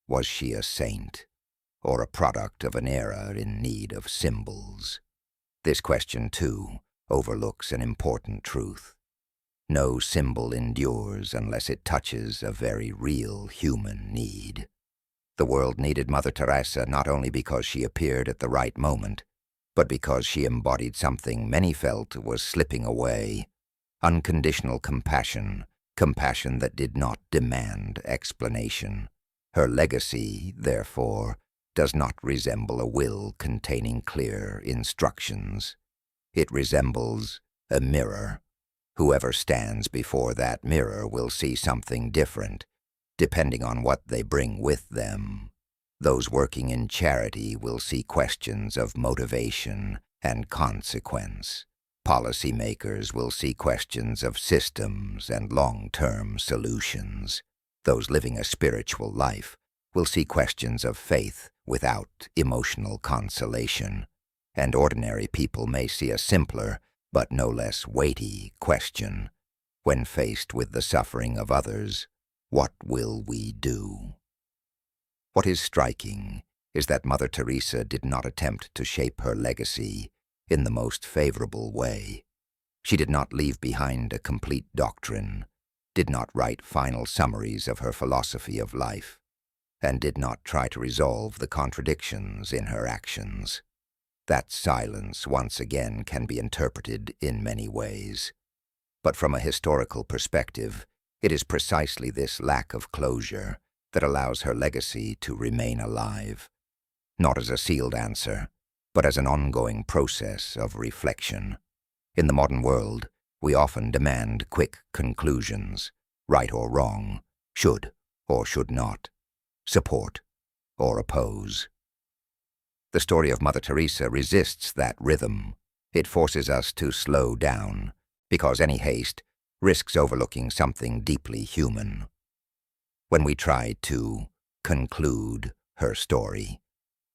S1: was she a saint, or a product of an era in need of symbols? This question, too, overlooks an important truth. No symbol endures unless it touches a very real human need. The world needed Mother Teresa not only because she appeared at the right moment, but because she embodied something many felt was slipping away: unconditional compassion, compassion that did not demand explanation. Her legacy, therefore, does not resemble a will containing clear instructions. It resembles a mirror. Whoever stands before that mirror will see something different, depending on what they bring with them. Those working in charity will see questions of motivation and consequence. Policymakers will see questions of systems and long-term solutions. Those living a spiritual life will see questions of faith without emotional consolation. And ordinary people may see a simpler, but no less weighty question. When faced with the suffering of others, what will we do? What is striking is that Mother Teresa did not attempt to shape her legacy in the most favorable way. She did not leave behind a complete doctrine, did not write final summaries of her philosophy of life, and did not try to resolve the contradictions in her actions. That silence, once again, can be interpreted in many ways. But from a historical perspective, it is precisely this lack of closure that allows her legacy to remain alive, not as a sealed answer, but as an ongoing process of reflection. In the modern world, we often demand quick conclusions, right or wrong, should or should not, support or oppose. The story of Mother Teresa resists that rhythm. It forces us to slow down, because any haste risks overlooking something deeply human. When we try to conclude her story,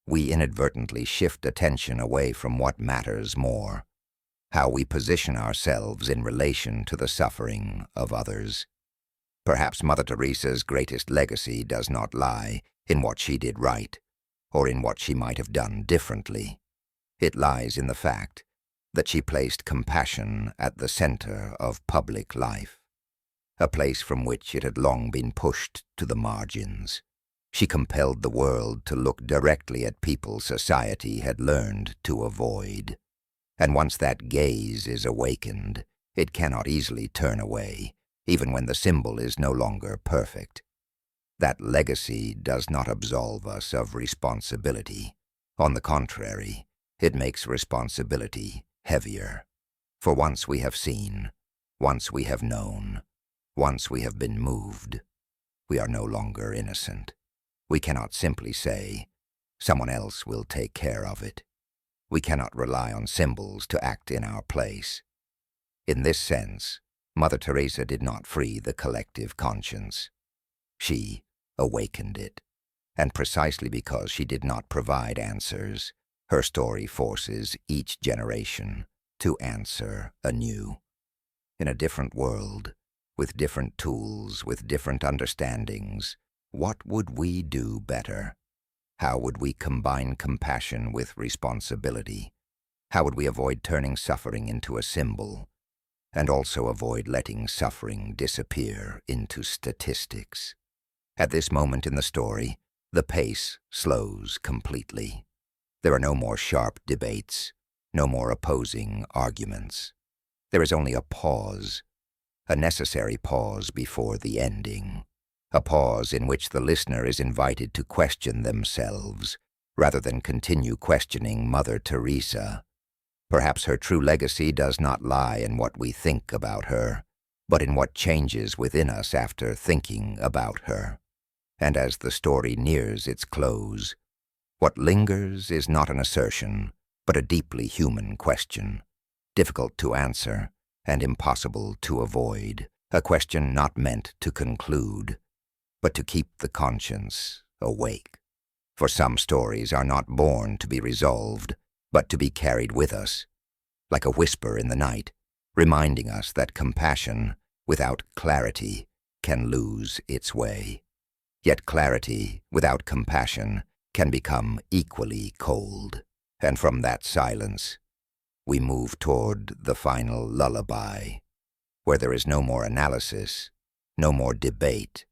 S1: we inadvertently shift attention away from what matters more, how we position ourselves in relation to the suffering of others. Perhaps Mother Teresa's greatest legacy does not lie in what she did right, or in what she might have done differently. It lies in the fact that she placed compassion at the center of public life, a place from which it had long been pushed to the margins. She compelled the world to look directly at people society had learned to avoid. And once that gaze is awakened, it cannot easily turn away, even when the symbol is no longer perfect. That legacy does not absolve us of responsibility. On the contrary, it makes responsibility heavier. For once we have seen, once we have known, once we have been moved, we are no longer innocent. We cannot simply say, someone else will take care of it. We cannot rely on symbols to act in our place. In this sense, Mother Teresa did not free the collective conscience. She awakened it, and precisely because she did not provide answers, her story forces each generation to answer anew. In a different world, with different tools, with different understandings, what would we do better? How would we combine compassion with responsibility? How would we avoid turning suffering into a symbol, and also avoid letting suffering disappear into statistics? At this moment in the story, the pace slows completely. There are no more sharp debates, no more opposing arguments. There is only a pause, a necessary pause before the ending, a pause in which the listener is invited to question themselves, rather than continue questioning Mother Teresa. Perhaps her true legacy does not lie in what we think about her, but in what changes within us after thinking about her. And as the story nears its close, what lingers is not an assertion, but a deeply human question, difficult to answer and impossible to avoid, a question not meant to conclude, but to keep the conscience awake. For some stories are not born to be resolved, but to be carried with us, like a whisper in the night, reminding us that compassion, without clarity, can lose its way. Yet clarity, without compassion, can become equally cold. And from that silence, we move toward the final lullaby, where there is no more analysis, no more debate,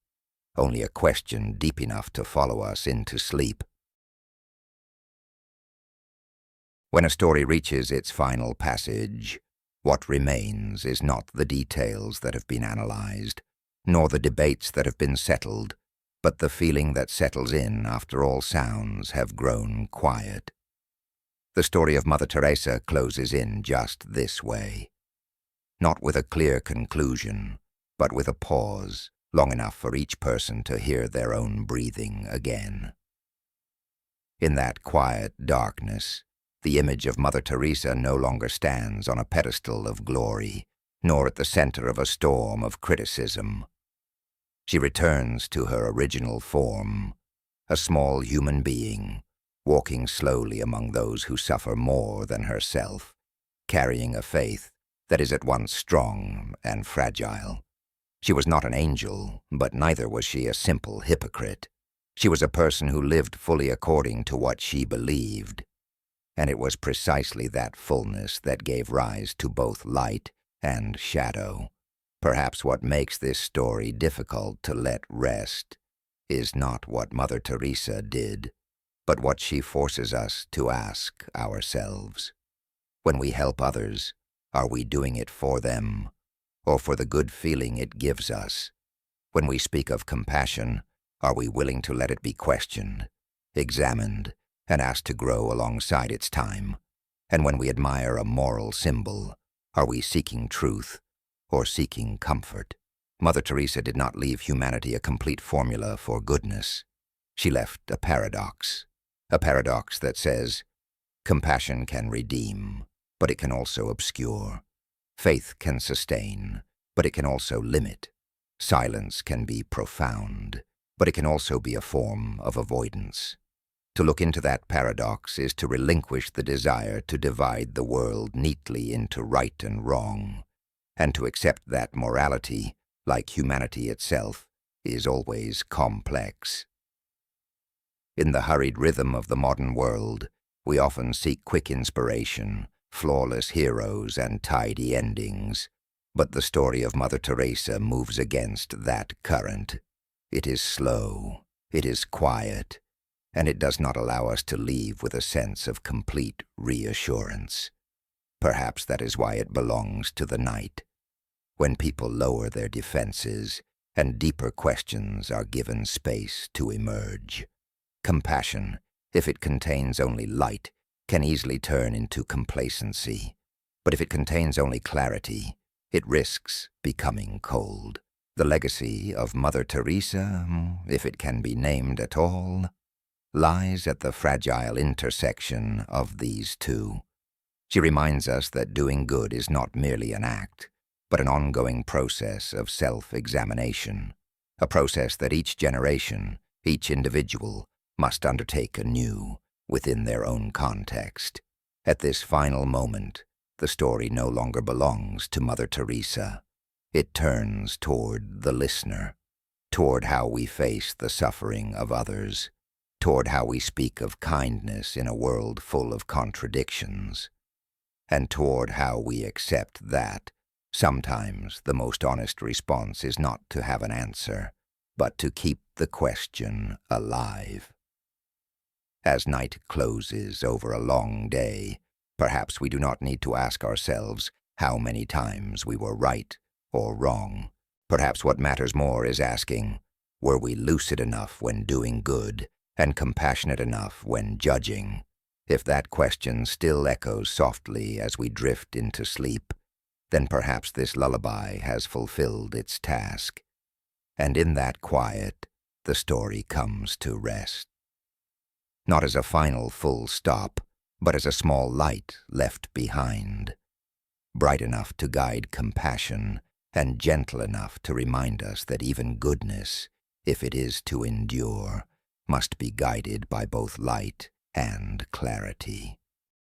S1: only a question deep enough to follow us into sleep. When a story reaches its final passage, what remains is not the details that have been analyzed, nor the debates that have been settled, but the feeling that settles in after all sounds have grown quiet. The story of Mother Teresa closes in just this way, not with a clear conclusion, but with a pause long enough for each person to hear their own breathing again. In that quiet darkness, The image of Mother Teresa no longer stands on a pedestal of glory, nor at the center of a storm of criticism. She returns to her original form, a small human being, walking slowly among those who suffer more than herself, carrying a faith that is at once strong and fragile. She was not an angel, but neither was she a simple hypocrite. She was a person who lived fully according to what she believed, and it was precisely that fullness that gave rise to both light and shadow. Perhaps what makes this story difficult to let rest is not what Mother Teresa did, but what she forces us to ask ourselves. When we help others, are we doing it for them, or for the good feeling it gives us? When we speak of compassion, are we willing to let it be questioned, examined, and asked to grow alongside its time? And when we admire a moral symbol, are we seeking truth or seeking comfort? Mother Teresa did not leave humanity a complete formula for goodness. She left a paradox that says, compassion can redeem, but it can also obscure. Faith can sustain, but it can also limit. Silence can be profound, but it can also be a form of avoidance. To look into that paradox is to relinquish the desire to divide the world neatly into right and wrong, and to accept that morality, like humanity itself, is always complex. In the hurried rhythm of the modern world, we often seek quick inspiration, flawless heroes, and tidy endings. But the story of Mother Teresa moves against that current. It is slow, it is quiet, and it does not allow us to leave with a sense of complete reassurance. Perhaps that is why it belongs to the night, when people lower their defenses and deeper questions are given space to emerge. Compassion, if it contains only light, can easily turn into complacency. But if it contains only clarity, it risks becoming cold. The legacy of Mother Teresa, if it can be named at all, lies at the fragile intersection of these two. She reminds us that doing good is not merely an act, but an ongoing process of self-examination, a process that each generation, each individual, must undertake anew within their own context. At this final moment, the story no longer belongs to Mother Teresa. It turns toward the listener, toward how we face the suffering of others, toward how we speak of kindness in a world full of contradictions, and toward how we accept that sometimes the most honest response is not to have an answer, but to keep the question alive. As night closes over a long day, perhaps we do not need to ask ourselves how many times we were right or wrong. Perhaps what matters more is asking, were we lucid enough when doing good and compassionate enough when judging? If that question still echoes softly as we drift into sleep, then perhaps this lullaby has fulfilled its task. And in that quiet, the story comes to rest. Not as a final full stop, but as a small light left behind, bright enough to guide compassion and gentle enough to remind us that even goodness, if it is to endure, must be guided by both light and clarity.